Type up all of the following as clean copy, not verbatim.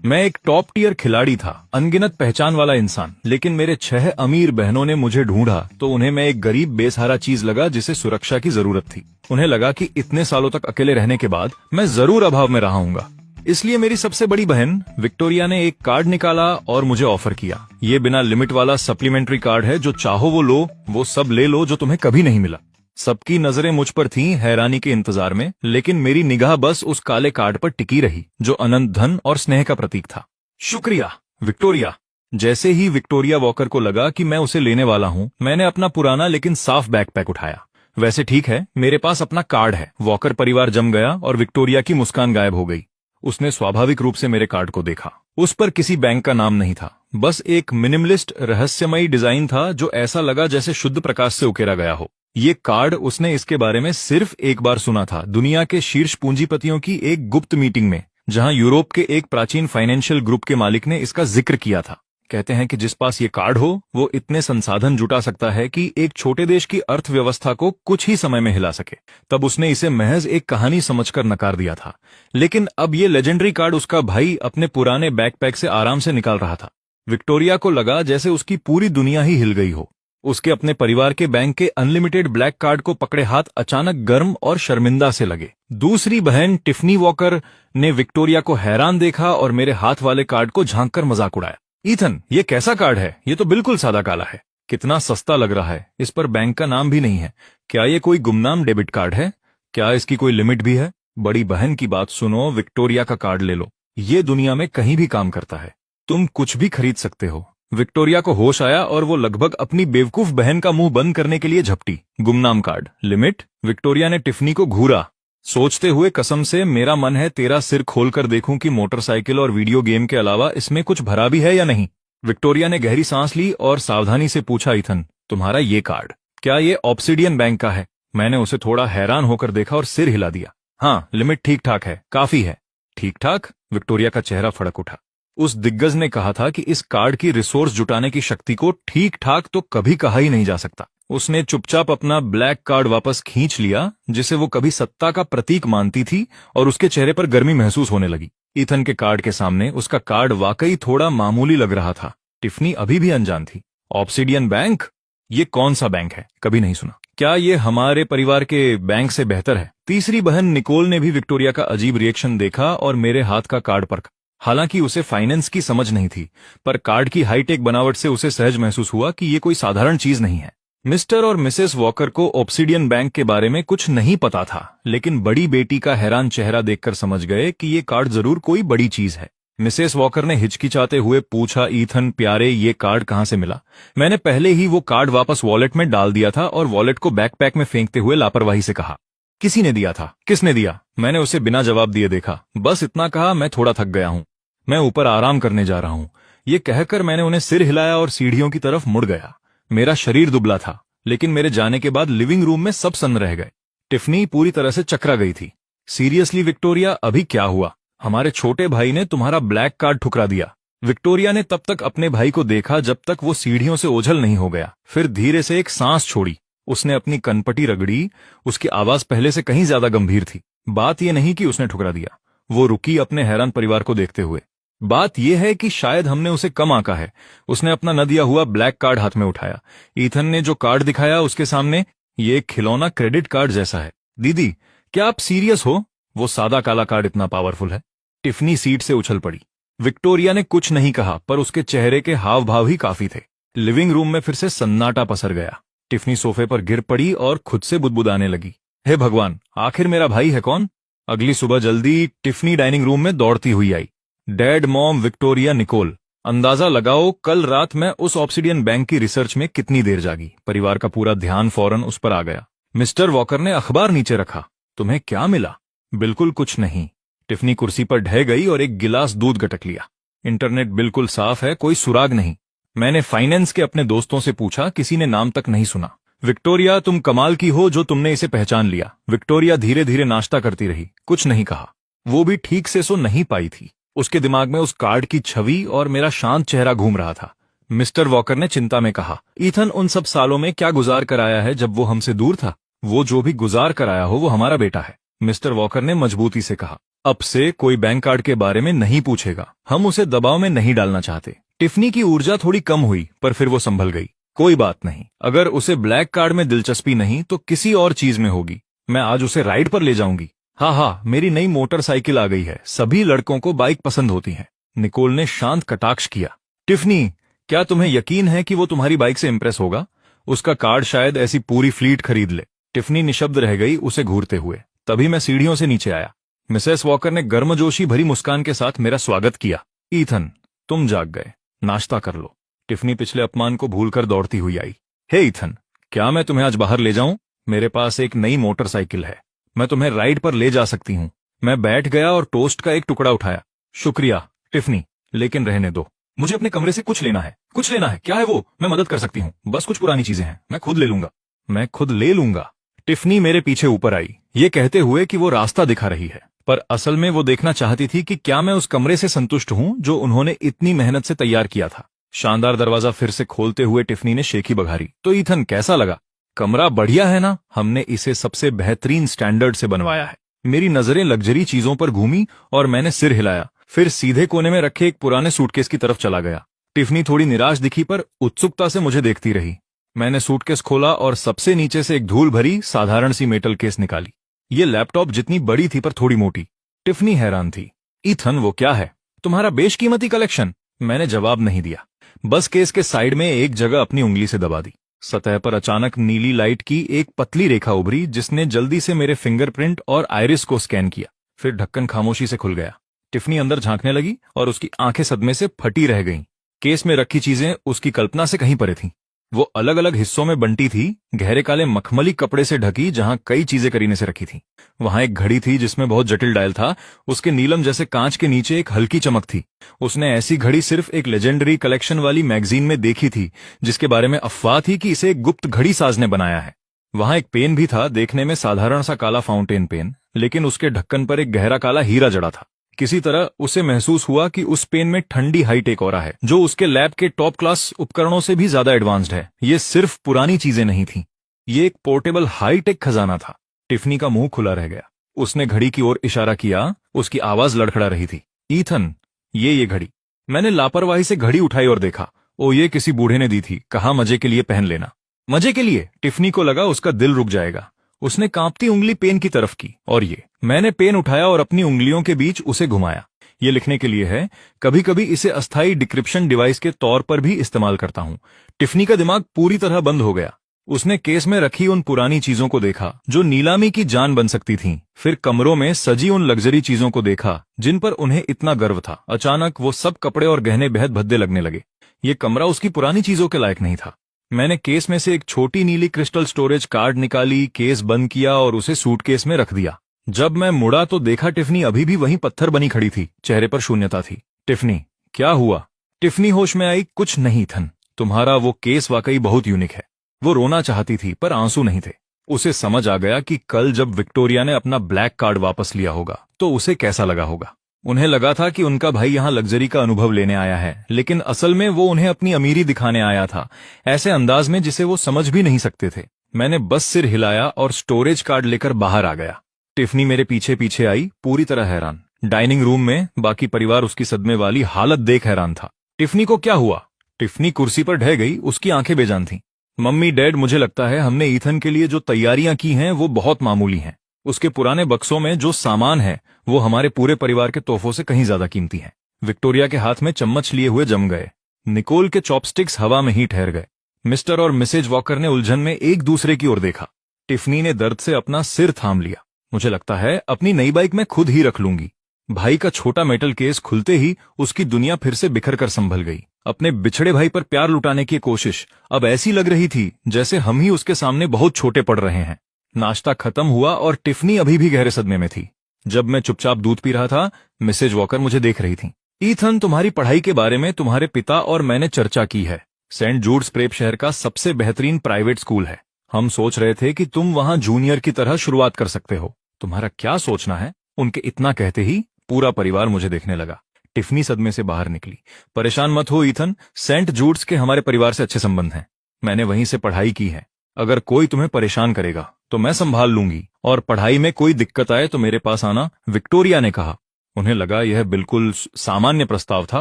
मैं एक top tier खिलाड़ी था, अनगिनत पहचान वाला इंसान, लेकिन मेरे 6 अमीर बहनों ने मुझे ढूंढा तो उन्हें मैं एक गरीब बेसहारा चीज लगा जिसे सुरक्षा की जरूरत थी। उन्हें लगा कि इतने सालों तक अकेले रहने के बाद मैं जरूर अभाव में रहूंगा। इसलिए मेरी सबसे बड़ी बहन विक्टोरिया ने एक कार्ड निकाला और मुझे ऑफर किया। ये बिना लिमिट वाला सप्लीमेंट्री कार्ड है, जो चाहो वो लो, वो सब ले लो जो तुम्हें कभी नहीं मिला। सबकी नजरें मुझ पर थीं, हैरानी के इंतजार में, लेकिन मेरी निगाह बस उस काले कार्ड पर टिकी रही जो अनंत धन और स्नेह का प्रतीक था। शुक्रिया विक्टोरिया। जैसे ही विक्टोरिया वॉकर को लगा कि मैं उसे लेने वाला हूँ, मैंने अपना पुराना लेकिन साफ बैकपैक उठाया। वैसे ठीक है, मेरे पास अपना कार्ड है। वॉकर परिवार जम गया और विक्टोरिया की मुस्कान गायब हो गई। उसने स्वाभाविक रूप से मेरे कार्ड को देखा। उस पर किसी बैंक का नाम नहीं था, बस एक मिनिमलिस्ट रहस्यमयी डिजाइन था जो ऐसा लगा जैसे शुद्ध प्रकाश से उकेरा गया हो। ये कार्ड उसने इसके बारे में सिर्फ एक बार सुना था, दुनिया के शीर्ष पूंजीपतियों की एक गुप्त मीटिंग में, जहां यूरोप के एक प्राचीन फाइनेंशियल ग्रुप के मालिक ने इसका जिक्र किया था। कहते हैं कि जिस पास ये कार्ड हो वो इतने संसाधन जुटा सकता है कि एक छोटे देश की अर्थव्यवस्था को कुछ ही समय में हिला सके। तब उसने इसे महज एक कहानी समझकर नकार दिया था, लेकिन अब ये लेजेंडरी कार्ड उसका भाई अपने पुराने बैकपैक से आराम से निकाल रहा था। विक्टोरिया को लगा जैसे उसकी पूरी दुनिया ही हिल गई हो। उसके अपने परिवार के बैंक के अनलिमिटेड ब्लैक कार्ड को पकड़े हाथ अचानक गर्म और शर्मिंदा से लगे। दूसरी बहन टिफनी वॉकर ने विक्टोरिया को हैरान देखा और मेरे हाथ वाले कार्ड को झांककर मजाक उड़ाया। ईथन, ये कैसा कार्ड है? ये तो बिल्कुल सादा काला है। कितना सस्ता लग रहा है। इस पर बैंक का नाम भी नहीं है। क्या ये कोई गुमनाम डेबिट कार्ड है? क्या इसकी कोई लिमिट भी है? बड़ी बहन की बात सुनो, विक्टोरिया का कार्ड ले लो। ये दुनिया में कहीं भी काम करता है। तुम कुछ भी खरीद सकते हो। विक्टोरिया को होश आया और वो लगभग अपनी बेवकूफ बहन का मुंह बंद करने के लिए झपटी। गुमनाम कार्ड, लिमिट? विक्टोरिया ने टिफनी को घूरा, सोचते हुए कसम से मेरा मन है तेरा सिर खोलकर देखूं कि मोटरसाइकिल और वीडियो गेम के अलावा इसमें कुछ भरा भी है या नहीं। विक्टोरिया ने गहरी सांस ली और सावधानी से पूछा, ईथन, तुम्हारा ये कार्ड क्या ये ऑब्सिडियन बैंक का है? मैंने उसे थोड़ा हैरान होकर देखा और सिर हिला दिया। हाँ, लिमिट ठीक ठाक है, काफी है। ठीक ठाक? विक्टोरिया का चेहरा फड़क उठा। उस दिग्गज ने कहा था कि इस कार्ड की रिसोर्स जुटाने की शक्ति को ठीक ठाक तो कभी कहा ही नहीं जा सकता। उसने चुपचाप अपना ब्लैक कार्ड वापस खींच लिया, जिसे वो कभी सत्ता का प्रतीक मानती थी, और उसके चेहरे पर गर्मी महसूस होने लगी। ईथन के कार्ड के सामने उसका कार्ड वाकई थोड़ा मामूली लग रहा था। टिफनी अभी भी अनजान थी। Obsidian bank? ये कौन सा बैंक है? कभी नहीं सुना। क्या ये हमारे परिवार के बैंक से बेहतर है? तीसरी बहन निकोल ने भी विक्टोरिया का अजीब रिएक्शन देखा और मेरे हाथ का कार्ड परखा। हालांकि उसे फाइनेंस की समझ नहीं थी, पर कार्ड की हाईटेक बनावट से उसे सहज महसूस हुआ कि ये कोई साधारण चीज नहीं है। मिस्टर और मिसेस वॉकर को ऑब्सिडियन बैंक के बारे में कुछ नहीं पता था, लेकिन बड़ी बेटी का हैरान चेहरा देखकर समझ गए कि ये कार्ड जरूर कोई बड़ी चीज है। मिसेस वॉकर ने हिचकिचाते हुए पूछा, ईथन प्यारे, ये कार्ड कहाँ से मिला? मैंने पहले ही वो कार्ड वापस वॉलेट में डाल दिया था और वॉलेट को बैकपैक में फेंकते हुए लापरवाही से कहा। किसी ने दिया था? किसने दिया? मैंने उसे बिना जवाब दिए देखा, बस इतना कहा, मैं थोड़ा थक गया हूं, मैं ऊपर आराम करने जा रहा हूं। ये कहकर मैंने उन्हें सिर हिलाया और सीढ़ियों की तरफ मुड़ गया। मेरा शरीर दुबला था, लेकिन मेरे जाने के बाद लिविंग रूम में सब सन्न रह गए। टिफनी पूरी तरह से चकरा गई थी। सीरियसली विक्टोरिया, अभी क्या हुआ? हमारे छोटे भाई ने तुम्हारा ब्लैक कार्ड ठुकरा दिया। विक्टोरिया ने तब तक अपने भाई को देखा जब तक वो सीढ़ियों से ओझल नहीं हो गया। फिर धीरे से एक सांस छोड़ी। उसने अपनी कनपटी रगड़ी। उसकी आवाज पहले से कहीं ज्यादा गंभीर थी। बात यह नहीं कि उसने ठुकरा दिया। वो रुकी, अपने हैरान परिवार को देखते हुए। बात यह है कि शायद हमने उसे कम आंका है। उसने अपना न दिया हुआ ब्लैक कार्ड हाथ में उठाया। ईथन ने जो कार्ड दिखाया उसके सामने, ये एक खिलौना क्रेडिट कार्ड जैसा है। दीदी, क्या आप सीरियस हो? वो सादा काला कार्ड इतना पावरफुल है? टिफनी सीट से उछल पड़ी। विक्टोरिया ने कुछ नहीं कहा, पर उसके चेहरे के हाव भाव ही काफी थे। लिविंग रूम में फिर से सन्नाटा पसर गया। टिफनी सोफे पर गिर पड़ी और खुद से बुदबुदाने लगी। हे भगवान, आखिर मेरा भाई है कौन? अगली सुबह जल्दी टिफनी डाइनिंग रूम में दौड़ती हुई आई। डैड, मॉम, विक्टोरिया, निकोल, अंदाजा लगाओ कल रात मैं उस ऑब्सिडियन बैंक की रिसर्च में कितनी देर जागी। परिवार का पूरा ध्यान फौरन उस पर आ गया। मिस्टर वॉकर ने अखबार नीचे रखा। तुम्हें क्या मिला? बिल्कुल कुछ नहीं। टिफनी कुर्सी पर ढह गई और एक गिलास दूध गटक लिया। इंटरनेट बिल्कुल साफ है, कोई सुराग नहीं। मैंने फाइनेंस के अपने दोस्तों से पूछा, किसी ने नाम तक नहीं सुना। विक्टोरिया, तुम कमाल की हो जो तुमने इसे पहचान लिया। विक्टोरिया धीरे धीरे नाश्ता करती रही, कुछ नहीं कहा। वो भी ठीक से सो नहीं पाई थी। उसके दिमाग में उस कार्ड की छवि और मेरा शांत चेहरा घूम रहा था। मिस्टर वॉकर ने चिंता में कहा, ईथन उन सब सालों में क्या गुजार कर आया है जब वो हमसे दूर था? वो जो भी गुजार कर आया हो वो हमारा बेटा है। मिस्टर वॉकर ने मजबूती से कहा। अब से कोई बैंक कार्ड के बारे में नहीं पूछेगा। हम उसे दबाव में नहीं डालना चाहते। टिफनी की ऊर्जा थोड़ी कम हुई, पर फिर वो संभल गई। कोई बात नहीं, अगर उसे ब्लैक कार्ड में दिलचस्पी नहीं तो किसी और चीज में होगी। मैं आज उसे राइड पर ले जाऊंगी। हाँ, मेरी नई मोटरसाइकिल आ गई है। सभी लड़कों को बाइक पसंद होती है। निकोल ने शांत कटाक्ष किया। टिफनी, क्या तुम्हें यकीन है कि वो तुम्हारी बाइक से इंप्रेस होगा? उसका कार्ड शायद ऐसी पूरी फ्लीट खरीद ले। टिफनी निशब्द रह गई, उसे घूरते हुए। तभी मैं सीढ़ियों से नीचे आया। मिसेस वॉकर ने गर्मजोशी भरी मुस्कान के साथ मेरा स्वागत किया। ईथन, तुम जाग गए, नाश्ता कर लो। टिफनी पिछले अपमान को भूलकर दौड़ती हुई आई। हे ईथन, क्या मैं तुम्हें आज बाहर ले जाऊं? मेरे पास एक नई मोटरसाइकिल है, मैं तुम्हें राइड पर ले जा सकती हूँ। मैं बैठ गया और टोस्ट का एक टुकड़ा उठाया। शुक्रिया टिफनी, लेकिन रहने दो। मुझे अपने कमरे से कुछ लेना है। कुछ लेना है? क्या है वो? मैं मदद कर सकती हूँ, बस कुछ पुरानी चीजें हैं, मैं खुद ले लूंगा। मैं खुद ले लूंगा। टिफनी मेरे पीछे ऊपर आई, ये कहते हुए कि वो रास्ता दिखा रही है, पर असल में वो देखना चाहती थी कि क्या मैं उस कमरे से संतुष्ट हूं जो उन्होंने इतनी मेहनत से तैयार किया था। शानदार दरवाजा फिर से खोलते हुए टिफनी ने शेखी बघारी। तो ईथन, कैसा लगा? कमरा बढ़िया है ना? हमने इसे सबसे बेहतरीन स्टैंडर्ड से बनवाया है। मेरी नजरें लग्जरी चीजों पर घूमी और मैंने सिर हिलाया, फिर सीधे कोने में रखे एक पुराने सूटकेस की तरफ चला गया। टिफनी थोड़ी निराश दिखी, पर उत्सुकता से मुझे देखती रही। मैंने सूटकेस खोला और सबसे नीचे से एक धूल भरी साधारण सी मेटल केस निकाली। ये लैपटॉप जितनी बड़ी थी पर थोड़ी मोटी। टिफनी हैरान थी। ईथन, वो क्या है? तुम्हारा बेशकीमती कलेक्शन। मैंने जवाब नहीं दिया, बस केस के साइड में एक जगह अपनी उंगली से दबा दी। सतह पर अचानक नीली लाइट की एक पतली रेखा उभरी, जिसने जल्दी से मेरे फिंगरप्रिंट और आइरिस को स्कैन किया। फिर ढक्कन खामोशी से खुल गया। टिफनी अंदर झांकने लगी और उसकी आंखें सदमे से फटी रह गईं। केस में रखी चीजें उसकी कल्पना से कहीं परे थीं। वो अलग अलग हिस्सों में बंटी थी, गहरे काले मखमली कपड़े से ढकी, जहां कई चीजें करीने से रखी थी। वहां एक घड़ी थी जिसमें बहुत जटिल डायल था, उसके नीलम जैसे कांच के नीचे एक हल्की चमक थी। उसने ऐसी घड़ी सिर्फ एक लेजेंडरी कलेक्शन वाली मैगजीन में देखी थी, जिसके बारे में अफवाह थी कि इसे एक गुप्त घड़ी साज ने बनाया है। वहां एक पेन भी था, देखने में साधारण सा काला फाउंटेन पेन, लेकिन उसके ढक्कन पर एक गहरा काला हीरा जड़ा था। किसी तरह उसे महसूस हुआ कि उस पेन में ठंडी हाईटेक ऑरा है, जो उसके लैब के टॉप क्लास उपकरणों से भी ज्यादा एडवांस्ड है। ये सिर्फ पुरानी चीजें नहीं थीं, ये एक पोर्टेबल हाईटेक खजाना था। टिफनी का मुंह खुला रह गया। उसने घड़ी की ओर इशारा किया, उसकी आवाज लड़खड़ा रही थी। ईथन, ये घड़ी। मैंने लापरवाही से घड़ी उठाई और देखा। ओ, ये किसी बूढ़े ने दी थी, कहा मजे के लिए पहन लेना। मजे के लिए? टिफनी को लगा उसका दिल रुक जाएगा। उसने कांपती उंगली पेन की तरफ की, और मैंने पेन उठाया और अपनी उंगलियों के बीच उसे घुमाया। ये लिखने के लिए है, कभी कभी इसे अस्थायी डिक्रिप्शन डिवाइस के तौर पर भी इस्तेमाल करता हूं। टिफनी का दिमाग पूरी तरह बंद हो गया। उसने केस में रखी उन पुरानी चीजों को देखा जो नीलामी की जान बन सकती थीं, फिर कमरों में सजी उन लग्जरी चीजों को देखा जिन पर उन्हें इतना गर्व था। अचानक वो सब कपड़े और गहने बेहद भद्दे लगने लगे। ये कमरा उसकी पुरानी चीजों के लायक नहीं था। मैंने केस में से एक छोटी नीली क्रिस्टल स्टोरेज कार्ड निकाली, केस बंद किया और उसे सूटकेस में रख दिया। जब मैं मुड़ा तो देखा टिफनी अभी भी वहीं पत्थर बनी खड़ी थी, चेहरे पर शून्यता थी। टिफनी, क्या हुआ? टिफनी होश में आई। कुछ नहीं थन, तुम्हारा वो केस वाकई बहुत यूनिक है। वो रोना चाहती थी, पर आंसू नहीं थे। उसे समझ आ गया कि कल जब विक्टोरिया ने अपना ब्लैक कार्ड वापस लिया होगा तो उसे कैसा लगा होगा। उन्हें लगा था कि उनका भाई यहां लग्जरी का अनुभव लेने आया है, लेकिन असल में वो उन्हें अपनी अमीरी दिखाने आया था, ऐसे अंदाज में जिसे वो समझ भी नहीं सकते थे। मैंने बस सिर हिलाया और स्टोरेज कार्ड लेकर बाहर आ गया। टिफनी मेरे पीछे पीछे आई, पूरी तरह हैरान। डाइनिंग रूम में बाकी परिवार उसकी सदमे वाली हालत देख हैरान था। टिफनी को क्या हुआ? टिफनी कुर्सी पर ढह गई, उसकी आंखें बेजान थीं। मम्मी, डैड, मुझे लगता है हमने ईथन के लिए जो तैयारियां की हैं वो बहुत मामूली हैं। उसके पुराने बक्सों में जो सामान है वो हमारे पूरे परिवार के तोहफों से कहीं ज्यादा कीमती है। विक्टोरिया के हाथ में चम्मच लिए हुए जम गए। निकोल के चॉपस्टिक्स हवा में ही ठहर गए। मिस्टर और मिसेज वॉकर ने उलझन में एक दूसरे की ओर देखा। टिफनी ने दर्द से अपना सिर थाम लिया। मुझे लगता है अपनी नई बाइक मैं खुद ही रख लूंगी। भाई का छोटा मेटल केस खुलते ही उसकी दुनिया फिर से बिखर कर संभल गई। अपने बिछड़े भाई पर प्यार लुटाने की कोशिश अब ऐसी लग रही थी जैसे हम ही उसके सामने बहुत छोटे पड़ रहे हैं। नाश्ता खत्म हुआ और टिफनी अभी भी गहरे सदमे में थी। जब मैं चुपचाप दूध पी रहा था, मिसेज वॉकर मुझे देख रही थी। ईथन, तुम्हारी पढ़ाई के बारे में तुम्हारे पिता और मैंने चर्चा की है। सेंट जूड्स प्रेप शहर का सबसे बेहतरीन प्राइवेट स्कूल है। हम सोच रहे थे कि तुम वहां जूनियर की तरह शुरुआत कर सकते हो। तुम्हारा क्या सोचना है? उनके इतना कहते ही पूरा परिवार मुझे देखने लगा। टिफनी सदमे से बाहर निकली। परेशान मत हो ईथन, सेंट जूड्स के हमारे परिवार से अच्छे संबंध हैं। मैंने वहीं से पढ़ाई की है। अगर कोई तुम्हें परेशान करेगा तो मैं संभाल लूंगी, और पढ़ाई में कोई दिक्कत आए तो मेरे पास आना, विक्टोरिया ने कहा। उन्हें लगा यह बिल्कुल सामान्य प्रस्ताव था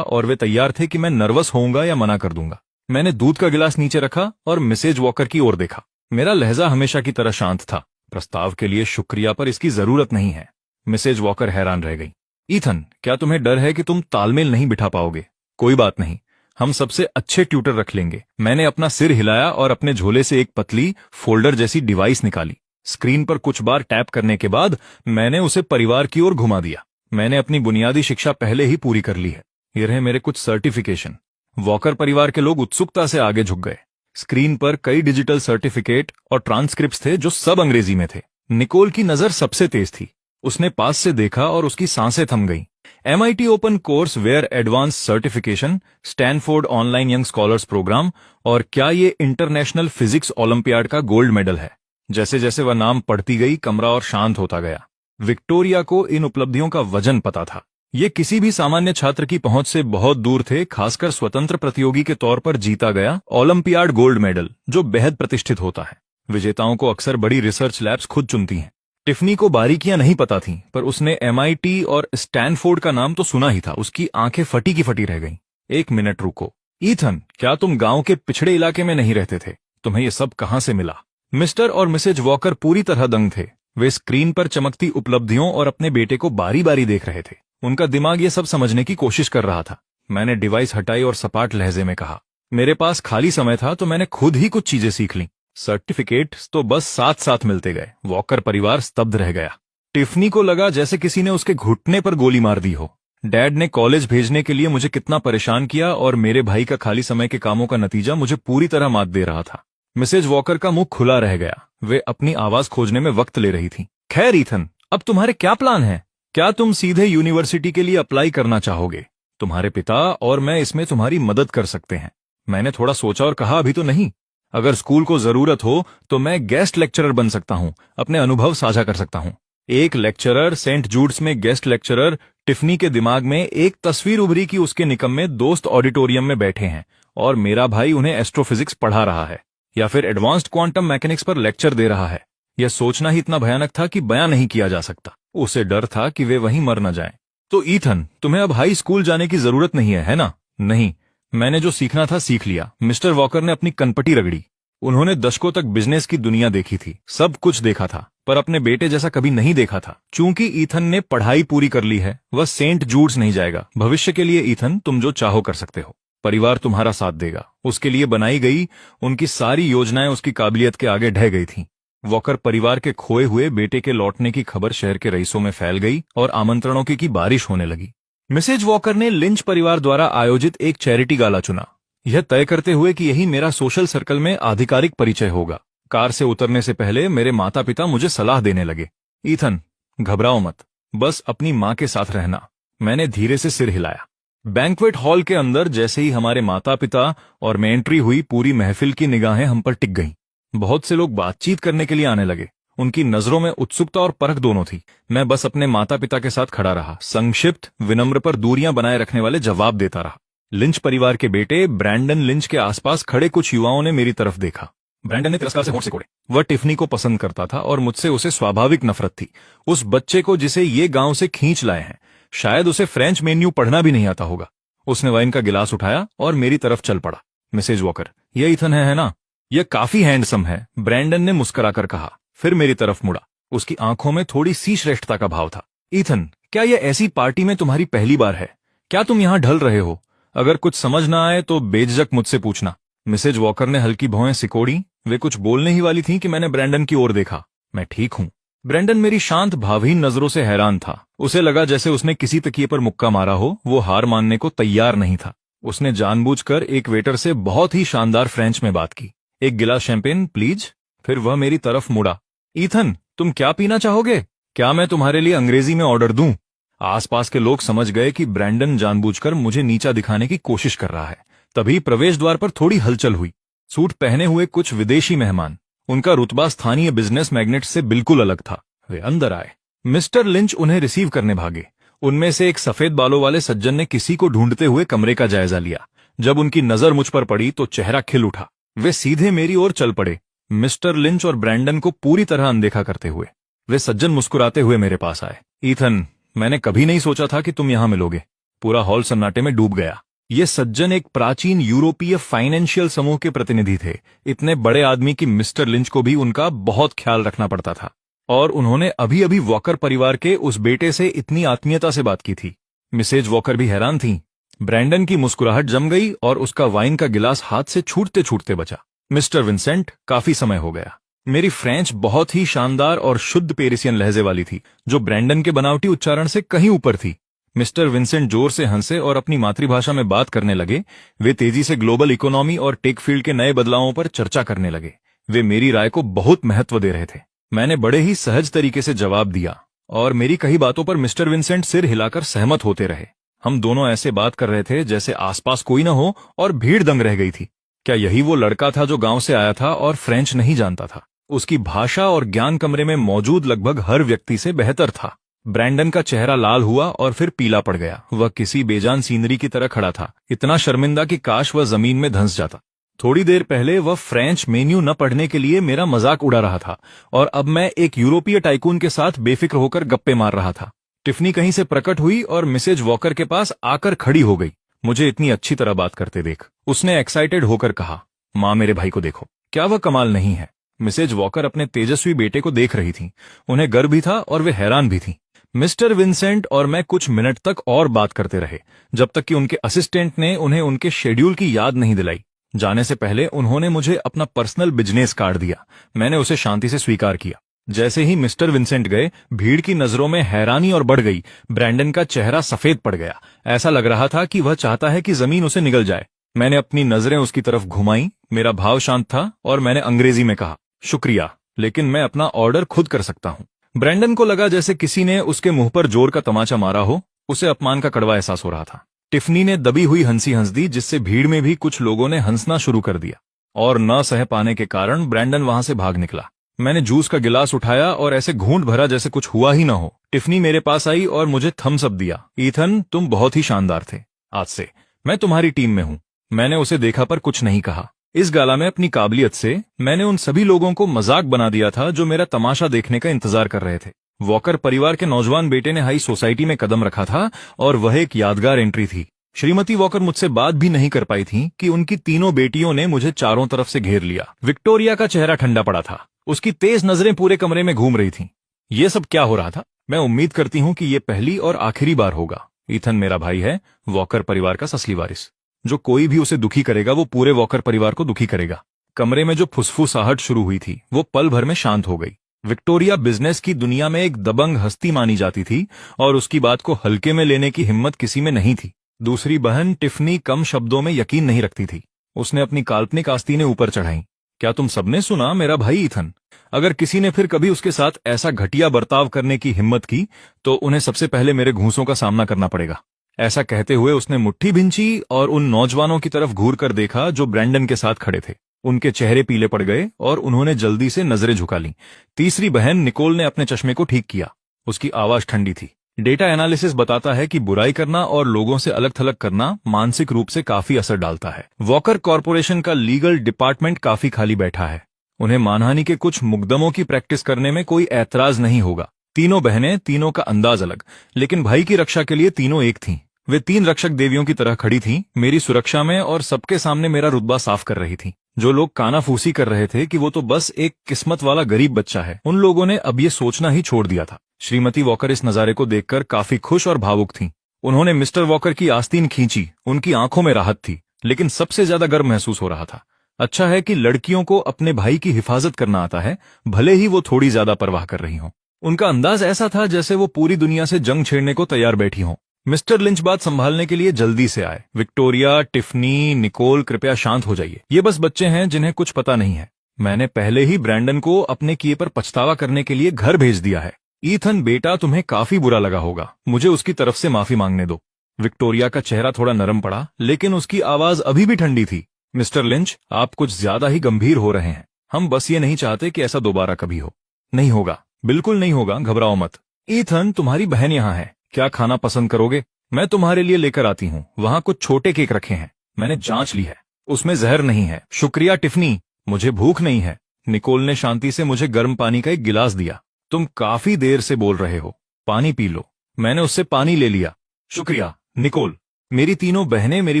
और वे तैयार थे कि मैं नर्वस होऊंगा या मना कर दूंगा। मैंने दूध का गिलास नीचे रखा और मिसेज वॉकर की ओर देखा। मेरा लहजा हमेशा की तरह शांत था। प्रस्ताव के लिए शुक्रिया, पर इसकी जरूरत नहीं है। मिसेज वॉकर हैरान रह गई। ईथन, क्या तुम्हें डर है कि तुम तालमेल नहीं बिठा पाओगे? कोई बात नहीं, हम सबसे अच्छे ट्यूटर रख लेंगे। मैंने अपना सिर हिलाया और अपने झोले से एक पतली फोल्डर जैसी डिवाइस निकाली। स्क्रीन पर कुछ बार टैप करने के बाद मैंने उसे परिवार की ओर घुमा दिया। मैंने अपनी बुनियादी शिक्षा पहले ही पूरी कर ली है। ये रहे मेरे कुछ सर्टिफिकेशन। वॉकर परिवार के लोग उत्सुकता से आगे झुक गए। स्क्रीन पर कई डिजिटल सर्टिफिकेट और ट्रांसक्रिप्ट्स थे जो सब अंग्रेजी में थे। निकोल की नजर सबसे तेज थी। उसने पास से देखा और उसकी सांसें थम गईं। MIT open courseware advance certification, Stanford online young scholars program, और क्या ये इंटरनेशनल फिजिक्स ओलंपियाड का गोल्ड मेडल है। जैसे जैसे वह नाम पढ़ती गई, कमरा और शांत होता गया। विक्टोरिया को इन उपलब्धियों का वजन पता था। ये किसी भी सामान्य छात्र की पहुंच से बहुत दूर थे, खासकर स्वतंत्र प्रतियोगी के तौर पर जीता गया ओलंपियाड गोल्ड मेडल, जो बेहद प्रतिष्ठित होता है। विजेताओं को अक्सर बड़ी रिसर्च लैब्स खुद चुनती हैं। टिफनी को बारीकियां नहीं पता थीं, पर उसने MIT और स्टैनफोर्ड का नाम तो सुना ही था। उसकी आंखें फटी की फटी रह गईं। एक मिनट रुको। ईथन, क्या तुम गांव के पिछड़े इलाके में नहीं रहते थे? तुम्हें ये सब कहां से मिला? मिस्टर और मिसेज वॉकर पूरी तरह दंग थे। वे स्क्रीन पर चमकती उपलब्धियों और अपने बेटे को बारी बारी देख रहे थे। उनका दिमाग ये सब समझने की कोशिश कर रहा था। मैंने डिवाइस हटाई और सपाट लहजे में कहा, मेरे पास खाली समय था तो मैंने खुद ही कुछ चीजें सीख लीं। सर्टिफिकेट तो बस साथ साथ मिलते गए। वॉकर परिवार स्तब्ध रह गया। टिफनी को लगा जैसे किसी ने उसके घुटने पर गोली मार दी हो। डैड ने कॉलेज भेजने के लिए मुझे कितना परेशान किया, और मेरे भाई का खाली समय के कामों का नतीजा मुझे पूरी तरह मात दे रहा था। मिसेज वॉकर का मुंह खुला रह गया। वे अपनी आवाज खोजने में वक्त ले रही थी। खैर ईथन, अब तुम्हारे क्या प्लान है? क्या तुम सीधे यूनिवर्सिटी के लिए अप्लाई करना चाहोगे? तुम्हारे पिता और मैं इसमें तुम्हारी मदद कर सकते हैं। मैंने थोड़ा सोचा और कहा, अभी तो नहीं। अगर स्कूल को जरूरत हो तो मैं गेस्ट लेक्चरर बन सकता हूं, अपने अनुभव साझा कर सकता हूं। एक लेक्चरर, सेंट जूड्स में गेस्ट लेक्चरर। टिफनी के दिमाग में एक तस्वीर उभरी कि उसके निकम्मे दोस्त ऑडिटोरियम में बैठे हैं और मेरा भाई उन्हें एस्ट्रोफिजिक्स पढ़ा रहा है, या फिर एडवांस्ड क्वांटम मैकेनिक्स पर लेक्चर दे रहा है। यह सोचना ही इतना भयानक था कि बयां नहीं किया जा सकता। उसे डर था कि वे वहीं मर न जाएं। तो ईथन, तुम्हें अब हाई स्कूल जाने की जरूरत नहीं है ना? नहीं, मैंने जो सीखना था सीख लिया। मिस्टर वॉकर ने अपनी कनपटी रगड़ी। उन्होंने दशकों तक बिजनेस की दुनिया देखी थी, सब कुछ देखा था, पर अपने बेटे जैसा कभी नहीं देखा था। चूंकि ईथन ने पढ़ाई पूरी कर ली है, वह सेंट जूड्स नहीं जाएगा। भविष्य के लिए ईथन, तुम जो चाहो कर सकते हो। परिवार तुम्हारा साथ देगा। उसके लिए बनाई गई उनकी सारी योजनाएं उसकी काबिलियत के आगे ढह गई थीं। वॉकर परिवार के खोए हुए बेटे के लौटने की खबर शहर के रईसों में फैल गई और आमंत्रणों की बारिश होने लगी। मिसेज वॉकर ने लिंच परिवार द्वारा आयोजित एक चैरिटी गाला चुना, यह तय करते हुए कि यही मेरा सोशल सर्कल में आधिकारिक परिचय होगा। कार से उतरने से पहले मेरे माता पिता मुझे सलाह देने लगे, ईथन, घबराओ मत, बस अपनी मां के साथ रहना। मैंने धीरे से सिर हिलाया। बैंक्वेट हॉल के अंदर जैसे ही हमारे माता पिता और मैं एंट्री हुई, पूरी महफिल की निगाहें हम पर टिक गईं। बहुत से लोग बातचीत करने के लिए आने लगे। उनकी नजरों में उत्सुकता और परख दोनों थी। मैं बस अपने माता पिता के साथ खड़ा रहा, संक्षिप्त, विनम्र पर दूरियां बनाए रखने वाले जवाब देता रहा। लिंच परिवार के बेटे ब्रैंडन लिंच के आसपास खड़े कुछ युवाओं ने मेरी तरफ देखा। ब्रैंडन ने तिरस्कार से होंठ सिकोड़े। वह टिफनी को पसंद करता था और मुझसे उसे स्वाभाविक नफरत थी। उस बच्चे को जिसे ये गांव से खींच लाए हैं, शायद उसे फ्रेंच मेन्यू पढ़ना भी नहीं आता होगा। उसने वाइन का गिलास उठाया और मेरी तरफ चल पड़ा। मिसेज वॉकर, ये ईथन है ना? यह काफी हैंडसम है, ब्रैंडन ने मुस्कुराकर कहा, फिर मेरी तरफ मुड़ा। उसकी आंखों में थोड़ी सी श्रेष्ठता का भाव था। ईथन, क्या यह ऐसी पार्टी में तुम्हारी पहली बार है? क्या तुम यहां ढल रहे हो? अगर कुछ समझ ना आए तो बेझिझक मुझसे पूछना। मिसेज वॉकर ने हल्की भौहें सिकोड़ी। वे कुछ बोलने ही वाली थीं कि मैंने ब्रैंडन की ओर देखा। मैं ठीक हूं। ब्रैंडन मेरी शांत भावहीन नजरों से हैरान था। उसे लगा जैसे उसने किसी तकिए पर मुक्का मारा हो। वो हार मानने को तैयार नहीं था। उसने जानबूझकर एक वेटर से बहुत ही शानदार फ्रेंच में बात की, एक गिलास शैंपेन प्लीज। फिर वह मेरी तरफ मुड़ा। ईथन, तुम क्या पीना चाहोगे? क्या मैं तुम्हारे लिए अंग्रेजी में ऑर्डर दूं? आसपास के लोग समझ गए कि ब्रैंडन जानबूझकर मुझे नीचा दिखाने की कोशिश कर रहा है। तभी प्रवेश द्वार पर थोड़ी हलचल हुई। सूट पहने हुए कुछ विदेशी मेहमान, उनका रुतबा स्थानीय बिजनेस मैग्नेट से बिल्कुल अलग था। वे अंदर आए। मिस्टर लिंच उन्हें रिसीव करने भागे। उनमें से एक सफेद बालों वाले सज्जन ने किसी को ढूंढते हुए कमरे का जायजा लिया। जब उनकी नजर मुझ पर पड़ी तो चेहरा खिल उठा। वे सीधे मेरी ओर चल पड़े। मिस्टर लिंच और ब्रैंडन को पूरी तरह अनदेखा करते हुए। वे सज्जन मुस्कुराते हुए मेरे पास आए। ईथन, मैंने कभी नहीं सोचा था कि तुम यहां मिलोगे। पूरा हॉल सन्नाटे में डूब गया। ये सज्जन एक प्राचीन यूरोपीय फाइनेंशियल समूह के प्रतिनिधि थे, इतने बड़े आदमी कि मिस्टर लिंच को भी उनका बहुत ख्याल रखना पड़ता था। और उन्होंने अभी अभी वॉकर परिवार के उस बेटे से इतनी आत्मीयता से बात की थी। मिसेज वॉकर भी हैरान थी। ब्रैंडन की मुस्कुराहट जम गई और उसका वाइन का गिलास हाथ से छूटते छूटते बचा। मिस्टर विंसेंट, काफी समय हो गया। मेरी फ्रेंच बहुत ही शानदार और शुद्ध पेरिसियन लहजे वाली थी, जो ब्रैंडन के बनावटी उच्चारण से कहीं ऊपर थी। मिस्टर विंसेंट जोर से हंसे और अपनी मातृभाषा में बात करने लगे। वे तेजी से ग्लोबल इकोनॉमी और टेक फील्ड के नए बदलावों पर चर्चा करने लगे। वे मेरी राय को बहुत महत्व दे रहे थे। मैंने बड़े ही सहज तरीके से जवाब दिया और मेरी कई बातों पर मिस्टर विंसेंट सिर हिलाकर सहमत होते रहे। हम दोनों ऐसे बात कर रहे थे जैसे आसपास कोई न हो और भीड़ दंग रह गई थी। क्या यही वो लड़का था जो गांव से आया था और फ्रेंच नहीं जानता था? उसकी भाषा और ज्ञान कमरे में मौजूद लगभग हर व्यक्ति से बेहतर था। ब्रैंडन का चेहरा लाल हुआ और फिर पीला पड़ गया। वह किसी बेजान सीनरी की तरह खड़ा था, इतना शर्मिंदा कि काश वह जमीन में धंस जाता। थोड़ी देर पहले वह फ्रेंच मेन्यू न पढ़ने के लिए मेरा मजाक उड़ा रहा था और अब मैं एक यूरोपीय टाइकून के साथ बेफिक्र होकर गप्पे मार रहा था। टिफनी कहीं से प्रकट हुई और मिसेज वॉकर के पास आकर खड़ी हो गई। मुझे इतनी अच्छी तरह बात करते देख उसने एक्साइटेड होकर कहा, माँ, मेरे भाई को देखो, क्या वह कमाल नहीं है? मिसेज वॉकर अपने तेजस्वी बेटे को देख रही थी। उन्हें गर्व भी था और वे हैरान भी थीं। मिस्टर विंसेंट और मैं कुछ मिनट तक और बात करते रहे, जब तक कि उनके असिस्टेंट ने उन्हें उनके शेड्यूल की याद नहीं दिलाई। जाने से पहले उन्होंने मुझे अपना पर्सनल बिजनेस कार्ड दिया। मैंने उसे शांति से स्वीकार किया। जैसे ही मिस्टर विंसेंट गए, भीड़ की नजरों में हैरानी और बढ़ गई। ब्रैंडन का चेहरा सफेद पड़ गया। ऐसा लग रहा था कि वह चाहता है कि जमीन उसे निगल जाए। मैंने अपनी नजरें उसकी तरफ घुमाई। मेरा भाव शांत था और मैंने अंग्रेजी में कहा, शुक्रिया, लेकिन मैं अपना ऑर्डर खुद कर सकता हूं। ब्रैंडन को लगा जैसे किसी ने उसके मुंह पर जोर का तमाचा मारा हो। उसे अपमान का कड़वा एहसास हो रहा था। टिफनी ने दबी हुई हंसी हंस दी, जिससे भीड़ में भी कुछ लोगों ने हंसना शुरू कर दिया और न सह पाने के कारण ब्रैंडन वहां से भाग निकला। मैंने जूस का गिलास उठाया और ऐसे घूंट भरा जैसे कुछ हुआ ही न हो। टिफनी मेरे पास आई और मुझे थम्स अप दिया। ईथन, तुम बहुत ही शानदार थे। आज से मैं तुम्हारी टीम में हूं। मैंने उसे देखा पर कुछ नहीं कहा। इस गाला में अपनी काबिलियत से मैंने उन सभी लोगों को मजाक बना दिया था जो मेरा तमाशा देखने का इंतजार कर रहे थे। वॉकर परिवार के नौजवान बेटे ने हाई सोसाइटी में कदम रखा था और वह एक यादगार एंट्री थी। श्रीमती वॉकर मुझसे बात भी नहीं कर पाई थी कि उनकी तीनों बेटियों ने मुझे चारों तरफ से घेर लिया। विक्टोरिया का चेहरा ठंडा पड़ा था। उसकी तेज नजरें पूरे कमरे में घूम रही थीं। ये सब क्या हो रहा था? मैं उम्मीद करती हूं कि ये पहली और आखिरी बार होगा। ईथन मेरा भाई है, वॉकर परिवार का असली वारिस। जो कोई भी उसे दुखी करेगा वो पूरे वॉकर परिवार को दुखी करेगा। कमरे में जो फुसफुसाहट शुरू हुई थी वो पल भर में शांत हो गई। विक्टोरिया बिजनेस की दुनिया में एक दबंग हस्ती मानी जाती थी और उसकी बात को हल्के में लेने की हिम्मत किसी में नहीं थी। दूसरी बहन टिफनी कम शब्दों में यकीन नहीं रखती थी। उसने अपनी काल्पनिक आस्तीनें ऊपर चढ़ाई। क्या तुम सबने सुना, मेरा भाई ईथन? अगर किसी ने फिर कभी उसके साथ ऐसा घटिया बर्ताव करने की हिम्मत की तो उन्हें सबसे पहले मेरे घूंसों का सामना करना पड़ेगा। ऐसा कहते हुए उसने मुट्ठी भिंची और उन नौजवानों की तरफ घूर कर देखा जो ब्रैंडन के साथ खड़े थे। उनके चेहरे पीले पड़ गए और उन्होंने जल्दी से नजरें झुका लीं। तीसरी बहन निकोल ने अपने चश्मे को ठीक किया। उसकी आवाज ठंडी थी। डेटा एनालिसिस बताता है कि बुराई करना और लोगों से अलग थलग करना मानसिक रूप से काफी असर डालता है। वॉकर कॉरपोरेशन का लीगल डिपार्टमेंट काफी खाली बैठा है। उन्हें मानहानि के कुछ मुकदमों की प्रैक्टिस करने में कोई ऐतराज नहीं होगा। तीनों बहनें, तीनों का अंदाज अलग, लेकिन भाई की रक्षा के लिए तीनों एक थीं। वे तीन रक्षक देवियों की तरह खड़ी थीं, मेरी सुरक्षा में और सबके सामने मेरा रुतबा साफ कर रही थीं। जो लोग कानाफूसी कर रहे थे कि वो तो बस एक किस्मत वाला गरीब बच्चा है, उन लोगों ने अब ये सोचना ही छोड़ दिया था। श्रीमती वॉकर इस नजारे को देखकर काफी खुश और भावुक थीं। उन्होंने मिस्टर वॉकर की आस्तीन खींची। उनकी आंखों में राहत थी, लेकिन सबसे ज्यादा गर्व महसूस हो रहा था। अच्छा है कि लड़कियों को अपने भाई की हिफाजत करना आता है, भले ही वो थोड़ी ज्यादा परवाह कर रही हों। उनका अंदाज ऐसा था जैसे वो पूरी दुनिया से जंग छेड़ने को तैयार बैठी हों। मिस्टर लिंच बात संभालने के लिए जल्दी से आए। विक्टोरिया, टिफनी, निकोल, कृपया शांत हो जाइए। ये बस बच्चे हैं जिन्हें कुछ पता नहीं है। मैंने पहले ही ब्रैंडन को अपने किए पर पछतावा करने के लिए घर भेज दिया है। ईथन बेटा, तुम्हें काफी बुरा लगा होगा, मुझे उसकी तरफ से माफी मांगने दो। विक्टोरिया का चेहरा थोड़ा नरम पड़ा, लेकिन उसकी आवाज अभी भी ठंडी थी। मिस्टर लिंच, आप कुछ ज्यादा ही गंभीर हो रहे हैं। हम बस ये नहीं चाहते कि ऐसा दोबारा कभी हो। नहीं होगा, बिल्कुल नहीं होगा, घबराओ मत। ईथन, तुम्हारी बहन यहाँ है, क्या खाना पसंद करोगे? मैं तुम्हारे लिए लेकर आती हूँ। वहाँ कुछ छोटे केक रखे हैं, मैंने जांच ली है, उसमें जहर नहीं है। शुक्रिया टिफनी, मुझे भूख नहीं है। निकोल ने शांति से मुझे गर्म पानी का एक गिलास दिया। तुम काफी देर से बोल रहे हो, पानी पी लो। मैंने उससे पानी ले लिया। शुक्रिया, निकोल। मेरी तीनों बहनें मेरी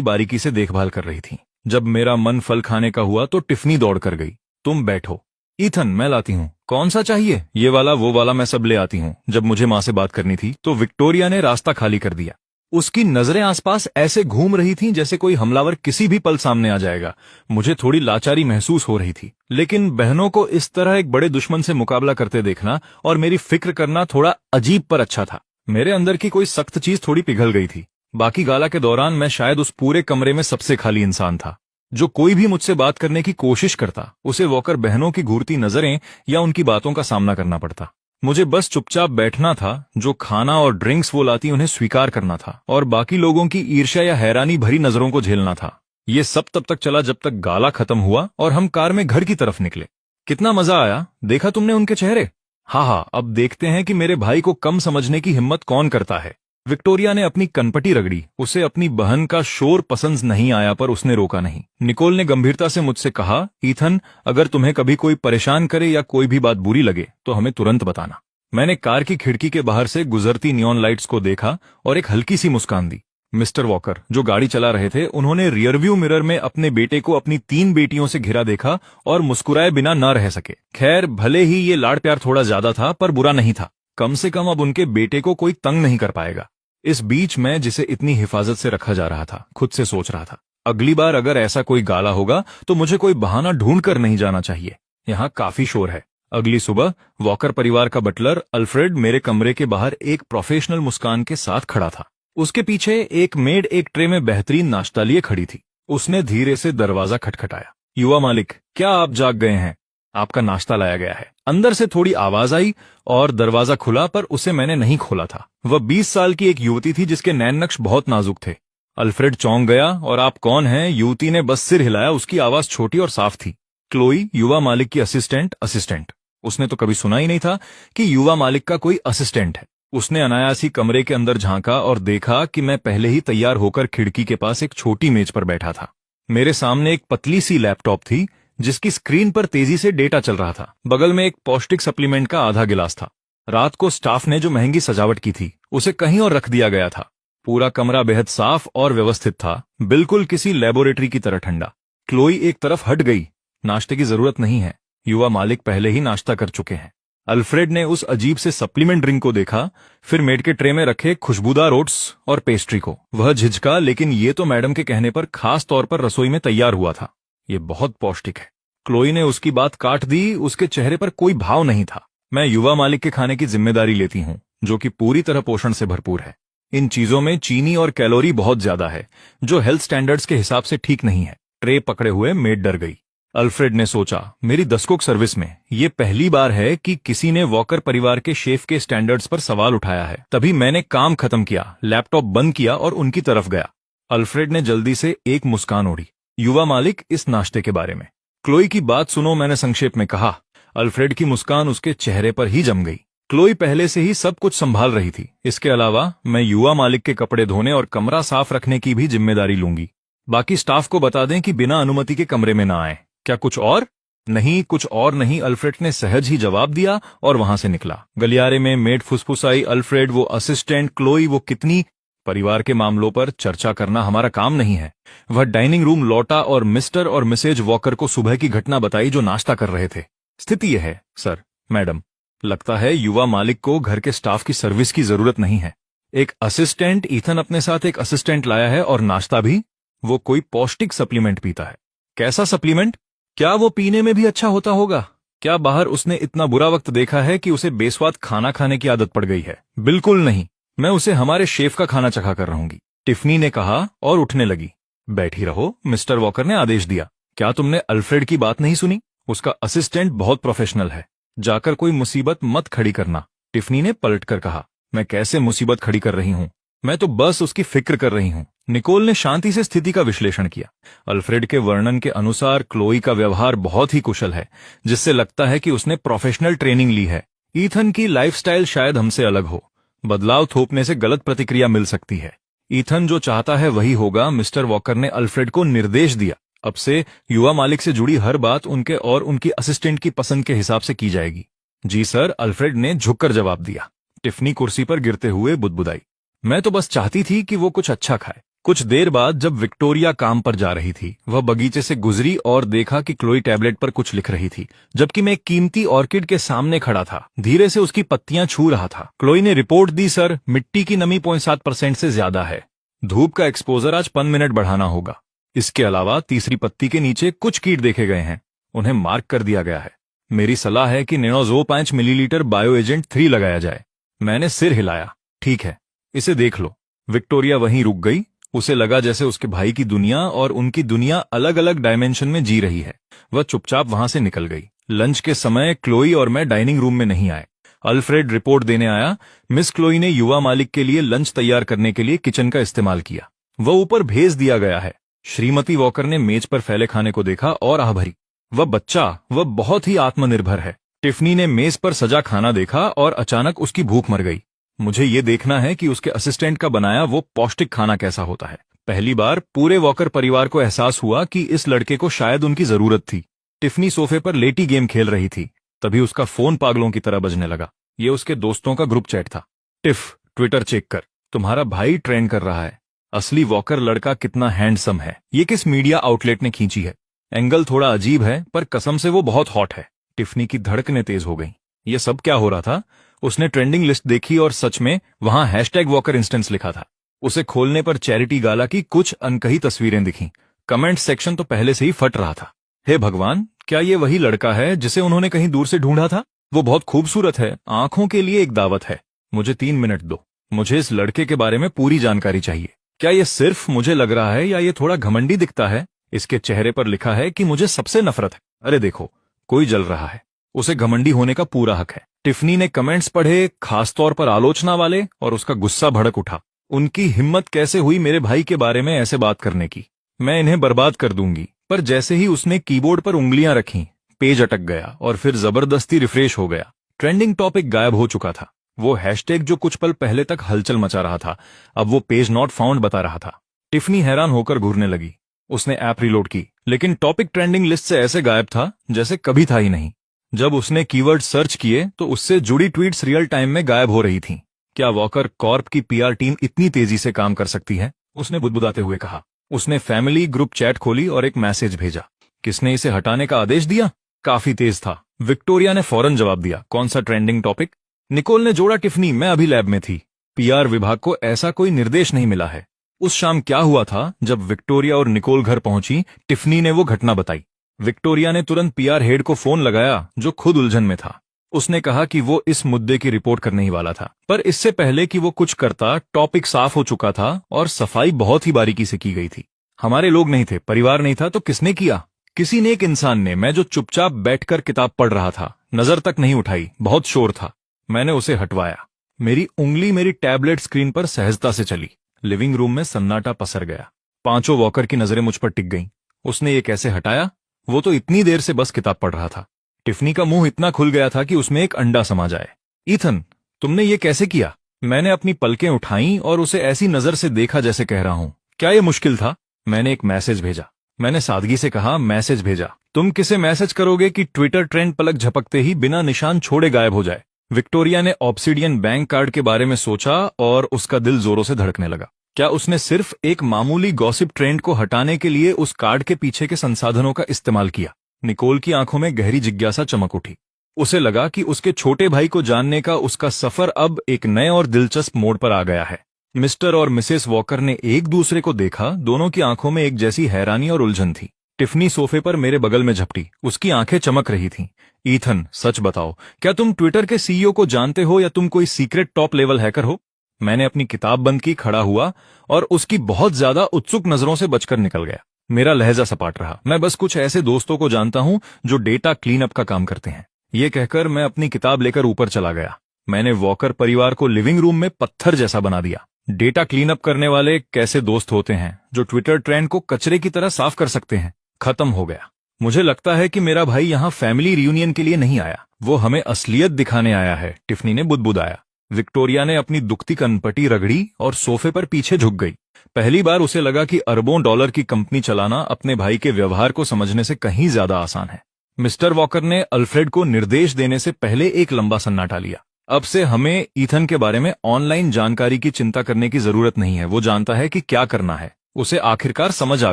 बारीकी से देखभाल कर रही थीं। जब मेरा मन फल खाने का हुआ तो टिफनी दौड़ कर गई। तुम बैठो। ईथन, मैं लाती हूँ। कौन सा चाहिए? ये वाला, वो वाला, मैं सब ले आती हूँ। जब मुझे माँ से बात करनी थी तो विक्टोरिया ने रास्ता खाली कर दिया। उसकी नजरें आसपास ऐसे घूम रही थीं जैसे कोई हमलावर किसी भी पल सामने आ जाएगा। मुझे थोड़ी लाचारी महसूस हो रही थी, लेकिन बहनों को इस तरह एक बड़े दुश्मन से मुकाबला करते देखना और मेरी फिक्र करना थोड़ा अजीब पर अच्छा था। मेरे अंदर की कोई सख्त चीज थोड़ी पिघल गई थी। बाकी गाला के दौरान मैं शायद उस पूरे कमरे में सबसे खाली इंसान था। जो कोई भी मुझसे बात करने की कोशिश करता, उसे वॉकर बहनों की घूरती नजरें या उनकी बातों का सामना करना पड़ता। मुझे बस चुपचाप बैठना था। जो खाना और ड्रिंक्स वो लाती उन्हें स्वीकार करना था और बाकी लोगों की ईर्ष्या या हैरानी भरी नजरों को झेलना था। ये सब तब तक चला जब तक गाला खत्म हुआ और हम कार में घर की तरफ निकले। कितना मजा आया, देखा तुमने उनके चेहरे? हाँ, अब देखते हैं कि मेरे भाई को कम समझने की हिम्मत कौन करता है। विक्टोरिया ने अपनी कनपटी रगड़ी। उसे अपनी बहन का शोर पसंद नहीं आया, पर उसने रोका नहीं। निकोल ने गंभीरता से मुझसे कहा, ईथन, अगर तुम्हें कभी कोई परेशान करे या कोई भी बात बुरी लगे तो हमें तुरंत बताना। मैंने कार की खिड़की के बाहर से गुजरती नियॉन लाइट्स को देखा और एक हल्की सी मुस्कान दी। मिस्टर वॉकर, जो गाड़ी चला रहे थे, उन्होंने रियरव्यू मिरर में अपने बेटे को अपनी 3 बेटियों से घिरा देखा और मुस्कुराए बिना न रह सके। खैर, भले ही ये लाड़ प्यार थोड़ा ज्यादा था, पर बुरा नहीं था। कम से कम अब उनके बेटे को कोई तंग नहीं कर पाएगा। इस बीच मैं, जिसे इतनी हिफाजत से रखा जा रहा था, खुद से सोच रहा था, अगली बार अगर ऐसा कोई गाला होगा तो मुझे कोई बहाना ढूंढ कर नहीं जाना चाहिए। यहाँ काफी शोर है। अगली सुबह वॉकर परिवार का बटलर अल्फ्रेड मेरे कमरे के बाहर एक प्रोफेशनल मुस्कान के साथ खड़ा था। उसके पीछे एक मेड एक ट्रे में बेहतरीन नाश्ता लिए खड़ी थी। उसने धीरे से दरवाजा खटखटाया। युवा मालिक, क्या आप जाग गए हैं? आपका नाश्ता लाया गया है। अंदर से थोड़ी आवाज आई और दरवाजा खुला, पर उसे मैंने नहीं खोला था। वह 20 साल की एक युवती थी जिसके नैन नक्श बहुत नाजुक थे। अल्फ्रेड चौंक गया। और आप कौन हैं? युवती ने बस सिर हिलाया। उसकी आवाज छोटी और साफ थी। क्लोई, युवा मालिक की असिस्टेंट। उसने तो कभी सुना ही नहीं था कि युवा मालिक का कोई असिस्टेंट है। उसने अनायास ही कमरे के अंदर झांका और देखा कि मैं पहले ही तैयार होकर खिड़की के पास एक छोटी मेज पर बैठा था। मेरे सामने एक पतली सी लैपटॉप थी जिसकी स्क्रीन पर तेजी से डेटा चल रहा था। बगल में एक पौष्टिक सप्लीमेंट का आधा गिलास था। रात को स्टाफ ने जो महंगी सजावट की थी उसे कहीं और रख दिया गया था। पूरा कमरा बेहद साफ और व्यवस्थित था, बिल्कुल किसी लेबोरेटरी की तरह ठंडा। क्लोई एक तरफ हट गई। नाश्ते की जरूरत नहीं है, युवा मालिक पहले ही नाश्ता कर चुके हैं। अल्फ्रेड ने उस अजीब से सप्लीमेंट ड्रिंक को देखा, फिर मेड के ट्रे में रखे खुशबूदार ओट्स और पेस्ट्री को। वह झिझका, लेकिन ये तो मैडम के कहने पर खास तौर पर रसोई में तैयार हुआ था। ये बहुत पौष्टिक है। क्लोई ने उसकी बात काट दी। उसके चेहरे पर कोई भाव नहीं था। मैं युवा मालिक के खाने की जिम्मेदारी लेती हूँ, जो कि पूरी तरह पोषण से भरपूर है। इन चीजों में चीनी और कैलोरी बहुत ज्यादा है, जो हेल्थ स्टैंडर्ड्स के हिसाब से ठीक नहीं है। ट्रे पकड़े हुए मेड डर गई। अल्फ्रेड ने सोचा, मेरी 10 कुक सर्विस में ये पहली बार है कि किसी ने वॉकर परिवार के शेफ के स्टैंडर्ड्स पर सवाल उठाया है। तभी मैंने काम खत्म किया, लैपटॉप बंद किया और उनकी तरफ गया। अल्फ्रेड ने जल्दी से एक मुस्कान ओढ़ी। युवा मालिक, इस नाश्ते के बारे में। क्लोई की बात सुनो, मैंने संक्षेप में कहा। अल्फ्रेड की मुस्कान उसके चेहरे पर ही जम गई। क्लोई पहले से ही सब कुछ संभाल रही थी। इसके अलावा मैं युवा मालिक के कपड़े धोने और कमरा साफ रखने की भी जिम्मेदारी लूंगी। बाकी स्टाफ को बता दें कि बिना अनुमति के कमरे में ना आए। क्या कुछ और? नहीं, कुछ और नहीं, अल्फ्रेड ने सहज ही जवाब दिया और वहां से निकला। गलियारे में मेड फुसफुसाई, अल्फ्रेड वो असिस्टेंट, क्लोई वो कितनी। परिवार के मामलों पर चर्चा करना हमारा काम नहीं है। वह डाइनिंग रूम लौटा और मिस्टर और मिसेज वॉकर को सुबह की घटना बताई जो नाश्ता कर रहे थे। स्थिति यह है, सर, मैडम, लगता है युवा मालिक को घर के स्टाफ की सर्विस की जरूरत नहीं है। एक असिस्टेंट, ईथन अपने साथ एक असिस्टेंट लाया है और नाश्ता भी। वो कोई पौष्टिक सप्लीमेंट पीता है। कैसा सप्लीमेंट? क्या वो पीने में भी अच्छा होता होगा? क्या बाहर उसने इतना बुरा वक्त देखा है कि उसे बेस्वाद खाना खाने की आदत पड़ गई है? बिल्कुल नहीं, मैं उसे हमारे शेफ का खाना चखा कर रहूंगी, टिफनी ने कहा और उठने लगी। बैठी रहो, मिस्टर वॉकर ने आदेश दिया। क्या तुमने अल्फ्रेड की बात नहीं सुनी? उसका असिस्टेंट बहुत प्रोफेशनल है। जाकर कोई मुसीबत मत खड़ी करना, टिफनी ने पलटकर कहा। मैं कैसे मुसीबत खड़ी कर रही हूँ? मैं तो बस उसकी फिक्र कर रही हूँ। निकोल ने शांति से स्थिति का विश्लेषण किया। अल्फ्रेड के वर्णन के अनुसार क्लोई का व्यवहार बहुत ही कुशल है, जिससे लगता है कि उसने प्रोफेशनल ट्रेनिंग ली है। ईथन की लाइफस्टाइल शायद हमसे अलग हो। बदलाव थोपने से गलत प्रतिक्रिया मिल सकती है। ईथन जो चाहता है वही होगा, मिस्टर वॉकर ने अल्फ्रेड को निर्देश दिया। अब से युवा मालिक से जुड़ी हर बात उनके और उनकी असिस्टेंट की पसंद के हिसाब से की जाएगी। जी सर, अल्फ्रेड ने झुककर जवाब दिया। टिफनी कुर्सी पर गिरते हुए बुदबुदाई, मैं तो बस चाहती थी कि वो कुछ अच्छा खाए। कुछ देर बाद जब विक्टोरिया काम पर जा रही थी, वह बगीचे से गुजरी और देखा कि क्लोई टैबलेट पर कुछ लिख रही थी, जबकि मैं एक कीमती ऑर्किड के सामने खड़ा था, धीरे से उसकी पत्तियां छू रहा था। क्लोई ने रिपोर्ट दी, सर, मिट्टी की नमी 0.7% से ज्यादा है। धूप का एक्सपोजर आज 5 मिनट बढ़ाना होगा। इसके अलावा तीसरी पत्ती के नीचे कुछ कीट देखे गए हैं, उन्हें मार्क कर दिया गया है। मेरी सलाह है कि नेनोजो 5 मिलीलीटर बायो एजेंट 3 लगाया जाए। मैंने सिर हिलाया। ठीक है, इसे देख लो। विक्टोरिया वहीं रुक गई। उसे लगा जैसे उसके भाई की दुनिया और उनकी दुनिया अलग अलग डायमेंशन में जी रही है। वह चुपचाप वहां से निकल गई। लंच के समय क्लोई और मैं डाइनिंग रूम में नहीं आए। अल्फ्रेड रिपोर्ट देने आया। मिस क्लोई ने युवा मालिक के लिए लंच तैयार करने के लिए किचन का इस्तेमाल किया। वह ऊपर भेज दिया गया है। श्रीमती वॉकर ने मेज पर फैले खाने को देखा और आह भरी। वह बहुत ही आत्मनिर्भर है। टिफनी ने मेज पर सजा खाना देखा और अचानक उसकी भूख मर गई। मुझे ये देखना है कि उसके असिस्टेंट का बनाया वो पौष्टिक खाना कैसा होता है। पहली बार पूरे वॉकर परिवार को एहसास हुआ कि इस लड़के को शायद उनकी जरूरत थी। टिफनी सोफे पर लेटी गेम खेल रही थी, तभी उसका फोन पागलों की तरह बजने लगा। ये उसके दोस्तों का ग्रुप चैट था। टिफ, ट्विटर चेक कर, तुम्हारा भाई ट्रेंड कर रहा है। असली वॉकर लड़का कितना हैंडसम है। ये किस मीडिया आउटलेट ने खींची है? एंगल थोड़ा अजीब है, पर कसम से वो बहुत हॉट है। टिफनी की धड़कनें तेज हो गईं। ये सब क्या हो रहा था? उसने ट्रेंडिंग लिस्ट देखी और सच में वहां #वॉकर इंस्टेंस लिखा था। उसे खोलने पर चैरिटी गाला की कुछ अनकही तस्वीरें दिखीं। कमेंट सेक्शन तो पहले से ही फट रहा था। हे भगवान, क्या ये वही लड़का है जिसे उन्होंने कहीं दूर से ढूंढा था? वो बहुत खूबसूरत है, आंखों के लिए एक दावत है। मुझे 3 मिनट दो, मुझे इस लड़के के बारे में पूरी जानकारी चाहिए। क्या ये सिर्फ मुझे लग रहा है या ये थोड़ा घमंडी दिखता है? इसके चेहरे पर लिखा है कि मुझे सबसे नफरत है। अरे देखो, कोई जल रहा है। उसे घमंडी होने का पूरा हक है। टिफनी ने कमेंट्स पढ़े, खासतौर पर आलोचना वाले, और उसका गुस्सा भड़क उठा। उनकी हिम्मत कैसे हुई मेरे भाई के बारे में ऐसे बात करने की? मैं इन्हें बर्बाद कर दूंगी। पर जैसे ही उसने कीबोर्ड पर उंगलियां रखीं, पेज अटक गया और फिर जबरदस्ती रिफ्रेश हो गया। ट्रेंडिंग टॉपिक गायब हो चुका था। वो हैशटैग जो कुछ पल पहले तक हलचल मचा रहा था, अब वो पेज नॉट फाउंड बता रहा था। टिफनी हैरान होकर घूरने लगी। उसने ऐप रीलोड की, लेकिन टॉपिक ट्रेंडिंग लिस्ट से ऐसे गायब था जैसे कभी था ही नहीं। जब उसने कीवर्ड सर्च किए तो उससे जुड़ी ट्वीट्स रियल टाइम में गायब हो रही थीं। क्या वॉकर कॉर्प की पीआर टीम इतनी तेजी से काम कर सकती है? उसने बुदबुदाते हुए कहा। उसने फैमिली ग्रुप चैट खोली और एक मैसेज भेजा। किसने इसे हटाने का आदेश दिया? काफी तेज था। विक्टोरिया ने फौरन जवाब दिया, कौन सा ट्रेंडिंग टॉपिक? निकोल ने जोड़ा, टिफनी, मैं अभी लैब में थी। पीआर विभाग को ऐसा कोई निर्देश नहीं मिला है। उस शाम क्या हुआ था? जब विक्टोरिया और निकोल घर पहुंची, टिफनी ने वो घटना बताई। विक्टोरिया ने तुरंत पीआर हेड को फोन लगाया, जो खुद उलझन में था। उसने कहा कि वो इस मुद्दे की रिपोर्ट करने ही वाला था, पर इससे पहले कि वो कुछ करता, टॉपिक साफ हो चुका था और सफाई बहुत ही बारीकी से की गई थी। हमारे लोग नहीं थे, परिवार नहीं था, तो किसने किया? किसी नेक इंसान ने। मैं जो चुपचाप बैठकर किताब पढ़ रहा था, नजर तक नहीं उठाई, बहुत शोर था। मैंने उसे हटवाया। मेरी उंगली मेरी टैबलेट स्क्रीन पर सहजता से चली। लिविंग रूम में सन्नाटा पसर गया। 5 वॉकर की नजरें मुझ पर टिक गईं। उसने ये कैसे हटाया? वो तो इतनी देर से बस किताब पढ़ रहा था। टिफनी का मुंह इतना खुल गया था कि उसमें एक अंडा समा जाए। ईथन, तुमने ये कैसे किया? मैंने अपनी पलकें उठाईं और उसे ऐसी नजर से देखा जैसे कह रहा हूं, क्या ये मुश्किल था? मैंने एक मैसेज भेजा। मैंने सादगी से कहा, मैसेज भेजा। तुम किसे मैसेज करोगे कि ट्विटर ट्रेंड पलक झपकते ही बिना निशान छोड़े गायब हो जाए? विक्टोरिया ने ऑब्सिडियन बैंक कार्ड के बारे में सोचा और उसका दिल जोरों से धड़कने लगा। क्या उसने सिर्फ एक मामूली गॉसिप ट्रेंड को हटाने के लिए उस कार्ड के पीछे के संसाधनों का इस्तेमाल किया? निकोल की आंखों में गहरी जिज्ञासा चमक उठी। उसे लगा कि उसके छोटे भाई को जानने का उसका सफर अब एक नए और दिलचस्प मोड़ पर आ गया है। मिस्टर और मिसेस वॉकर ने एक दूसरे को देखा। दोनों की आंखों में एक जैसी हैरानी और उलझन थी। टिफनी सोफे पर मेरे बगल में झपटी। उसकी आंखें चमक रही थीं। ईथन, सच बताओ, क्या तुम ट्विटर के सीईओ को जानते हो या तुम कोई सीक्रेट टॉप लेवल हैकर हो? मैंने अपनी किताब बंद की, खड़ा हुआ और उसकी बहुत ज्यादा उत्सुक नजरों से बचकर निकल गया। मेरा लहजा सपाट रहा। मैं बस कुछ ऐसे दोस्तों को जानता हूं जो डेटा क्लीन अप का काम करते हैं। ये कहकर मैं अपनी किताब लेकर ऊपर चला गया। मैंने वॉकर परिवार को लिविंग रूम में पत्थर जैसा बना दिया। डेटा क्लीन अप करने वाले कैसे दोस्त होते हैं जो ट्विटर ट्रेंड को कचरे की तरह साफ कर सकते हैं? खत्म हो गया। मुझे लगता है कि मेरा भाई यहाँ फैमिली रियूनियन के लिए नहीं आया, वो हमें असलियत दिखाने आया है, टिफनी ने बुदबुदाया। विक्टोरिया ने अपनी दुखती कनपटी रगड़ी और सोफे पर पीछे झुक गई। पहली बार उसे लगा कि अरबों डॉलर की कंपनी चलाना अपने भाई के व्यवहार को समझने से कहीं ज्यादा आसान है। मिस्टर वॉकर ने अल्फ्रेड को निर्देश देने से पहले एक लंबा सन्नाटा लिया। अब से हमें ईथन के बारे में ऑनलाइन जानकारी की चिंता करने की जरूरत नहीं है। वो जानता है कि क्या करना है। उसे आखिरकार समझ आ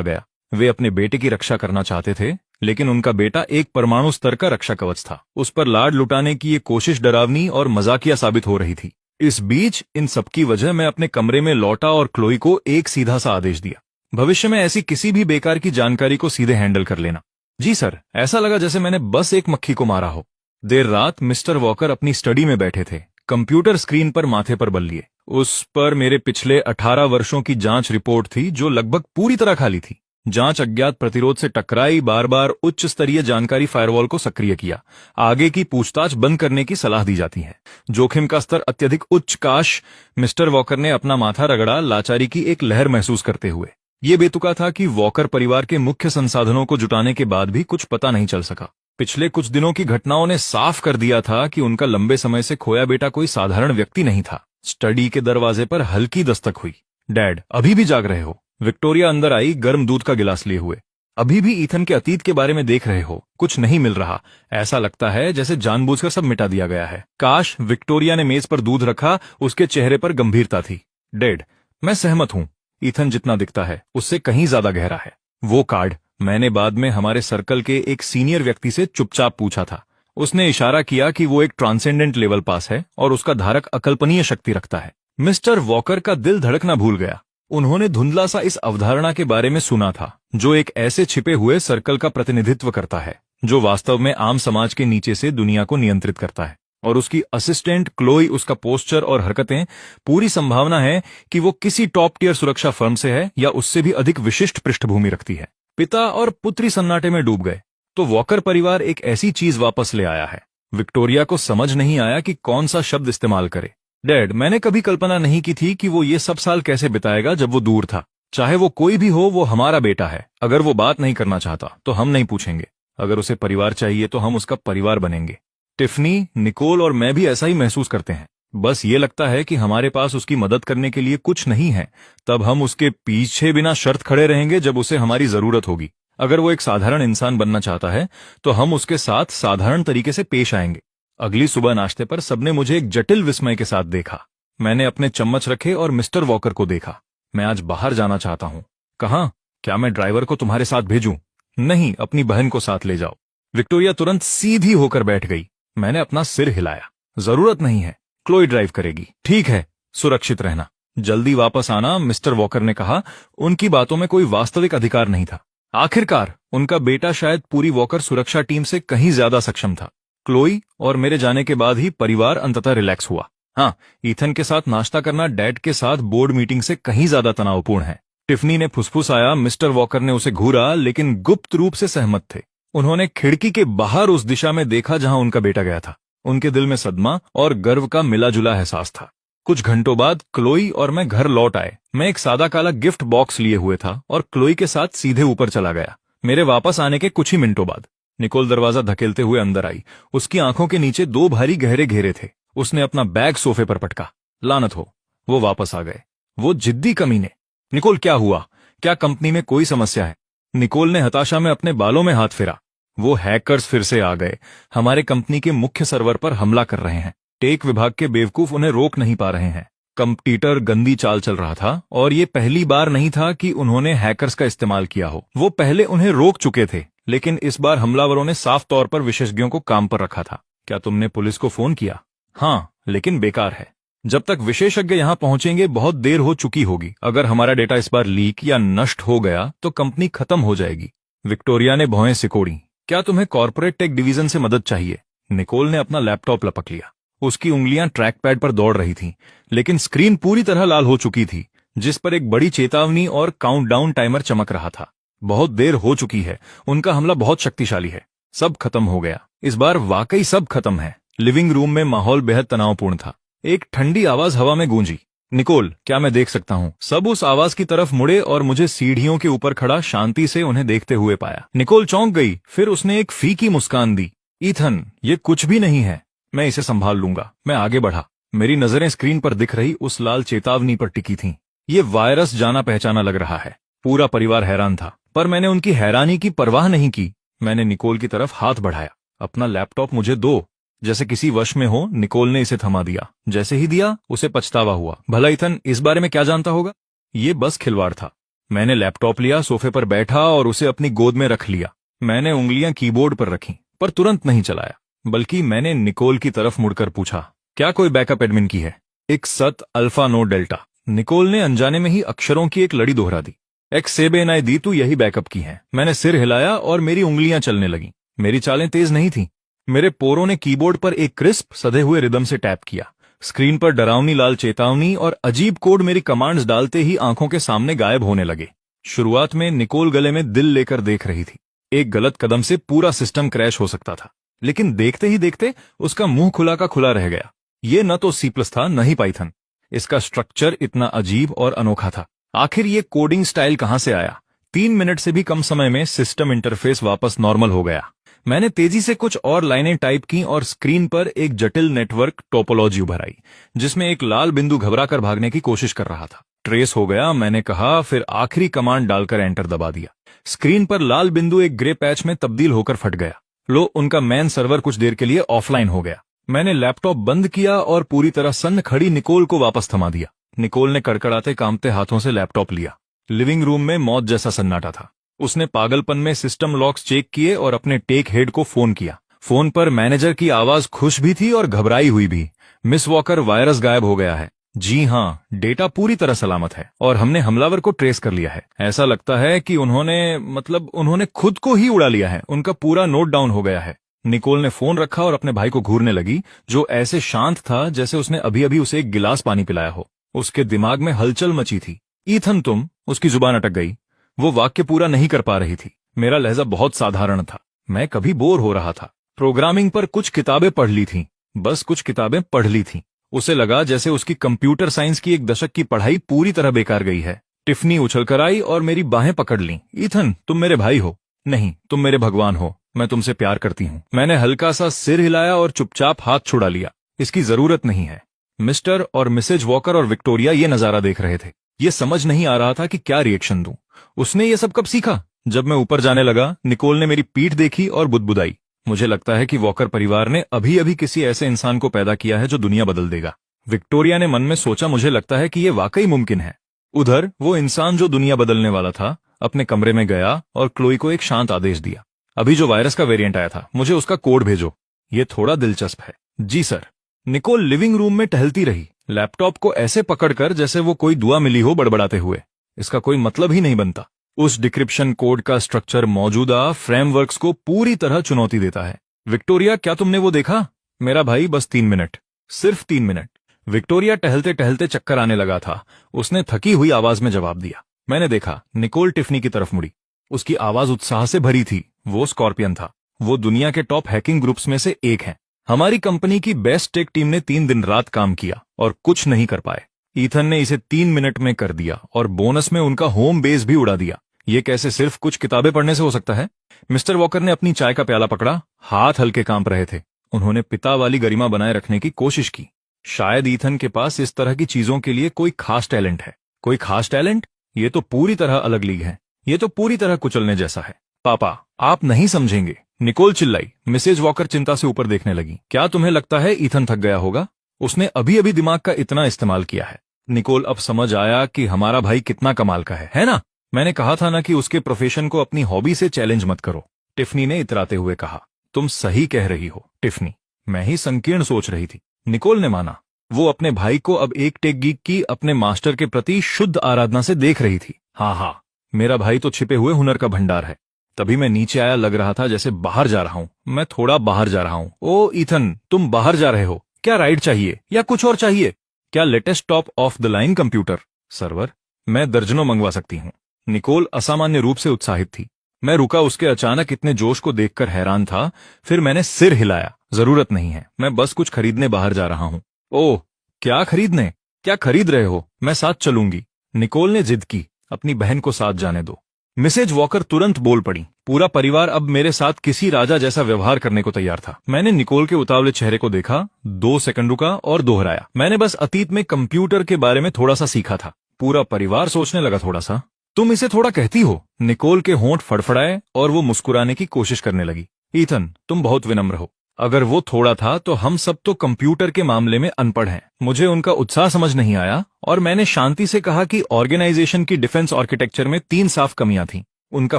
गया। वे अपने बेटे की रक्षा करना चाहते थे, लेकिन उनका बेटा एक परमाणु स्तर का रक्षा कवच था। उस पर लाड लुटाने की ये कोशिश डरावनी और मजाकिया साबित हो रही थी। इस बीच इन सबकी वजह मैं अपने कमरे में लौटा और क्लोई को एक सीधा सा आदेश दिया, भविष्य में ऐसी किसी भी बेकार की जानकारी को सीधे हैंडल कर लेना। जी सर। ऐसा लगा जैसे मैंने बस एक मक्खी को मारा हो। देर रात मिस्टर वॉकर अपनी स्टडी में बैठे थे, कंप्यूटर स्क्रीन पर माथे पर बल लिए। उस पर मेरे पिछले 18 वर्षों की जांच रिपोर्ट थी, जो लगभग पूरी तरह खाली थी। जांच अज्ञात प्रतिरोध से टकराई, बार बार उच्च स्तरीय जानकारी फायरवॉल को सक्रिय किया। आगे की पूछताछ बंद करने की सलाह दी जाती है। जोखिम का स्तर अत्यधिक उच्च। काश। मिस्टर वॉकर ने अपना माथा रगड़ा, लाचारी की एक लहर महसूस करते हुए। ये बेतुका था कि वॉकर परिवार के मुख्य संसाधनों को जुटाने के बाद भी कुछ पता नहीं चल सका। पिछले कुछ दिनों की घटनाओं ने साफ कर दिया था कि उनका लंबे समय से खोया बेटा कोई साधारण व्यक्ति नहीं था। स्टडी के दरवाजे पर हल्की दस्तक हुई। डैड, अभी भी जाग रहे हो? विक्टोरिया अंदर आई, गर्म दूध का गिलास लिए हुए। अभी भी ईथन के अतीत के बारे में देख रहे हो? कुछ नहीं मिल रहा। ऐसा लगता है जैसे जानबूझकर सब मिटा दिया गया है। काश। विक्टोरिया ने मेज पर दूध रखा, उसके चेहरे पर गंभीरता थी। डैड, मैं सहमत हूं। ईथन जितना दिखता है उससे कहीं ज्यादा गहरा है। वो कार्ड मैंने बाद में हमारे सर्कल के एक सीनियर व्यक्ति से चुपचाप पूछा था। उसने इशारा किया कि वो एक ट्रांसेंडेंट लेवल पास है और उसका धारक अकल्पनीय शक्ति रखता है। मिस्टर वॉकर का दिल धड़कना भूल गया। उन्होंने धुंधला सा इस अवधारणा के बारे में सुना था, जो एक ऐसे छिपे हुए सर्कल का प्रतिनिधित्व करता है जो वास्तव में आम समाज के नीचे से दुनिया को नियंत्रित करता है। और उसकी असिस्टेंट क्लोई, उसका पोस्चर और हरकतें, पूरी संभावना है कि वो किसी टॉप टियर सुरक्षा फर्म से है या उससे भी अधिक विशिष्ट पृष्ठभूमि रखती है। पिता और पुत्री सन्नाटे में डूब गए। तो वॉकर परिवार एक ऐसी चीज वापस ले आया है। विक्टोरिया को समझ नहीं आया कि कौन सा शब्द इस्तेमाल करे। डैड, मैंने कभी कल्पना नहीं की थी कि वो ये सब साल कैसे बिताएगा जब वो दूर था। चाहे वो कोई भी हो, वो हमारा बेटा है। अगर वो बात नहीं करना चाहता तो हम नहीं पूछेंगे। अगर उसे परिवार चाहिए तो हम उसका परिवार बनेंगे। टिफनी, निकोल और मैं भी ऐसा ही महसूस करते हैं। बस ये लगता है कि हमारे पास उसकी मदद करने के लिए कुछ नहीं है। तब हम उसके पीछे बिना शर्त खड़े रहेंगे जब उसे हमारी जरूरत होगी। अगर वो एक साधारण इंसान बनना चाहता है तो हम उसके साथ साधारण तरीके से पेश आएंगे। अगली सुबह नाश्ते पर सबने मुझे एक जटिल विस्मय के साथ देखा। मैंने अपने चम्मच रखे और मिस्टर वॉकर को देखा। मैं आज बाहर जाना चाहता हूं। कहाँ? क्या मैं ड्राइवर को तुम्हारे साथ भेजूं? नहीं, अपनी बहन को साथ ले जाओ। विक्टोरिया तुरंत सीधी होकर बैठ गई। मैंने अपना सिर हिलाया। जरूरत नहीं है, क्लोई ड्राइव करेगी। ठीक है, सुरक्षित रहना। जल्दी वापस आना, मिस्टर वॉकर ने कहा। उनकी बातों में कोई वास्तविक अधिकार नहीं था। आखिरकार उनका बेटा शायद पूरी वॉकर सुरक्षा टीम से कहीं ज्यादा सक्षम था। क्लोई और मेरे जाने के बाद ही परिवार अंततः रिलैक्स हुआ। हाँ, ईथन के साथ नाश्ता करना डैड के साथ बोर्ड मीटिंग से कहीं ज्यादा तनावपूर्ण है। टिफनी ने फुसफुसाया। मिस्टर वॉकर ने उसे घूरा, लेकिन गुप्त रूप से सहमत थे। उन्होंने खिड़की के बाहर उस दिशा में देखा जहां उनका बेटा गया था। उनके दिल में सदमा और गर्व का मिला जुला एहसास था। कुछ घंटों बाद क्लोई और मैं घर लौट आए। मैं एक सादा काला गिफ्ट बॉक्स लिए हुए था और क्लोई के साथ सीधे ऊपर चला गया। मेरे वापस आने के कुछ ही मिनटों बाद निकोल दरवाजा धकेलते हुए अंदर आई। उसकी आंखों के नीचे 2 भारी गहरे घेरे थे। उसने अपना बैग सोफे पर पटका। लानत हो, वो वापस आ गए। वो जिद्दी कमीने। निकोल, क्या हुआ? क्या कंपनी में कोई समस्या है? निकोल ने हताशा में अपने बालों में हाथ फेरा। वो हैकर्स फिर से आ गए। हमारे कंपनी के मुख्य सर्वर पर हमला कर रहे हैं। टेक विभाग के बेवकूफ उन्हें रोक नहीं पा रहे हैं। कंप्यूटर गंदी चाल चल रहा था और ये पहली बार नहीं था कि उन्होंने हैकर्स का इस्तेमाल किया हो। वो पहले उन्हें रोक चुके थे, लेकिन इस बार हमलावरों ने साफ तौर पर विशेषज्ञों को काम पर रखा था। क्या तुमने पुलिस को फोन किया? हाँ, लेकिन बेकार है। जब तक विशेषज्ञ यहां पहुंचेंगे बहुत देर हो चुकी होगी। अगर हमारा डेटा इस बार लीक या नष्ट हो गया तो कंपनी खत्म हो जाएगी। विक्टोरिया ने भौहें सिकोड़ी। क्या तुम्हें कॉर्पोरेट टेक डिवीजन से मदद चाहिए? निकोल ने अपना लैपटॉप लपक लिया। उसकी उंगलियां ट्रैक पैड पर दौड़ रही थीं, लेकिन स्क्रीन पूरी तरह लाल हो चुकी थी, जिस पर एक बड़ी चेतावनी और काउंटडाउन टाइमर चमक रहा था। बहुत देर हो चुकी है। उनका हमला बहुत शक्तिशाली है। सब खत्म हो गया। इस बार वाकई सब खत्म है। लिविंग रूम में माहौल बेहद तनावपूर्ण था। एक ठंडी आवाज हवा में गूंजी। निकोल, क्या मैं देख सकता हूं? सब उस आवाज की तरफ मुड़े और मुझे सीढ़ियों के ऊपर खड़ा शांति से उन्हें देखते हुए पाया। निकोल चौंक गई, फिर उसने एक फीकी मुस्कान दी। ईथन, ये कुछ भी नहीं है, मैं इसे संभाल लूंगा। मैं आगे बढ़ा। मेरी नजरें स्क्रीन पर दिख रही उस लाल चेतावनी पर टिकी थीं। ये वायरस जाना पहचाना लग रहा है। पूरा परिवार हैरान था, पर मैंने उनकी हैरानी की परवाह नहीं की। मैंने निकोल की तरफ हाथ बढ़ाया। अपना लैपटॉप मुझे दो। जैसे किसी वश में हो, निकोल ने इसे थमा दिया। जैसे ही दिया, उसे पछतावा हुआ। भला इथन इस बारे में क्या जानता होगा? ये बस खिलवाड़ था। मैंने लैपटॉप लिया, सोफे पर बैठा और उसे अपनी गोद में रख लिया। मैंने उंगलियां कीबोर्ड पर रखीं, पर तुरंत नहीं चलाया, बल्कि मैंने निकोल की तरफ मुड़कर पूछा, क्या कोई बैकअप एडमिन की है? एक सत अल्फा नो डेल्टा। निकोल ने अनजाने में ही अक्षरों की एक लड़ी दोहरा दी। एक्स सेबेनाई दी तू यही बैकअप की है। मैंने सिर हिलाया और मेरी उंगलियां चलने लगीं। मेरी चालें तेज नहीं थीं। मेरे पोरों ने कीबोर्ड पर एक क्रिस्प सधे हुए रिदम से टैप किया। स्क्रीन पर डरावनी लाल चेतावनी और अजीब कोड मेरी कमांड्स डालते ही आंखों के सामने गायब होने लगे। शुरुआत में निकोल गले में दिल लेकर देख रही थी। एक गलत कदम से पूरा सिस्टम क्रैश हो सकता था, लेकिन देखते ही देखते उसका मुंह खुला का खुला रह गया। ये न तो सी प्लस था, न ही पाइथन। इसका स्ट्रक्चर इतना अजीब और अनोखा था। आखिर ये कोडिंग स्टाइल कहां से आया? 3 मिनट से भी कम समय में सिस्टम इंटरफेस वापस नॉर्मल हो गया। मैंने तेजी से कुछ और लाइनें टाइप की और स्क्रीन पर एक जटिल नेटवर्क टोपोलॉजी उभर आई, जिसमें एक लाल बिंदु घबराकर भागने की कोशिश कर रहा था। ट्रेस हो गया, मैंने कहा, फिर आखिरी कमांड डालकर एंटर दबा दिया। स्क्रीन पर लाल बिंदु एक ग्रे पैच में तब्दील होकर फट गया। लो, उनका मैन सर्वर कुछ देर के लिए ऑफलाइन हो गया। मैंने लैपटॉप बंद किया और पूरी तरह सन्न खड़ी निकोल को वापस थमा दिया। निकोल ने कड़कड़ाते कांपते हाथों से लैपटॉप लिया। लिविंग रूम में मौत जैसा सन्नाटा था। उसने पागलपन में सिस्टम लॉक्स चेक किए और अपने टेक हेड को फोन किया। फोन पर मैनेजर की आवाज खुश भी थी और घबराई हुई भी। मिस वॉकर, वायरस गायब हो गया है। जी हाँ, डेटा पूरी तरह सलामत है और हमने हमलावर को ट्रेस कर लिया है। ऐसा लगता है कि उन्होंने खुद को ही उड़ा लिया है। उनका पूरा नोट डाउन हो गया है। निकोल ने फोन रखा और अपने भाई को घूरने लगी, जो ऐसे शांत था जैसे उसने अभी अभी उसे एक गिलास पानी पिलाया हो। उसके दिमाग में हलचल मची थी। ईथन, तुम। उसकी जुबान अटक गई। वो वाक्य पूरा नहीं कर पा रही थी। मेरा लहजा बहुत साधारण था। मैं कभी बोर हो रहा था। प्रोग्रामिंग पर कुछ किताबें पढ़ ली थीं, बस कुछ किताबें पढ़ ली थीं। उसे लगा जैसे उसकी कंप्यूटर साइंस की 1 दशक की पढ़ाई पूरी तरह बेकार गई है। टिफनी उछलकर आई और मेरी बाहें पकड़ लीं। ईथन, तुम मेरे भाई हो। नहीं, तुम मेरे भगवान हो। मैं तुमसे प्यार करती हूँ। मैंने हल्का सा सिर हिलाया और चुपचाप हाथ छुड़ा लिया। इसकी जरूरत नहीं है। मिस्टर और मिसेज वॉकर और विक्टोरिया ये नजारा देख रहे थे। ये समझ नहीं आ रहा था कि क्या रिएक्शन दूं। उसने ये सब कब सीखा? जब मैं ऊपर जाने लगा, निकोल ने मेरी पीठ देखी और बुदबुदाई। मुझे लगता है कि वॉकर परिवार ने अभी अभी किसी ऐसे इंसान को पैदा किया है जो दुनिया बदल देगा। विक्टोरिया ने मन में सोचा, मुझे लगता है कि ये वाकई मुमकिन है। उधर वो इंसान जो दुनिया बदलने वाला था अपने कमरे में गया और क्लोई को एक शांत आदेश दिया। अभी जो वायरस का वेरिएंट आया था, मुझे उसका कोड भेजो। ये थोड़ा दिलचस्प है। जी सर। निकोल लिविंग रूम में टहलती रही, लैपटॉप को ऐसे पकड़कर जैसे वो कोई दुआ मिली हो, बड़बड़ाते हुए। इसका कोई मतलब ही नहीं बनता। उस डिक्रिप्शन कोड का स्ट्रक्चर मौजूदा फ्रेमवर्क्स को पूरी तरह चुनौती देता है। विक्टोरिया, क्या तुमने वो देखा? मेरा भाई, बस 3 मिनट, सिर्फ 3 मिनट। विक्टोरिया टहलते टहलते चक्कर आने लगा था। उसने थकी हुई आवाज में जवाब दिया। मैंने देखा। निकोल टिफनी की तरफ मुड़ी। उसकी आवाज उत्साह से भरी थी। वो स्कॉर्पियन था। वो दुनिया के टॉप हैकिंग ग्रुप्स में से एक है। हमारी कंपनी की बेस्ट टेक टीम ने 3 दिन रात काम किया और कुछ नहीं कर पाए। ईथन ने इसे 3 मिनट में कर दिया और बोनस में उनका होम बेस भी उड़ा दिया। ये कैसे सिर्फ कुछ किताबें पढ़ने से हो सकता है? मिस्टर वॉकर ने अपनी चाय का प्याला पकड़ा। हाथ हल्के कांप रहे थे। उन्होंने पिता वाली गरिमा बनाए रखने की कोशिश की। शायद ईथन के पास इस तरह की चीजों के लिए कोई खास टैलेंट है। कोई खास टैलेंट? ये तो पूरी तरह अलग लीग है। ये तो पूरी तरह कुचलने जैसा है। पापा, आप नहीं समझेंगे, निकोल चिल्लाई। मिसेज वॉकर चिंता से ऊपर देखने लगी। क्या तुम्हें लगता है ईथन थक गया होगा? उसने अभी अभी दिमाग का इतना इस्तेमाल किया है। निकोल, अब समझ आया कि हमारा भाई कितना कमाल का है ना? मैंने कहा था ना कि उसके प्रोफेशन को अपनी हॉबी से चैलेंज मत करो, टिफनी ने इतराते हुए कहा। तुम सही कह रही हो टिफनी, मैं ही संकीर्ण सोच रही थी। निकोल ने माना। वो अपने भाई को अब एक टेक गीक की अपने मास्टर के प्रति शुद्ध आराधना से देख रही थी। हाँ, मेरा भाई तो छिपे हुए हुनर का भंडार है। तभी मैं नीचे आया, लग रहा था जैसे बाहर जा रहा हूँ। मैं थोड़ा बाहर जा रहा हूँ। ओ ईथन, तुम बाहर जा रहे हो? क्या राइड चाहिए या कुछ और चाहिए? क्या latest top of the line computer? Server? मैं दर्जनों मंगवा सकती हूँ। निकोल असामान्य रूप से उत्साहित थी। मैं रुका, उसके अचानक इतने जोश को देखकर हैरान था। फिर मैंने सिर हिलाया। जरूरत नहीं है, मैं बस कुछ खरीदने बाहर जा रहा हूँ। ओह, क्या खरीदने? क्या खरीद रहे हो? मैं साथ चलूंगी। निकोल ने जिद की। अपनी बहन को साथ जाने दो। मिसेज वॉकर तुरंत बोल पड़ी। पूरा परिवार अब मेरे साथ किसी राजा जैसा व्यवहार करने को तैयार था। मैंने निकोल के उतावले चेहरे को देखा, 2 सेकंड रुका और दोहराया, मैंने बस अतीत में कंप्यूटर के बारे में थोड़ा सा सीखा था। पूरा परिवार सोचने लगा, थोड़ा सा? तुम इसे थोड़ा कहती हो? निकोल के होंठ फड़फड़ाए और वो मुस्कुराने की कोशिश करने लगी। ईथन, तुम बहुत विनम्र हो। अगर वो थोड़ा था तो हम सब तो कंप्यूटर के मामले में अनपढ़ हैं। मुझे उनका उत्साह समझ नहीं आया और मैंने शांति से कहा कि ऑर्गेनाइजेशन की डिफेंस आर्किटेक्चर में 3 साफ कमियां थीं। उनका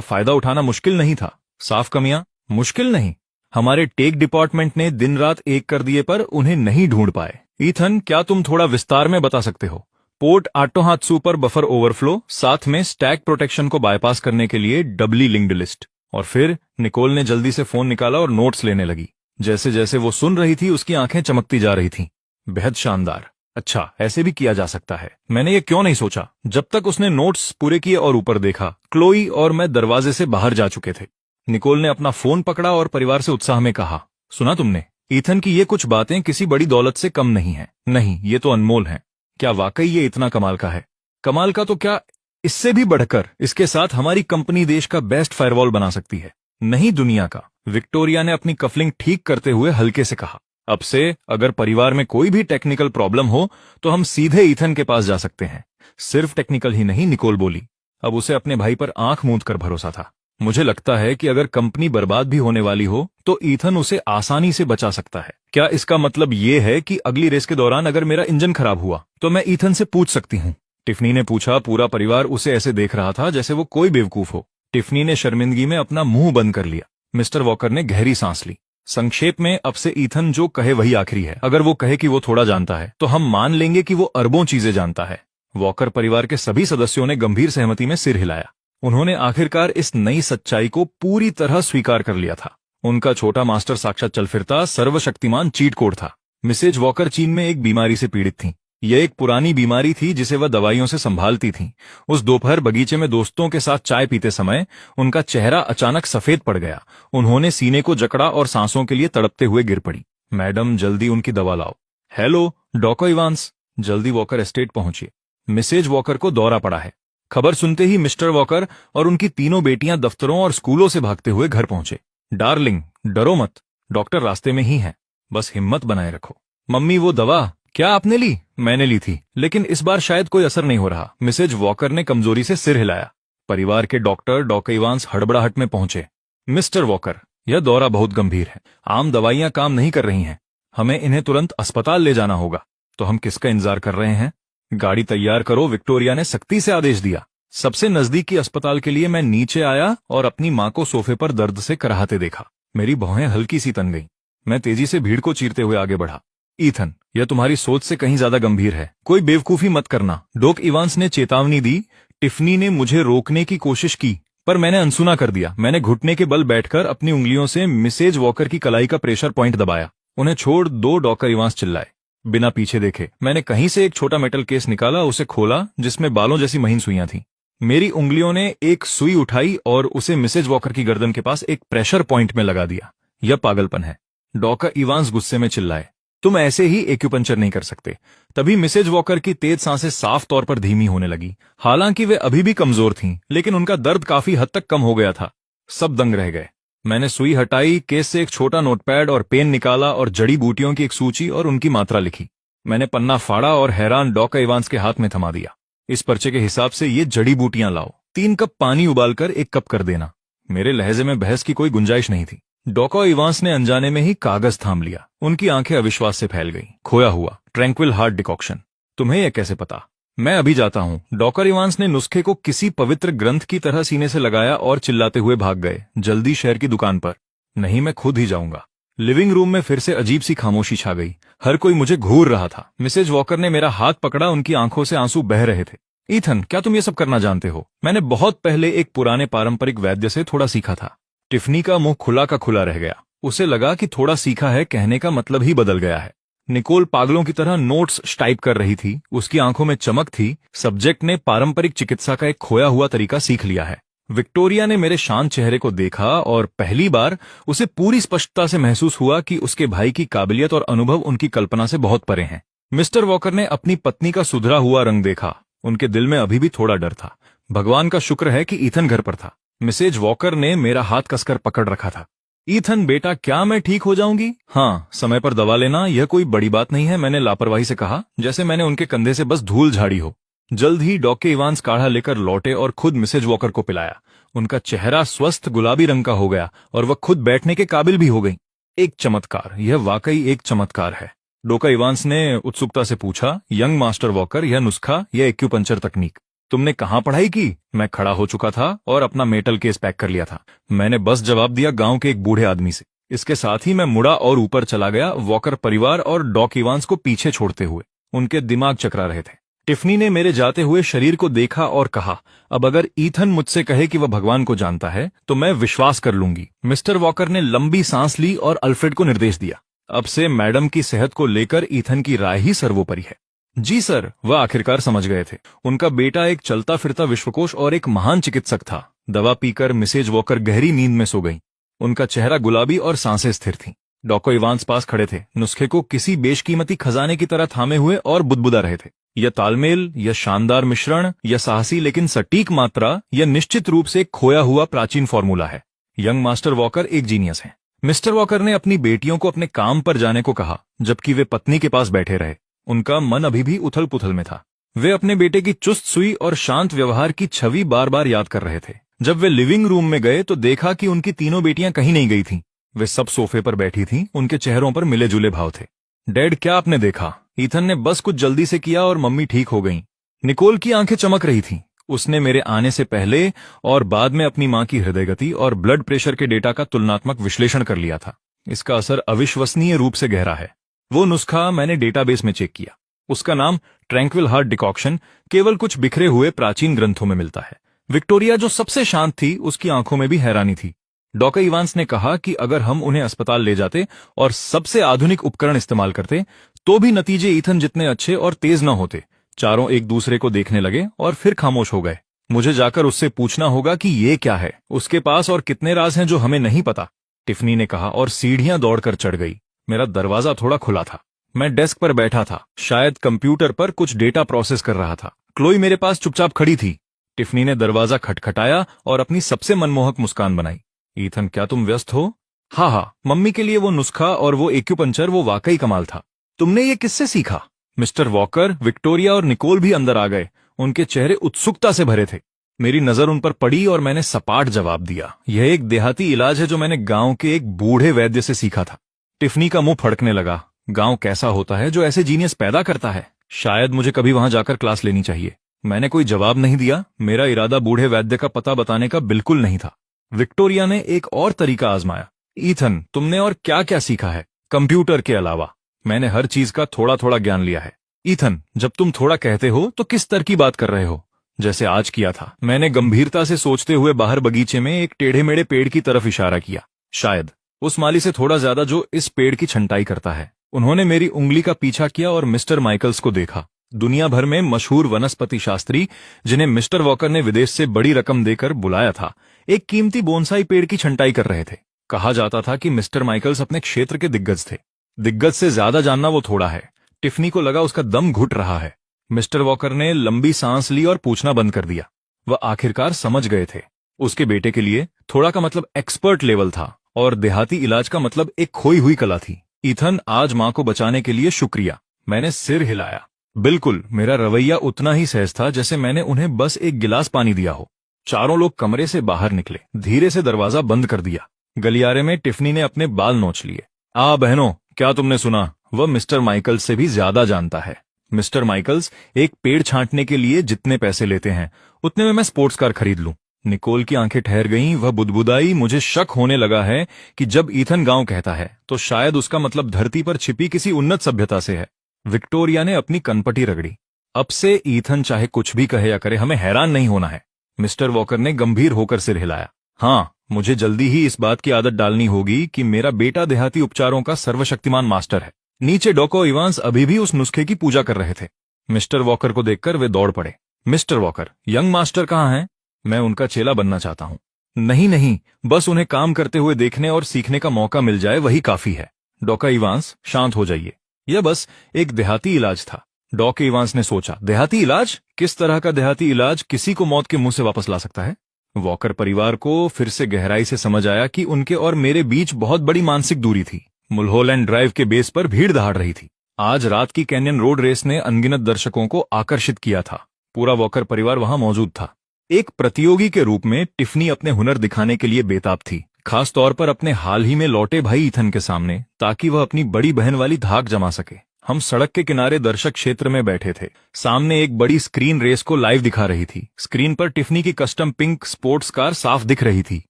फायदा उठाना मुश्किल नहीं था। साफ कमियां? मुश्किल नहीं। हमारे टेक डिपार्टमेंट ने दिन रात एक कर दिए पर उन्हें नहीं ढूंढ पाए। ईथन, क्या तुम थोड़ा विस्तार में बता सकते हो? पोर्ट आटोहात्सु पर बफर ओवरफ्लो, साथ में स्टैक प्रोटेक्शन को बाईपास करने के लिए डबली लिंक्ड लिस्ट। और फिर निकोल ने जल्दी से फोन निकाला और नोट्स लेने लगी। जैसे जैसे वो सुन रही थी उसकी आंखें चमकती जा रही थीं। बेहद शानदार। अच्छा, ऐसे भी किया जा सकता है। मैंने ये क्यों नहीं सोचा? जब तक उसने नोट्स पूरे किए और ऊपर देखा, क्लोई और मैं दरवाजे से बाहर जा चुके थे। निकोल ने अपना फोन पकड़ा और परिवार से उत्साह में कहा, सुना तुमने? ईथन की ये कुछ बातें किसी बड़ी दौलत से कम नहीं है। नहीं, ये तो अनमोल है। क्या वाकई ये इतना कमाल का है? कमाल का तो क्या, इससे भी बढ़कर इसके साथ हमारी कंपनी देश का बेस्ट फायरवॉल बना सकती है। नहीं, दुनिया का। विक्टोरिया ने अपनी कफलिंग ठीक करते हुए हल्के से कहा, अब से अगर परिवार में कोई भी टेक्निकल प्रॉब्लम हो तो हम सीधे ईथन के पास जा सकते हैं। सिर्फ टेक्निकल ही नहीं, निकोल बोली। अब उसे अपने भाई पर आंख मूंद कर भरोसा था। मुझे लगता है कि अगर कंपनी बर्बाद भी होने वाली हो तो ईथन उसे आसानी से बचा सकता है। क्या इसका मतलब ये है कि अगली रेस के दौरान अगर मेरा इंजन खराब हुआ तो मैं ईथन से पूछ सकती हूँ? टिफनी ने पूछा। पूरा परिवार उसे ऐसे देख रहा था जैसे वो कोई बेवकूफ हो। टिफनी ने शर्मिंदगी में अपना मुंह बंद कर लिया। मिस्टर वॉकर ने गहरी सांस ली। संक्षेप में, अब से ईथन जो कहे वही आखिरी है। अगर वो कहे कि वो थोड़ा जानता है तो हम मान लेंगे कि वो अरबों चीजें जानता है। वॉकर परिवार के सभी सदस्यों ने गंभीर सहमति में सिर हिलाया। उन्होंने आखिरकार इस नई सच्चाई को पूरी तरह स्वीकार कर लिया था। उनका छोटा मास्टर साक्षात चल फिरता सर्वशक्तिमान चीट कोड था। मिसेज वॉकर चीन में एक बीमारी से पीड़ित थीं। यह एक पुरानी बीमारी थी जिसे वह दवाइयों से संभालती थीं। उस दोपहर बगीचे में दोस्तों के साथ चाय पीते समय उनका चेहरा अचानक सफेद पड़ गया। उन्होंने सीने को जकड़ा और सांसों के लिए तड़पते हुए गिर पड़ी। मैडम, जल्दी उनकी दवा लाओ। हेलो डॉक्टर इवांस, जल्दी वॉकर एस्टेट पहुंचिए। मिसेज वॉकर को दौरा पड़ा है। खबर सुनते ही मिस्टर वॉकर और उनकी तीनों बेटियां दफ्तरों और स्कूलों से भागते हुए घर पहुंचे। डार्लिंग, डरो मत, डॉक्टर रास्ते में ही है, बस हिम्मत बनाए रखो। मम्मी, वो दवा क्या आपने ली? मैंने ली थी, लेकिन इस बार शायद कोई असर नहीं हो रहा। मिसेज वॉकर ने कमजोरी से सिर हिलाया। परिवार के डॉक्टर इवांस हड़बड़ाहट में पहुंचे। मिस्टर वॉकर, यह दौरा बहुत गंभीर है। आम दवाइयां काम नहीं कर रही हैं। हमें इन्हें तुरंत अस्पताल ले जाना होगा। तो हम किसका इंतजार कर रहे हैं? गाड़ी तैयार करो, विक्टोरिया ने सख्ती से आदेश दिया। सबसे नजदीकी अस्पताल के लिए मैं नीचे आया और अपनी मां को सोफे पर दर्द से कराहते देखा। मेरी भौहें हल्की सी तन गईं। मैं तेजी से भीड़ को चीरते हुए आगे बढ़ा। ईथन, यह तुम्हारी सोच से कहीं ज्यादा गंभीर है। कोई बेवकूफी मत करना, डॉक इवांस ने चेतावनी दी। टिफनी ने मुझे रोकने की कोशिश की पर मैंने अनसुना कर दिया। मैंने घुटने के बल बैठकर अपनी उंगलियों से मिसेज वॉकर की कलाई का प्रेशर पॉइंट दबाया। उन्हें छोड़ दो, डॉक्टर इवांस चिल्लाए। बिना पीछे देखे मैंने कहीं से एक छोटा मेटल केस निकाला, उसे खोला जिसमें बालों जैसी महीन सुइयां थीं। मेरी उंगलियों ने एक सुई उठाई और उसे मिसेज वॉकर की गर्दन के पास एक प्रेशर पॉइंट में लगा दिया। यह पागलपन है, डॉक्टर इवांस गुस्से में चिल्लाए। तुम ऐसे ही एक्यूपंक्चर नहीं कर सकते। तभी मिसेज वॉकर की तेज सांसें साफ तौर पर धीमी होने लगी। हालांकि वे अभी भी कमजोर थीं, लेकिन उनका दर्द काफी हद तक कम हो गया था। सब दंग रह गए। मैंने सुई हटाई, केस से एक छोटा नोटपैड और पेन निकाला और जड़ी बूटियों की एक सूची और उनकी मात्रा लिखी। मैंने पन्ना फाड़ा और हैरान डॉक्टर इवांस के हाथ में थमा दिया। इस पर्चे के हिसाब से ये जड़ी बूटियां लाओ। 3 कप पानी उबालकर 1 कप कर देना। मेरे लहजे में बहस की कोई गुंजाइश नहीं थी। डॉक्टर इवांस ने अनजाने में ही कागज थाम लिया। उनकी आंखें अविश्वास से फैल गईं। खोया हुआ ट्रैंक्विल हार्ट डिकॉक्शन। तुम्हें यह कैसे पता? मैं अभी जाता हूं। डॉक्टर इवांस ने नुस्खे को किसी पवित्र ग्रंथ की तरह सीने से लगाया और चिल्लाते हुए भाग गए। जल्दी शहर की दुकान पर। नहीं, मैं खुद ही जाऊंगा। लिविंग रूम में फिर से अजीब सी खामोशी छा गई। हर कोई मुझे घूर रहा था। मिसेज वॉकर ने मेरा हाथ पकड़ा, उनकी आंखों से आंसू बह रहे थे। ईथन, क्या तुम ये सब करना जानते हो? मैंने बहुत पहले एक पुराने पारंपरिक वैद्य से थोड़ा सीखा था। टिफनी का मुंह खुला का खुला रह गया। उसे लगा कि थोड़ा सीखा है कहने का मतलब ही बदल गया है। निकोल पागलों की तरह नोट्स टाइप कर रही थी। उसकी आंखों में चमक थी। सब्जेक्ट ने पारंपरिक चिकित्सा का एक खोया हुआ तरीका सीख लिया है। विक्टोरिया ने मेरे शांत चेहरे को देखा और पहली बार उसे पूरी स्पष्टता से महसूस हुआ कि उसके भाई की काबिलियत और अनुभव उनकी कल्पना से बहुत परे हैं। मिस्टर वॉकर ने अपनी पत्नी का सुधरा हुआ रंग देखा। उनके दिल में अभी भी थोड़ा डर था। भगवान का शुक्र है कि ईथन घर पर था। मिसेज वॉकर ने मेरा हाथ कसकर पकड़ रखा था। ईथन बेटा, क्या मैं ठीक हो जाऊंगी? हाँ, समय पर दवा लेना, यह कोई बड़ी बात नहीं है, मैंने लापरवाही से कहा, जैसे मैंने उनके कंधे से बस धूल झाड़ी हो। जल्द ही डॉक्टर इवांस काढ़ा लेकर लौटे और खुद मिसेज वॉकर को पिलाया। उनका चेहरा स्वस्थ गुलाबी रंग का हो गया और वह खुद बैठने के काबिल भी हो गई। एक चमत्कार, यह वाकई एक चमत्कार है। डॉक्टर इवांस ने उत्सुकता से पूछा, यंग मास्टर वॉकर, यह नुस्खा, यह एक्यूपंक्चर तकनीक तुमने कहाँ पढ़ाई की? मैं खड़ा हो चुका था और अपना मेटल केस पैक कर लिया था। मैंने बस जवाब दिया, गांव के एक बूढ़े आदमी से। इसके साथ ही मैं मुड़ा और ऊपर चला गया, वॉकर परिवार और डॉक्टर इवांस को पीछे छोड़ते हुए। उनके दिमाग चकरा रहे थे। टिफनी ने मेरे जाते हुए शरीर को देखा और कहा, अब अगर ईथन मुझसे कहे कि वह भगवान को जानता है तो मैं विश्वास कर लूंगी। मिस्टर वॉकर ने लंबी सांस ली और अल्फ्रेड को निर्देश दिया, अब से मैडम की सेहत को लेकर ईथन की राय ही सर्वोपरि है। जी सर, वह आखिरकार समझ गए थे। उनका बेटा एक चलता फिरता विश्वकोश और एक महान चिकित्सक था। दवा पीकर मिसेज वॉकर गहरी नींद में सो गईं। उनका चेहरा गुलाबी और सांसें स्थिर थीं। डॉक्टर इवांस पास खड़े थे, नुस्खे को किसी बेशकीमती खजाने की तरह थामे हुए और बुदबुदा रहे थे। यह तालमेल, यह शानदार मिश्रण, यह साहसी लेकिन सटीक मात्रा, यह निश्चित रूप से एक खोया हुआ प्राचीन फॉर्मूला है। यंग मास्टर वॉकर एक जीनियस हैं। मिस्टर वॉकर ने अपनी बेटियों को अपने काम पर जाने को कहा, जबकि वे पत्नी के पास बैठे रहे। उनका मन अभी भी उथल पुथल में था। वे अपने बेटे की चुस्त सुई और शांत व्यवहार की छवि बार बार याद कर रहे थे। जब वे लिविंग रूम में गए तो देखा कि उनकी तीनों बेटियां कहीं नहीं गई थीं। वे सब सोफे पर बैठी थीं, उनके चेहरों पर मिले जुले भाव थे। डैड, क्या आपने देखा? ईथन ने बस कुछ जल्दी से किया और मम्मी ठीक हो गईं। निकोल की आंखें चमक रही थीं। उसने मेरे आने से पहले और बाद में अपनी मां की हृदय गति और ब्लड प्रेशर के डेटा का तुलनात्मक विश्लेषण कर लिया था। इसका असर अविश्वसनीय रूप से गहरा है। वो नुस्खा मैंने डेटाबेस में चेक किया। उसका नाम ट्रैंक्विल हार्ट डिकॉक्शन केवल कुछ बिखरे हुए प्राचीन ग्रंथों में मिलता है। विक्टोरिया, जो सबसे शांत थी, उसकी आंखों में भी हैरानी थी। डॉक्टर इवांस ने कहा कि अगर हम उन्हें अस्पताल ले जाते और सबसे आधुनिक उपकरण इस्तेमाल करते तो भी नतीजे ईथन जितने अच्छे और तेज न होते। चारों एक दूसरे को देखने लगे और फिर खामोश हो गए। मुझे जाकर उससे पूछना होगा कि ये क्या है, उसके पास और कितने राज हैं जो हमें नहीं पता, टिफनी ने कहा और सीढ़ियां दौड़कर चढ़ गई। मेरा दरवाजा थोड़ा खुला था। मैं डेस्क पर बैठा था, शायद कंप्यूटर पर कुछ डेटा प्रोसेस कर रहा था। क्लोई मेरे पास चुपचाप खड़ी थी। टिफनी ने दरवाजा खटखटाया और अपनी सबसे मनमोहक मुस्कान बनाई। ईथन, क्या तुम व्यस्त हो? हाँ, मम्मी के लिए वो नुस्खा और वो एक्यूपंक्चर, वो वाकई कमाल था। तुमने ये किससे सीखा? मिस्टर वॉकर, विक्टोरिया और निकोल भी अंदर आ गए। उनके चेहरे उत्सुकता से भरे थे। मेरी नजर उन पर पड़ी और मैंने सपाट जवाब दिया, यह एक देहाती इलाज है जो मैंने गांव के एक बूढ़े वैद्य से सीखा था। टिफनी का मुंह फड़कने लगा। गांव कैसा होता है जो ऐसे जीनियस पैदा करता है? शायद मुझे कभी वहां जाकर क्लास लेनी चाहिए। मैंने कोई जवाब नहीं दिया। मेरा इरादा बूढ़े वैद्य का पता बताने का बिल्कुल नहीं था। विक्टोरिया ने एक और तरीका आजमाया। ईथन, तुमने और क्या क्या सीखा है कंप्यूटर के अलावा? मैंने हर चीज का थोड़ा थोड़ा ज्ञान लिया है। ईथन, जब तुम थोड़ा कहते हो तो किस तरह की बात कर रहे हो? जैसे आज किया था। मैंने गंभीरता से सोचते हुए बाहर बगीचे में एक टेढ़े मेढ़े पेड़ की तरफ इशारा किया। शायद उस माली से थोड़ा ज्यादा जो इस पेड़ की छंटाई करता है। उन्होंने मेरी उंगली का पीछा किया और मिस्टर माइकल्स को देखा। दुनिया भर में मशहूर वनस्पति शास्त्री, जिन्हें मिस्टर वॉकर ने विदेश से बड़ी रकम देकर बुलाया था, एक कीमती बोनसाई पेड़ की छंटाई कर रहे थे। कहा जाता था कि मिस्टर माइकल्स अपने क्षेत्र के दिग्गज थे। दिग्गज से ज्यादा जानना वो थोड़ा है। टिफनी को लगा उसका दम घुट रहा है। मिस्टर वॉकर ने लंबी सांस ली और पूछना बंद कर दिया। वह आखिरकार समझ गए थे। उसके बेटे के लिए थोड़ा का मतलब एक्सपर्ट लेवल था और देहाती इलाज का मतलब एक खोई हुई कला थी। ईथन, आज मां को बचाने के लिए शुक्रिया। मैंने सिर हिलाया। बिल्कुल, मेरा रवैया उतना ही सहज था जैसे मैंने उन्हें बस एक गिलास पानी दिया हो। चारों लोग कमरे से बाहर निकले। धीरे से दरवाजा बंद कर दिया। गलियारे में टिफनी ने अपने बाल नोच लिए। बहनों, क्या तुमने सुना? वह मिस्टर माइकल्स से भी ज्यादा जानता है। मिस्टर माइकल्स एक पेड़ छांटने के लिए जितने पैसे लेते हैं उतने में मैं स्पोर्ट्स कार खरीद लूं। निकोल की आंखें ठहर गईं। वह बुदबुदाई। मुझे शक होने लगा है कि जब ईथन गांव कहता है तो शायद उसका मतलब धरती पर छिपी किसी उन्नत सभ्यता से है। विक्टोरिया ने अपनी कनपटी रगड़ी। अब से ईथन चाहे कुछ भी कहे या करे, हमें हैरान नहीं होना है। मिस्टर वॉकर ने गंभीर होकर सिर हिलाया। हाँ, मुझे जल्दी ही इस बात की आदत डालनी होगी कि मेरा बेटा देहाती उपचारों का सर्वशक्तिमान मास्टर है। नीचे डॉक्टर इवांस अभी भी उस नुस्खे की पूजा कर रहे थे। मिस्टर वॉकर को देखकर वे दौड़ पड़े। मिस्टर वॉकर, यंग मास्टर कहाँ हैं? मैं उनका चेला बनना चाहता हूँ। नहीं, बस उन्हें काम करते हुए देखने और सीखने का मौका मिल जाए, वही काफी है। डॉक्टर इवांस, शांत हो जाइए। यह बस एक देहाती इलाज था। डॉक इवांस ने सोचा, देहाती इलाज? किस तरह का देहाती इलाज किसी को मौत के मुंह से वापस ला सकता है? वॉकर परिवार को फिर से गहराई से समझ आया कि उनके और मेरे बीच बहुत बड़ी मानसिक दूरी थी। मुल्होलैंड ड्राइव के बेस पर भीड़ दहाड़ रही थी। आज रात की कैनियन रोड रेस ने अनगिनत दर्शकों को आकर्षित किया था। पूरा वॉकर परिवार वहां मौजूद था। एक प्रतियोगी के रूप में टिफनी अपने हुनर दिखाने के लिए बेताब थी, खास तौर पर अपने हाल ही में लौटे भाई ईथन के सामने, ताकि वह अपनी बड़ी बहन वाली धाक जमा सके। हम सड़क के किनारे दर्शक क्षेत्र में बैठे थे। सामने एक बड़ी स्क्रीन रेस को लाइव दिखा रही थी। स्क्रीन पर टिफनी की कस्टम पिंक स्पोर्ट्स कार साफ दिख रही थी।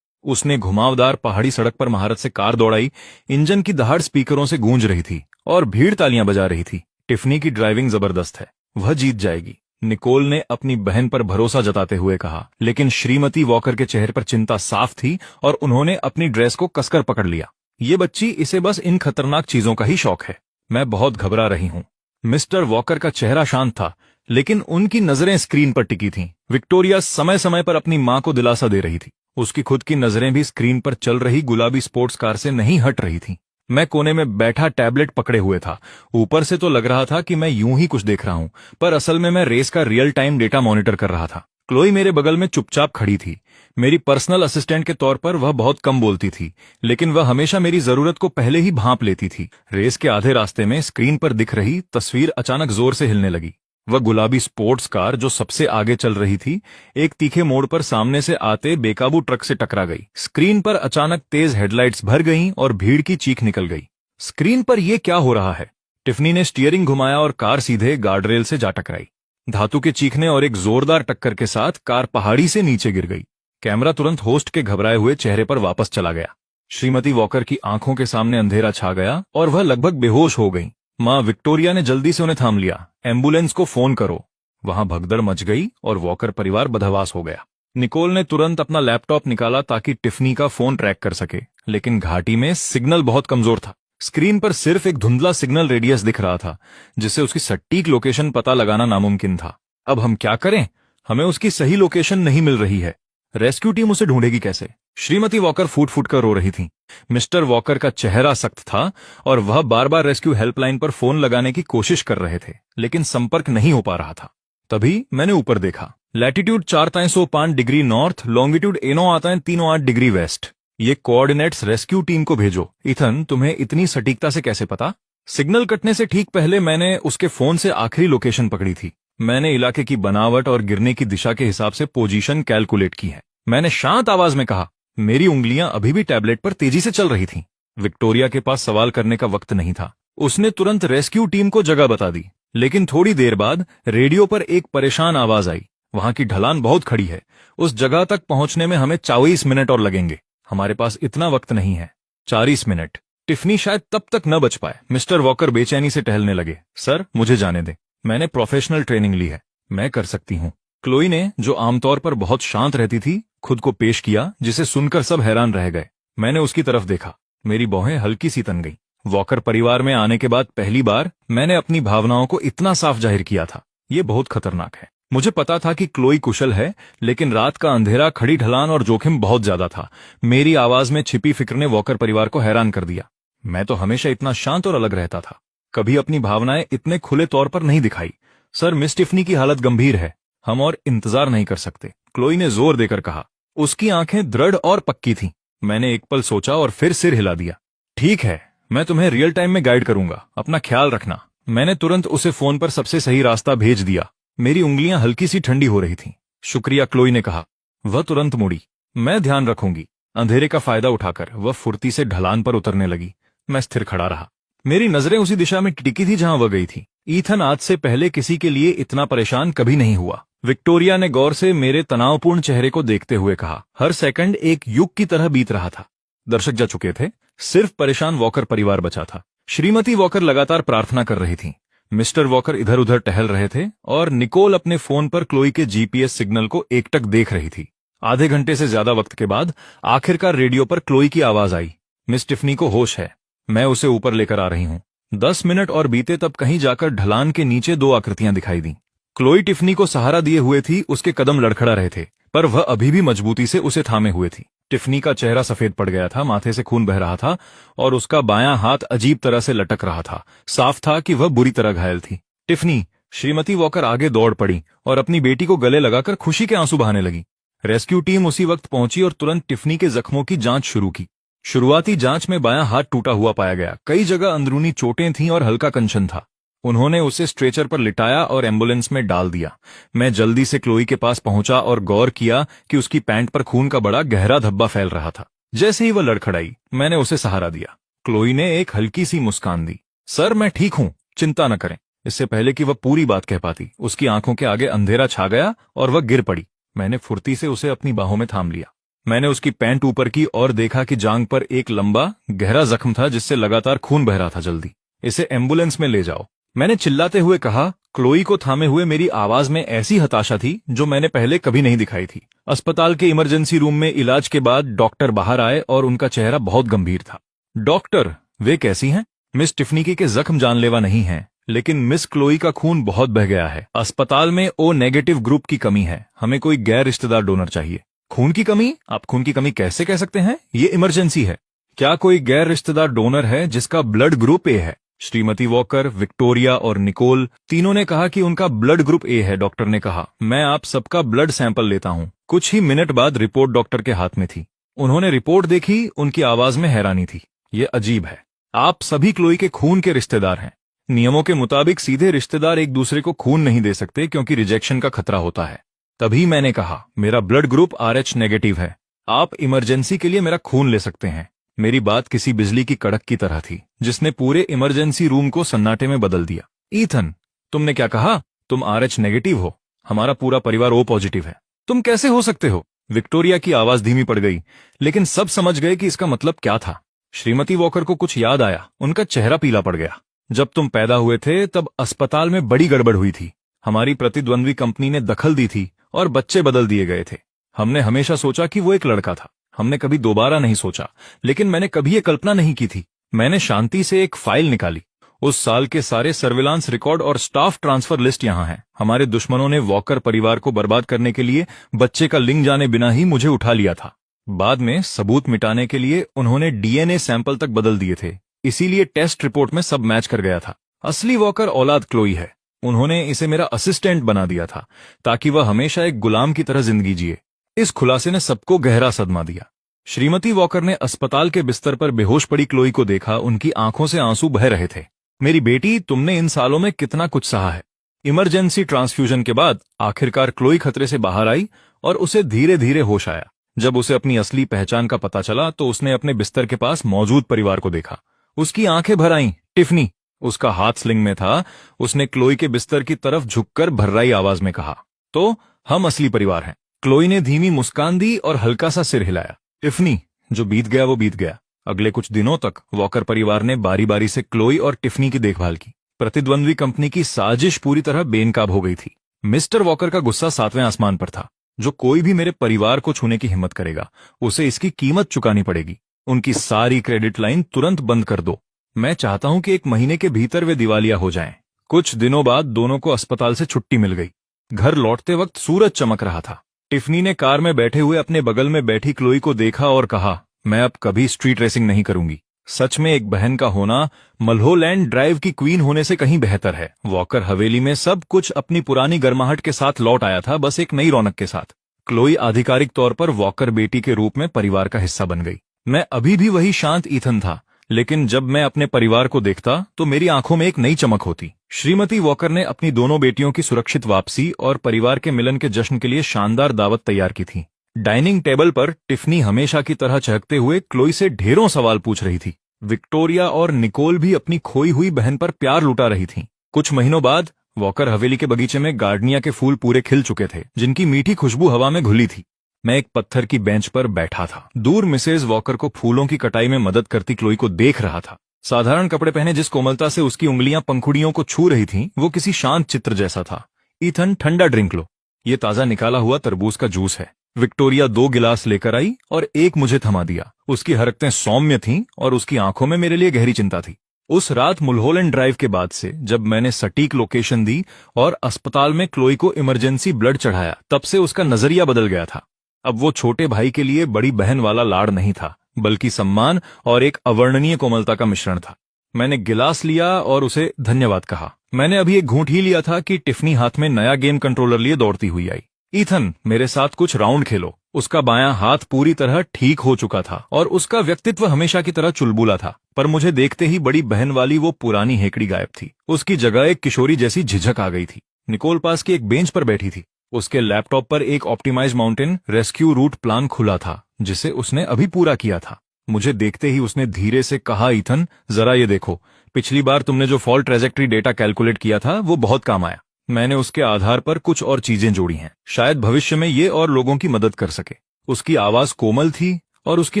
उसने घुमावदार पहाड़ी सड़क पर महारत से कार दौड़ाई। इंजन की दहाड़ स्पीकरों से गूंज रही थी और भीड़ तालियां बजा रही थी। टिफनी की ड्राइविंग जबरदस्त है, वह जीत जाएगी, निकोल ने अपनी बहन पर भरोसा जताते हुए कहा। लेकिन श्रीमती वॉकर के चेहरे पर चिंता साफ थी और उन्होंने अपनी ड्रेस को कसकर पकड़ लिया। ये बच्ची, इसे बस इन खतरनाक चीजों का ही शौक है। मैं बहुत घबरा रही हूं। मिस्टर वॉकर का चेहरा शांत था, लेकिन उनकी नजरें स्क्रीन पर टिकी थीं। विक्टोरिया समय समय पर अपनी मां को दिलासा दे रही थी। उसकी खुद की नजरें भी स्क्रीन पर चल रही गुलाबी स्पोर्ट्स कार से नहीं हट रही थीं। मैं कोने में बैठा टैबलेट पकड़े हुए था। ऊपर से तो लग रहा था कि मैं यूं ही कुछ देख रहा हूं, पर असल में मैं रेस का रियल टाइम डेटा मॉनिटर कर रहा था। क्लोई मेरे बगल में चुपचाप खड़ी थी। मेरी पर्सनल असिस्टेंट के तौर पर वह बहुत कम बोलती थी, लेकिन वह हमेशा मेरी जरूरत को पहले ही भांप लेती थी। रेस के आधे रास्ते में स्क्रीन पर दिख रही तस्वीर अचानक जोर से हिलने लगी। वह गुलाबी स्पोर्ट्स कार जो सबसे आगे चल रही थी, एक तीखे मोड़ पर सामने से आते बेकाबू ट्रक से टकरा गई। स्क्रीन पर अचानक तेज हेडलाइट्स भर गईं और भीड़ की चीख निकल गई। स्क्रीन पर यह क्या हो रहा है? टिफनी ने स्टीयरिंग घुमाया और कार सीधे गार्डरेल से जा टकराई। धातु के चीखने और एक जोरदार टक्कर के साथ कार पहाड़ी से नीचे गिर गई। कैमरा तुरंत होस्ट के घबराए हुए चेहरे पर वापस चला गया। श्रीमती वॉकर की आंखों के सामने अंधेरा छा गया और वह लगभग बेहोश हो गई। मां विक्टोरिया ने जल्दी से उन्हें थाम लिया। एम्बुलेंस को फोन करो। वहां भगदड़ मच गई और वॉकर परिवार बदहवास हो गया। निकोल ने तुरंत अपना लैपटॉप निकाला ताकि टिफनी का फोन ट्रैक कर सके, लेकिन घाटी में सिग्नल बहुत कमजोर था। स्क्रीन पर सिर्फ एक धुंधला सिग्नल रेडियस दिख रहा था, जिससे उसकी सटीक लोकेशन पता लगाना नामुमकिन था। अब हम क्या करें? हमें उसकी सही लोकेशन नहीं मिल रही है। रेस्क्यू टीम उसे ढूंढेगी कैसे? श्रीमती वॉकर फूट फूट कर रो रही थी। मिस्टर वॉकर का चेहरा सख्त था और वह बार बार रेस्क्यू हेल्पलाइन पर फोन लगाने की कोशिश कर रहे थे, लेकिन संपर्क नहीं हो पा रहा था। तभी मैंने ऊपर देखा। लैटिट्यूड 4-5 डिग्री नॉर्थ, लॉन्गिट्यूड एनो आता है 308 डिग्री वेस्ट। ये कोऑर्डिनेट्स रेस्क्यू टीम को भेजो। इथन, तुम्हें इतनी सटीकता से कैसे पता? सिग्नल कटने से ठीक पहले मैंने उसके फोन से आखिरी लोकेशन पकड़ी थी। मैंने इलाके की बनावट और गिरने की दिशा के हिसाब से पोजीशन कैलकुलेट की है। मैंने शांत आवाज में कहा। मेरी उंगलियां अभी भी टैबलेट पर तेजी से चल रही थीं। विक्टोरिया के पास सवाल करने का वक्त नहीं था। उसने तुरंत रेस्क्यू टीम को जगह बता दी, लेकिन थोड़ी देर बाद रेडियो पर एक परेशान आवाज आई। वहां की ढलान बहुत खड़ी है। उस जगह तक पहुंचने में हमें 24 मिनट और लगेंगे। हमारे पास इतना वक्त नहीं है। 40 मिनट। टिफनी शायद तब तक न बच पाए। मिस्टर वॉकर बेचैनी से टहलने लगे। सर, मुझे जाने दें। मैंने प्रोफेशनल ट्रेनिंग ली है, मैं कर सकती हूँ। क्लोई ने, जो आमतौर पर बहुत शांत रहती थी, खुद को पेश किया, जिसे सुनकर सब हैरान रह गए। मैंने उसकी तरफ देखा। मेरी भौहें हल्की सी तन गई। वॉकर परिवार में आने के बाद पहली बार मैंने अपनी भावनाओं को इतना साफ जाहिर किया था। ये बहुत खतरनाक है। मुझे पता था कि क्लोई कुशल है, लेकिन रात का अंधेरा, खड़ी ढलान और जोखिम बहुत ज्यादा था। मेरी आवाज में छिपी फिक्र ने वॉकर परिवार को हैरान कर दिया। मैं तो हमेशा इतना शांत और अलग रहता था, कभी अपनी भावनाएं इतने खुले तौर पर नहीं दिखाई। सर, मिस टिफनी की हालत गंभीर है, हम और इंतजार नहीं कर सकते, क्लोई ने जोर देकर कहा। उसकी आंखें दृढ़ और पक्की थीं। मैंने एक पल सोचा और फिर सिर हिला दिया। ठीक है, मैं तुम्हें रियल टाइम में गाइड करूंगा, अपना ख्याल रखना। मैंने तुरंत उसे फोन पर सबसे सही रास्ता भेज दिया। मेरी उंगलियां हल्की सी ठंडी हो रही थीं। शुक्रिया, क्लोई ने कहा। वह तुरंत मुड़ी। मैं ध्यान रखूंगी। अंधेरे का फायदा उठाकर वह फुर्ती से ढलान पर उतरने लगी। मैं स्थिर खड़ा रहा। मेरी नजरें उसी दिशा में टिकी थी जहां वह गई थी। ईथन आज से पहले किसी के लिए इतना परेशान कभी नहीं हुआ। विक्टोरिया ने गौर से मेरे तनावपूर्ण चेहरे को देखते हुए कहा। हर सेकंड एक युग की तरह बीत रहा था। दर्शक जा चुके थे, सिर्फ परेशान वॉकर परिवार बचा था। श्रीमती वॉकर लगातार प्रार्थना कर रही थी। मिस्टर वॉकर इधर उधर टहल रहे थे और निकोल अपने फोन पर क्लोई के जीपीएस सिग्नल को एकटक देख रही थी। आधे घंटे से ज्यादा वक्त के बाद आखिरकार रेडियो पर क्लोई की आवाज आई। मिस टिफनी को होश है, मैं उसे ऊपर लेकर आ रही हूँ। 10 मिनट और बीते तब कहीं जाकर ढलान के नीचे 2 आकृतियां दिखाई दी। क्लोई टिफनी को सहारा दिए हुए थी। उसके कदम लड़खड़ा रहे थे, पर वह अभी भी मजबूती से उसे थामे हुए थी। टिफनी का चेहरा सफेद पड़ गया था, माथे से खून बह रहा था और उसका बायां हाथ अजीब तरह से लटक रहा था। साफ था कि वह बुरी तरह घायल थी। टिफनी, श्रीमती वॉकर आगे दौड़ पड़ी और अपनी बेटी को गले लगाकर खुशी के आंसू बहाने लगी। रेस्क्यू टीम उसी वक्त पहुंची और तुरंत टिफनी के जख्मों की जांच शुरू की। शुरुआती जांच में बायां हाथ टूटा हुआ पाया गया, कई जगह अंदरूनी चोटें थीं और हल्का कंचन था। उन्होंने उसे स्ट्रेचर पर लिटाया और एम्बुलेंस में डाल दिया। मैं जल्दी से क्लोई के पास पहुंचा और गौर किया कि उसकी पैंट पर खून का बड़ा गहरा धब्बा फैल रहा था। जैसे ही वह लड़खड़ाई, मैंने उसे सहारा दिया। क्लोई ने एक हल्की सी मुस्कान दी। सर, मैं ठीक हूं, चिंता न करें। इससे पहले कि वह पूरी बात कह पाती, उसकी आंखों के आगे अंधेरा छा गया और वह गिर पड़ी। मैंने फुर्ती से उसे अपनी बाहों में थाम लिया। मैंने उसकी पैंट ऊपर की और देखा कि जांघ पर एक लंबा गहरा जख्म था जिससे लगातार खून बह रहा था। जल्दी इसे एम्बुलेंस में ले जाओ, मैंने चिल्लाते हुए कहा। क्लोई को थामे हुए मेरी आवाज में ऐसी हताशा थी जो मैंने पहले कभी नहीं दिखाई थी। अस्पताल के इमरजेंसी रूम में इलाज के बाद डॉक्टर बाहर आए और उनका चेहरा बहुत गंभीर था। डॉक्टर, वे कैसी हैं? मिस टिफनी के जख्म जानलेवा नहीं हैं, लेकिन मिस क्लोई का खून बहुत बह गया है। अस्पताल में ओ नेगेटिव ग्रुप की कमी है। हमें कोई गैर रिश्तेदार डोनर चाहिए। खून की कमी? आप खून की कमी कैसे कह सकते हैं? ये इमरजेंसी है। क्या कोई गैर रिश्तेदार डोनर है जिसका ब्लड ग्रुप ए है? श्रीमती वॉकर, विक्टोरिया और निकोल तीनों ने कहा कि उनका ब्लड ग्रुप ए है। डॉक्टर ने कहा, मैं आप सबका ब्लड सैंपल लेता हूं। कुछ ही मिनट बाद रिपोर्ट डॉक्टर के हाथ में थी। उन्होंने रिपोर्ट देखी, उनकी आवाज में हैरानी थी। ये अजीब है, आप सभी क्लोई के खून के रिश्तेदार हैं। नियमों के मुताबिक सीधे रिश्तेदार एक दूसरे को खून नहीं दे सकते क्योंकि रिजेक्शन का खतरा होता है। तभी मैंने कहा, मेरा ब्लड ग्रुप RH नेगेटिव है, आप इमरजेंसी के लिए मेरा खून ले सकते हैं। मेरी बात किसी बिजली की कड़क की तरह थी जिसने पूरे इमरजेंसी रूम को सन्नाटे में बदल दिया। ईथन, तुमने क्या कहा? तुम RH नेगेटिव हो, हमारा पूरा परिवार O पॉजिटिव है। तुम कैसे हो सकते हो? विक्टोरिया की आवाज धीमी पड़ गई, लेकिन सब समझ गए कि इसका मतलब क्या था। श्रीमती वॉकर को कुछ याद आया, उनका चेहरा पीला पड़ गया। जब तुम पैदा हुए थे तब अस्पताल में बड़ी गड़बड़ हुई थी। हमारी प्रतिद्वंद्वी कंपनी ने दखल दी थी और बच्चे बदल दिए गए थे। हमने हमेशा सोचा कि वो एक लड़का था। हमने कभी दोबारा नहीं सोचा, लेकिन मैंने कभी ये कल्पना नहीं की थी। मैंने शांति से एक फाइल निकाली। उस साल के सारे सर्विलांस रिकॉर्ड और स्टाफ ट्रांसफर लिस्ट यहाँ है। हमारे दुश्मनों ने वॉकर परिवार को बर्बाद करने के लिए बच्चे का लिंग जाने बिना ही मुझे उठा लिया था। बाद में सबूत मिटाने के लिए उन्होंने DNA सैंपल तक बदल दिए थे, इसीलिए टेस्ट रिपोर्ट में सब मैच कर गया था। असली वॉकर औलाद क्लोई है। उन्होंने इसे मेरा असिस्टेंट बना दिया था ताकि वह हमेशा एक गुलाम की तरह जिंदगी जिए। इस खुलासे ने सबको गहरा सदमा दिया। श्रीमती वॉकर ने अस्पताल के बिस्तर पर बेहोश पड़ी क्लोई को देखा। उनकी आंखों से आंसू बह रहे थे। मेरी बेटी, तुमने इन सालों में कितना कुछ सहा है। इमरजेंसी ट्रांसफ्यूजन के बाद आखिरकार क्लोई खतरे से बाहर आई और उसे धीरे धीरे होश आया। जब उसे अपनी असली पहचान का पता चला तो उसने अपने बिस्तर के पास मौजूद परिवार को देखा। उसकी आंखें भर आईं। टिफनी, उसका हाथ स्लिंग में था। उसने क्लोई के बिस्तर की तरफ झुककर भर्राई आवाज में कहा, तो हम असली परिवार हैं। क्लोई ने धीमी मुस्कान दी और हल्का सा सिर हिलाया। टिफनी, जो बीत गया वो बीत गया। अगले कुछ दिनों तक वॉकर परिवार ने बारी बारी से क्लोई और टिफनी की देखभाल की। प्रतिद्वंद्वी कंपनी की साजिश पूरी तरह बेनकाब हो गई थी। मिस्टर वॉकर का गुस्सा 7वें आसमान पर था। जो कोई भी मेरे परिवार को छूने की हिम्मत करेगा, उसे इसकी कीमत चुकानी पड़ेगी। उनकी सारी क्रेडिट लाइन तुरंत बंद कर दो। मैं चाहता हूं कि 1 महीने के भीतर वे दिवालिया हो जाएं। कुछ दिनों बाद दोनों को अस्पताल से छुट्टी मिल गई। घर लौटते वक्त सूरज चमक रहा था। टिफनी ने कार में बैठे हुए अपने बगल में बैठी क्लोई को देखा और कहा, मैं अब कभी स्ट्रीट रेसिंग नहीं करूंगी। सच में एक बहन का होना मल्होलैंड ड्राइव की क्वीन होने से कहीं बेहतर है। वॉकर हवेली में सब कुछ अपनी पुरानी गर्माहट के साथ लौट आया था, बस एक नई रौनक के साथ। क्लोई आधिकारिक तौर पर वॉकर बेटी के रूप में परिवार का हिस्सा बन गई। मैं अभी भी वही शांत ईथन था, लेकिन जब मैं अपने परिवार को देखता तो मेरी आंखों में एक नई चमक होती। श्रीमती वॉकर ने अपनी दोनों बेटियों की सुरक्षित वापसी और परिवार के मिलन के जश्न के लिए शानदार दावत तैयार की थी। डाइनिंग टेबल पर टिफनी हमेशा की तरह चहकते हुए क्लोई से ढेरों सवाल पूछ रही थी। विक्टोरिया और निकोल भी अपनी खोई हुई बहन पर प्यार लुटा रही थीं। कुछ महीनों बाद वॉकर हवेली के बगीचे में गार्डनिया के फूल पूरे खिल चुके थे, जिनकी मीठी खुशबू हवा में घुली थी। मैं एक पत्थर की बेंच पर बैठा था। दूर मिसेज वॉकर को फूलों की कटाई में मदद करती क्लोई को देख रहा था। साधारण कपड़े पहने जिस कोमलता से उसकी उंगलियां पंखुड़ियों को छू रही थीं, वो किसी शांत चित्र जैसा था। ईथन, ठंडा ड्रिंक लो, ये ताजा निकाला हुआ तरबूज का जूस है। विक्टोरिया 2 गिलास लेकर आई और एक मुझे थमा दिया। उसकी हरकतें सौम्य थीं और उसकी आंखों में मेरे लिए गहरी चिंता थी। उस रात मुल्होलैंड ड्राइव के बाद से जब मैंने सटीक लोकेशन दी और अस्पताल में क्लोई को इमरजेंसी ब्लड चढ़ाया, तब से उसका नजरिया बदल गया था। अब वो छोटे भाई के लिए बड़ी बहन वाला लाड़ नहीं था, बल्कि सम्मान और एक अवर्णनीय कोमलता का मिश्रण था। मैंने गिलास लिया और उसे धन्यवाद कहा। मैंने अभी एक घूंट ही लिया था कि टिफनी हाथ में नया गेम कंट्रोलर लिए दौड़ती हुई आई। ईथन, मेरे साथ कुछ राउंड खेलो। उसका बायां हाथ पूरी तरह ठीक हो चुका था और उसका व्यक्तित्व हमेशा की तरह चुलबुला था, पर मुझे देखते ही बड़ी बहन वाली वो पुरानी हेकड़ी गायब थी। उसकी जगह एक किशोरी जैसी झिझक आ गई थी। निकोल पास की एक बेंच पर बैठी थी। उसके लैपटॉप पर एक optimize mountain rescue route plan खुला था, जिसे उसने अभी पूरा किया था। मुझे देखते ही उसने धीरे से कहा, ईथन, जरा ये देखो, पिछली बार तुमने जो फॉल्ट ट्रेजेक्ट्री डेटा कैलकुलेट किया था वो बहुत काम आया। मैंने उसके आधार पर कुछ और चीजें जोड़ी हैं, शायद भविष्य में ये और लोगों की मदद कर सके। उसकी आवाज कोमल थी और उसकी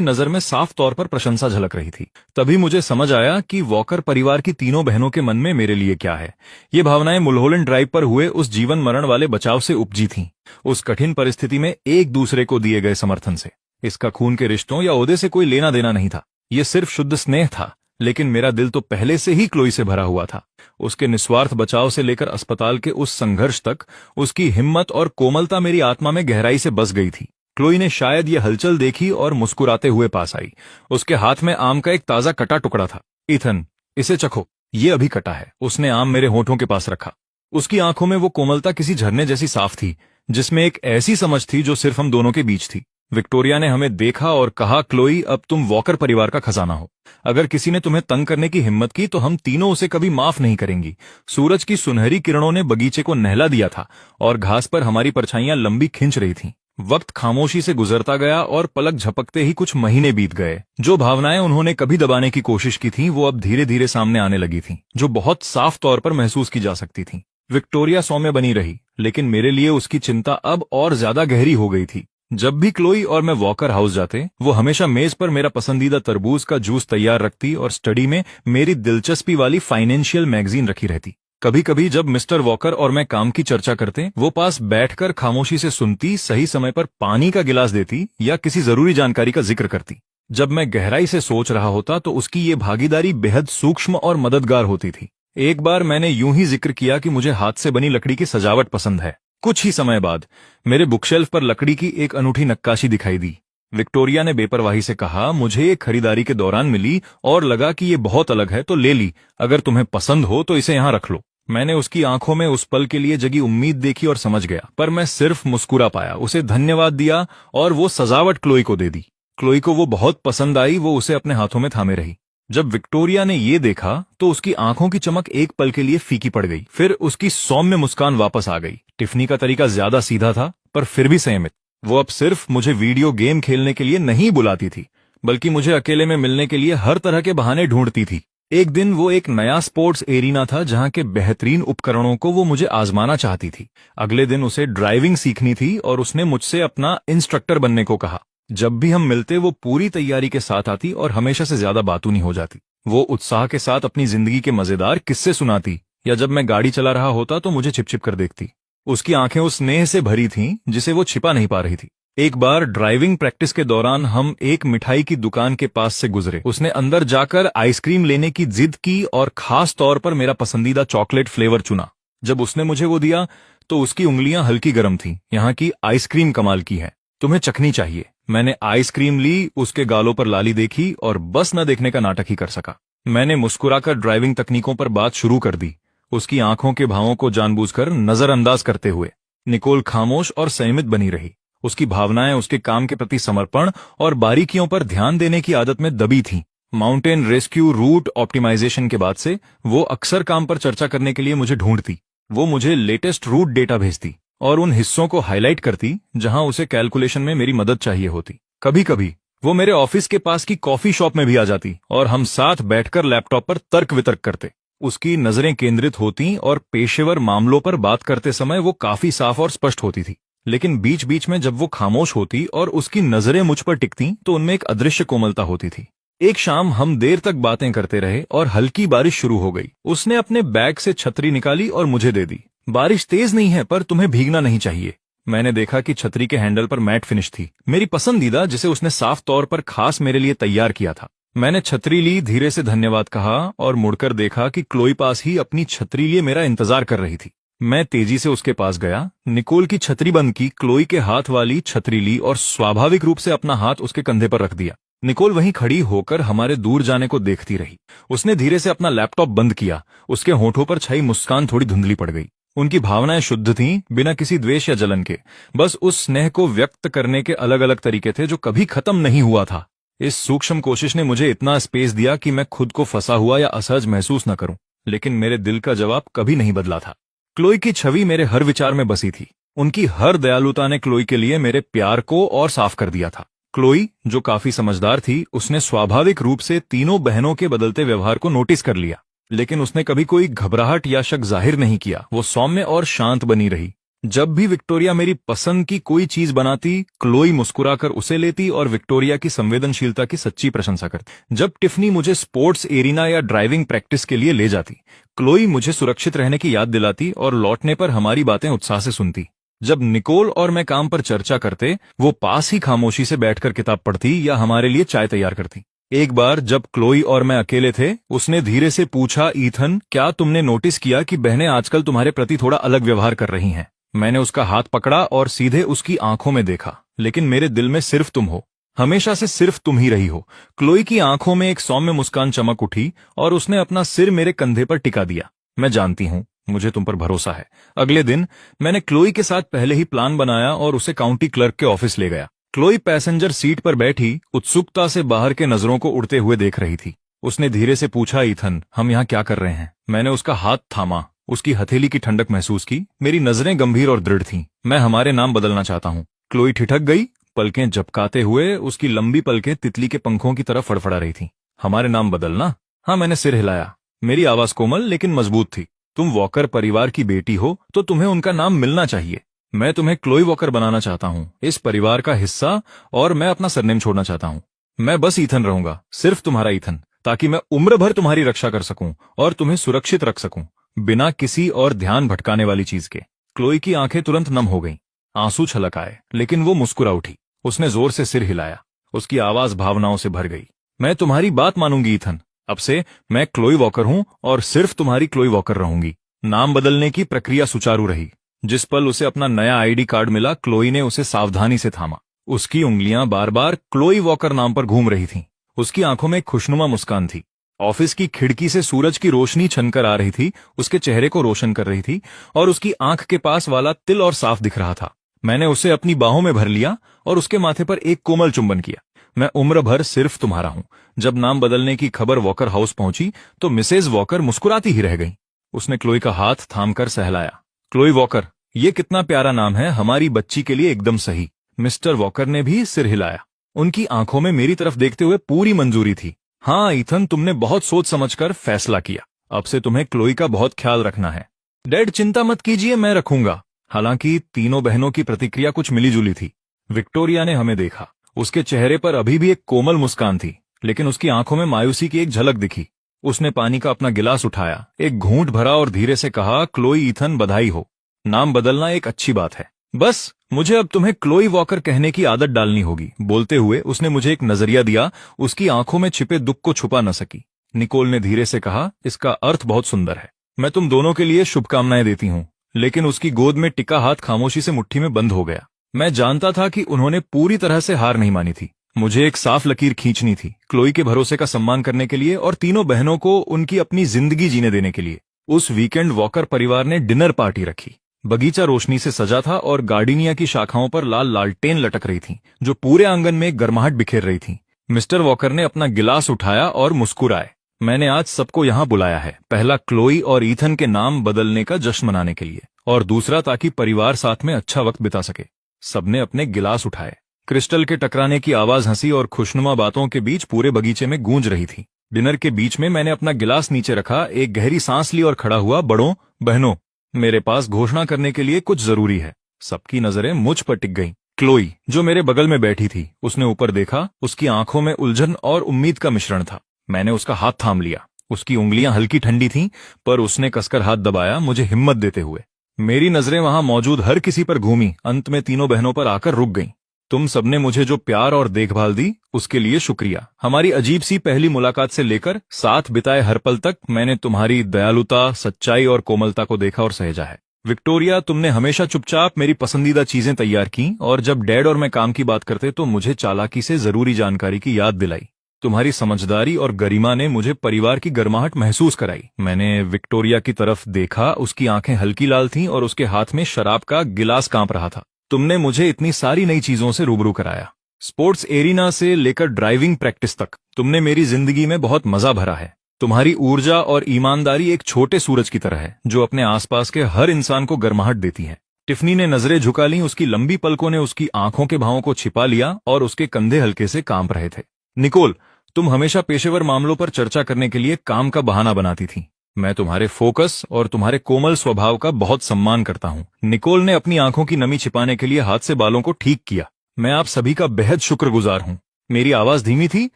नजर में साफ तौर पर प्रशंसा झलक रही थी। तभी मुझे समझ आया कि वॉकर परिवार की तीनों बहनों के मन में मेरे लिए क्या है। ये भावनाएं मुल्होलैंड ड्राइव पर हुए उस जीवन मरण वाले बचाव से उपजी थीं, उस कठिन परिस्थिति में एक दूसरे को दिए गए समर्थन से। इसका खून के रिश्तों या ओहदे से कोई लेना देना नहीं था, ये सिर्फ शुद्ध स्नेह था। लेकिन मेरा दिल तो पहले से ही क्लोई से भरा हुआ था। उसके निस्वार्थ बचाव से लेकर अस्पताल के उस संघर्ष तक उसकी हिम्मत और कोमलता मेरी आत्मा में गहराई से बस गई थी। क्लोई ने शायद ये हलचल देखी और मुस्कुराते हुए पास आई। उसके हाथ में आम का एक ताजा कटा टुकड़ा था। ईथन, इसे चखो, ये अभी कटा है। उसने आम मेरे होठों के पास रखा। उसकी आंखों में वो कोमलता किसी झरने जैसी साफ थी, जिसमें एक ऐसी समझ थी जो सिर्फ हम दोनों के बीच थी। विक्टोरिया ने हमें देखा और कहा, क्लोई, अब तुम वॉकर परिवार का खजाना हो। अगर किसी ने तुम्हें तंग करने की हिम्मत की तो हम तीनों उसे कभी माफ नहीं करेंगी। सूरज की सुनहरी किरणों ने बगीचे को नहला दिया था और घास पर हमारी परछाइयां लंबी खिंच रही थीं। वक्त खामोशी से गुजरता गया और पलक झपकते ही कुछ महीने बीत गए। जो भावनाएं उन्होंने कभी दबाने की कोशिश की थीं, वो अब धीरे धीरे सामने आने लगी थीं, जो बहुत साफ तौर पर महसूस की जा सकती थीं। विक्टोरिया सौम्य बनी रही, लेकिन मेरे लिए उसकी चिंता अब और ज्यादा गहरी हो गई थी। जब भी क्लोई और मैं वॉकर हाउस जाते, वो हमेशा मेज पर मेरा पसंदीदा तरबूज का जूस तैयार रखती और स्टडी में मेरी दिलचस्पी वाली फाइनेंशियल मैगजीन रखी रहती। कभी कभी जब मिस्टर वॉकर और मैं काम की चर्चा करते, वो पास बैठकर खामोशी से सुनती, सही समय पर पानी का गिलास देती या किसी जरूरी जानकारी का जिक्र करती। जब मैं गहराई से सोच रहा होता तो उसकी ये भागीदारी बेहद सूक्ष्म और मददगार होती थी। एक बार मैंने यूं ही जिक्र किया कि मुझे हाथ से बनी लकड़ी की सजावट पसंद है। कुछ ही समय बाद मेरे बुकशेल्फ पर लकड़ी की एक अनूठी नक्काशी दिखाई दी। विक्टोरिया ने बेपरवाही से कहा, मुझे ये खरीदारी के दौरान मिली और लगा कि ये बहुत अलग है तो ले ली। अगर तुम्हें पसंद हो तो इसे यहाँ रख लो। मैंने उसकी आंखों में उस पल के लिए जगी उम्मीद देखी और समझ गया, पर मैं सिर्फ मुस्कुरा पाया। उसे धन्यवाद दिया और वो सजावट क्लोई को दे दी। क्लोई को वो बहुत पसंद आई। वो उसे अपने हाथों में थामे रही। जब विक्टोरिया ने ये देखा तो उसकी आंखों की चमक एक पल के लिए फीकी पड़ गई। फिर उसकी सौम्य मुस्कान वापस आ गई। टिफनी का तरीका ज्यादा सीधा था, पर फिर भी संयमित। वो अब सिर्फ मुझे वीडियो गेम खेलने के लिए नहीं बुलाती थी, बल्कि मुझे अकेले में मिलने के लिए हर तरह के बहाने ढूंढती थी। एक दिन वो एक नया स्पोर्ट्स एरिना था जहां के बेहतरीन उपकरणों को वो मुझे आजमाना चाहती थी। अगले दिन उसे ड्राइविंग सीखनी थी और उसने मुझसे अपना इंस्ट्रक्टर बनने को कहा। जब भी हम मिलते वो पूरी तैयारी के साथ आती और हमेशा से ज्यादा बातूनी हो जाती। वो उत्साह के साथ अपनी जिंदगी के मजेदार किस्से सुनाती, या जब मैं गाड़ी चला रहा होता तो मुझे छिप छिप कर देखती। उसकी आंखें उस स्नेह से भरी थीं जिसे वो छिपा नहीं पा रही थी। एक बार ड्राइविंग प्रैक्टिस के दौरान हम एक मिठाई की दुकान के पास से गुजरे। उसने अंदर जाकर आइसक्रीम लेने की जिद की और खास तौर पर मेरा पसंदीदा चॉकलेट फ्लेवर चुना। जब उसने मुझे वो दिया तो उसकी उंगलियां हल्की गर्म थीं। यहाँ की आइसक्रीम कमाल की है, तुम्हें चखनी चाहिए। मैंने आइसक्रीम ली, उसके गालों पर लाली देखी और बस न देखने का नाटक ही कर सका। मैंने मुस्कुराकर ड्राइविंग तकनीकों पर बात शुरू कर दी, उसकी आंखों के भावों को जानबूझकर नजरअंदाज करते हुए। निकोल खामोश और संयमित बनी रही। उसकी भावनाएं उसके काम के प्रति समर्पण और बारीकियों पर ध्यान देने की आदत में दबी थीं। माउंटेन रेस्क्यू रूट ऑप्टिमाइजेशन के बाद से वो अक्सर काम पर चर्चा करने के लिए मुझे ढूंढती। वो मुझे लेटेस्ट रूट डेटा भेजती और उन हिस्सों को हाईलाइट करती जहां उसे कैलकुलेशन में मेरी मदद चाहिए होती। कभी कभी वो मेरे ऑफिस के पास की कॉफी शॉप में भी आ जाती और हम साथ बैठकर लैपटॉप पर तर्क वितर्क करते। उसकी नजरें केंद्रित होती और पेशेवर मामलों पर बात करते समय वो काफी साफ और स्पष्ट होती थी। लेकिन बीच बीच में जब वो खामोश होती और उसकी नजरें मुझ पर टिकती तो उनमें एक अदृश्य कोमलता होती थी। एक शाम हम देर तक बातें करते रहे और हल्की बारिश शुरू हो गई। उसने अपने बैग से छतरी निकाली और मुझे दे दी। बारिश तेज नहीं है, पर तुम्हें भीगना नहीं चाहिए। मैंने देखा कि छतरी के हैंडल पर मैट फिनिश थी, मेरी पसंदीदा, जिसे उसने साफ तौर पर खास मेरे लिए तैयार किया था। मैंने छतरी ली, धीरे से धन्यवाद कहा और मुड़कर देखा कि क्लोई पास ही अपनी छतरी लिए मेरा इंतजार कर रही थी। मैं तेजी से उसके पास गया, निकोल की छतरी बंद की, क्लोई के हाथ वाली छतरी ली और स्वाभाविक रूप से अपना हाथ उसके कंधे पर रख दिया। निकोल वहीं खड़ी होकर हमारे दूर जाने को देखती रही। उसने धीरे से अपना लैपटॉप बंद किया। उसके होठों पर छाई मुस्कान थोड़ी धुंधली पड़ गई। उनकी भावनाएं शुद्ध थीं, बिना किसी द्वेष या जलन के। बस उस स्नेह को व्यक्त करने के अलग अलग तरीके थे जो कभी खत्म नहीं हुआ था। इस सूक्ष्म कोशिश ने मुझे इतना स्पेस दिया कि मैं खुद को फंसा हुआ या असहज महसूस न करूं, लेकिन मेरे दिल का जवाब कभी नहीं बदला था। क्लोई की छवि मेरे हर विचार में बसी थी। उनकी हर दयालुता ने क्लोई के लिए मेरे प्यार को और साफ कर दिया था। क्लोई, जो काफी समझदार थी, उसने स्वाभाविक रूप से तीनों बहनों के बदलते व्यवहार को नोटिस कर लिया, लेकिन उसने कभी कोई घबराहट या शक जाहिर नहीं किया। वो सौम्य और शांत बनी रही। जब भी विक्टोरिया मेरी पसंद की कोई चीज बनाती, क्लोई मुस्कुराकर उसे लेती और विक्टोरिया की संवेदनशीलता की सच्ची प्रशंसा करती। जब टिफनी मुझे स्पोर्ट्स एरिना या ड्राइविंग प्रैक्टिस के लिए ले जाती, क्लोई मुझे सुरक्षित रहने की याद दिलाती और लौटने पर हमारी बातें उत्साह से सुनती। जब निकोल और मैं काम पर चर्चा करते, वो पास ही खामोशी से बैठकर किताब पढ़ती या हमारे लिए चाय तैयार करती। एक बार जब क्लोई और मैं अकेले थे, उसने धीरे से पूछा, ईथन, क्या तुमने नोटिस किया कि बहनें आजकल तुम्हारे प्रति थोड़ा अलग व्यवहार कर रही हैं? मैंने उसका हाथ पकड़ा और सीधे उसकी आंखों में देखा। लेकिन मेरे दिल में सिर्फ तुम हो, हमेशा से सिर्फ तुम ही रही हो। क्लोई की आंखों में एक सौम्य मुस्कान चमक उठी और उसने अपना सिर मेरे कंधे पर टिका दिया। मैं जानती हूं, मुझे तुम पर भरोसा है। अगले दिन मैंने क्लोई के साथ पहले ही प्लान बनाया और उसे काउंटी क्लर्क के ऑफिस ले गया। क्लोई पैसेंजर सीट पर बैठी उत्सुकता से बाहर के नजरों को उड़ते हुए देख रही थी। उसने धीरे से पूछा, ईथन, हम यहाँ क्या कर रहे हैं? मैंने उसका हाथ थामा, उसकी हथेली की ठंडक महसूस की। मेरी नजरें गंभीर और दृढ़ थीं। मैं हमारे नाम बदलना चाहता हूँ। क्लोई ठिठक गई। पलकें झपकाते हुए उसकी लंबी पलकें तितली के पंखों की तरह फड़फड़ा रही थीं। हमारे नाम बदलना? हाँ, मैंने सिर हिलाया। मेरी आवाज कोमल लेकिन मजबूत थी। तुम वॉकर परिवार की बेटी हो तो तुम्हें उनका नाम मिलना चाहिए। मैं तुम्हें क्लोई वॉकर बनाना चाहता हूँ, इस परिवार का हिस्सा, और मैं अपना सरनेम छोड़ना चाहता हूँ। मैं बस ईथन रहूंगा, सिर्फ तुम्हारा ईथन, ताकि मैं उम्र भर तुम्हारी रक्षा कर सकूं और तुम्हें सुरक्षित रख सकूं, बिना किसी और ध्यान भटकाने वाली चीज के। क्लोई की आंखें तुरंत नम हो गईं। आंसू छलक आए, लेकिन वो मुस्कुरा उठी। उसने जोर से सिर हिलाया। उसकी आवाज भावनाओं से भर गई। मैं तुम्हारी बात मानूंगी ईथन। अब से मैं क्लोई वॉकर हूं और सिर्फ तुम्हारी क्लोई वॉकर रहूंगी। नाम बदलने की प्रक्रिया सुचारू रही। जिस पल उसे अपना नया आईडी कार्ड मिला, क्लोई ने उसे सावधानी से थामा। उसकी उंगलियां बार बार क्लोई वॉकर नाम पर घूम रही थीं। उसकी आंखों में एक खुशनुमा मुस्कान थी। ऑफिस की खिड़की से सूरज की रोशनी छनकर आ रही थी, उसके चेहरे को रोशन कर रही थी, और उसकी आंख के पास वाला तिल और साफ दिख रहा था। मैंने उसे अपनी बाहों में भर लिया और उसके माथे पर एक कोमल चुंबन किया। मैं उम्र भर सिर्फ तुम्हारा हूं। जब नाम बदलने की खबर वॉकर हाउस पहुंची तो मिसेज वॉकर मुस्कुराती ही रह गई। उसने क्लोई का हाथ थामकर सहलाया। क्लोई वॉकर, ये कितना प्यारा नाम है, हमारी बच्ची के लिए एकदम सही। मिस्टर वॉकर ने भी सिर हिलाया। उनकी आंखों में मेरी तरफ देखते हुए पूरी मंजूरी थी। हाँ ईथन, तुमने बहुत सोच समझकर फैसला किया। अब से तुम्हें क्लोई का बहुत ख्याल रखना है। डैड, चिंता मत कीजिए, मैं रखूंगा। हालांकि तीनों बहनों की प्रतिक्रिया कुछ मिलीजुली थी। विक्टोरिया ने हमें देखा। उसके चेहरे पर अभी भी एक कोमल मुस्कान थी, लेकिन उसकी आंखों में मायूसी की एक झलक दिखी। उसने पानी का अपना गिलास उठाया, एक घूंट भरा और धीरे से कहा, क्लोई ईथन, बधाई हो। नाम बदलना एक अच्छी बात है, बस मुझे अब तुम्हें क्लोई वॉकर कहने की आदत डालनी होगी। बोलते हुए उसने मुझे एक नजरिया दिया। उसकी आंखों में छिपे दुख को छुपा न सकी। निकोल ने धीरे से कहा, इसका अर्थ बहुत सुंदर है। मैं तुम दोनों के लिए शुभकामनाएं देती हूँ। लेकिन उसकी गोद में टिका हाथ खामोशी से मुट्ठी में बंद हो गया। मैं जानता था कि उन्होंने पूरी तरह से हार नहीं मानी थी। मुझे एक साफ लकीर खींचनी थी, क्लोई के भरोसे का सम्मान करने के लिए और तीनों बहनों को उनकी अपनी जिंदगी जीने देने के लिए। उस वीकेंड वॉकर परिवार ने डिनर पार्टी रखी। बगीचा रोशनी से सजा था और गार्डिनिया की शाखाओं पर लाल लालटेन लटक रही थीं, जो पूरे आंगन में गर्माहट बिखेर रही थीं। मिस्टर वॉकर ने अपना गिलास उठाया और मुस्कुराए। मैंने आज सबको यहाँ बुलाया है, पहला क्लोई और ईथन के नाम बदलने का जश्न मनाने के लिए, और दूसरा ताकि परिवार साथ में अच्छा वक्त बिता सके। सबने अपने गिलास उठाए। क्रिस्टल के टकराने की आवाज हंसी और खुशनुमा बातों के बीच पूरे बगीचे में गूंज रही थी। डिनर के बीच में मैंने अपना गिलास नीचे रखा, एक गहरी सांस ली और खड़ा हुआ। बड़ों, बहनों, मेरे पास घोषणा करने के लिए कुछ जरूरी है। सबकी नजरें मुझ पर टिक गईं। क्लोई, जो मेरे बगल में बैठी थी, उसने ऊपर देखा। उसकी आंखों में उलझन और उम्मीद का मिश्रण था। मैंने उसका हाथ थाम लिया। उसकी उंगलियां हल्की ठंडी थीं, पर उसने कसकर हाथ दबाया, मुझे हिम्मत देते हुए। मेरी नजरें वहां मौजूद हर किसी पर घूमी, अंत में तीनों बहनों पर आकर रुक गईं। तुम सबने मुझे जो प्यार और देखभाल दी, उसके लिए शुक्रिया। हमारी अजीब सी पहली मुलाकात से लेकर साथ बिताए हर पल तक मैंने तुम्हारी दयालुता, सच्चाई और कोमलता को देखा और सहेजा है। विक्टोरिया, तुमने हमेशा चुपचाप मेरी पसंदीदा चीजें तैयार की और जब डैड और मैं काम की बात करते तो मुझे चालाकी से जरूरी जानकारी की याद दिलाई। तुम्हारी समझदारी और गरिमा ने मुझे परिवार की गर्माहट महसूस कराई। मैंने विक्टोरिया की तरफ देखा, उसकी आंखें हल्की लाल थीं और उसके हाथ में शराब का गिलास कांप रहा था। तुमने मुझे इतनी सारी नई चीजों से रूबरू कराया, स्पोर्ट्स एरिना से लेकर ड्राइविंग प्रैक्टिस तक। तुमने मेरी जिंदगी में बहुत मजा भरा है। तुम्हारी ऊर्जा और ईमानदारी एक छोटे सूरज की तरह है जो अपने आसपास के हर इंसान को गर्माहट देती है। टिफनी ने नजरें झुका लीं, उसकी लंबी पलकों ने उसकी आंखों के भावों को छिपा लिया और उसके कंधे हल्के से कांप रहे थे। निकोल, तुम हमेशा पेशेवर मामलों पर चर्चा करने के लिए काम का बहाना बनाती थी। मैं तुम्हारे फोकस और तुम्हारे कोमल स्वभाव का बहुत सम्मान करता हूँ। निकोल ने अपनी आंखों की नमी छिपाने के लिए हाथ से बालों को ठीक किया। मैं आप सभी का बेहद शुक्रगुजार हूँ। मेरी आवाज धीमी थी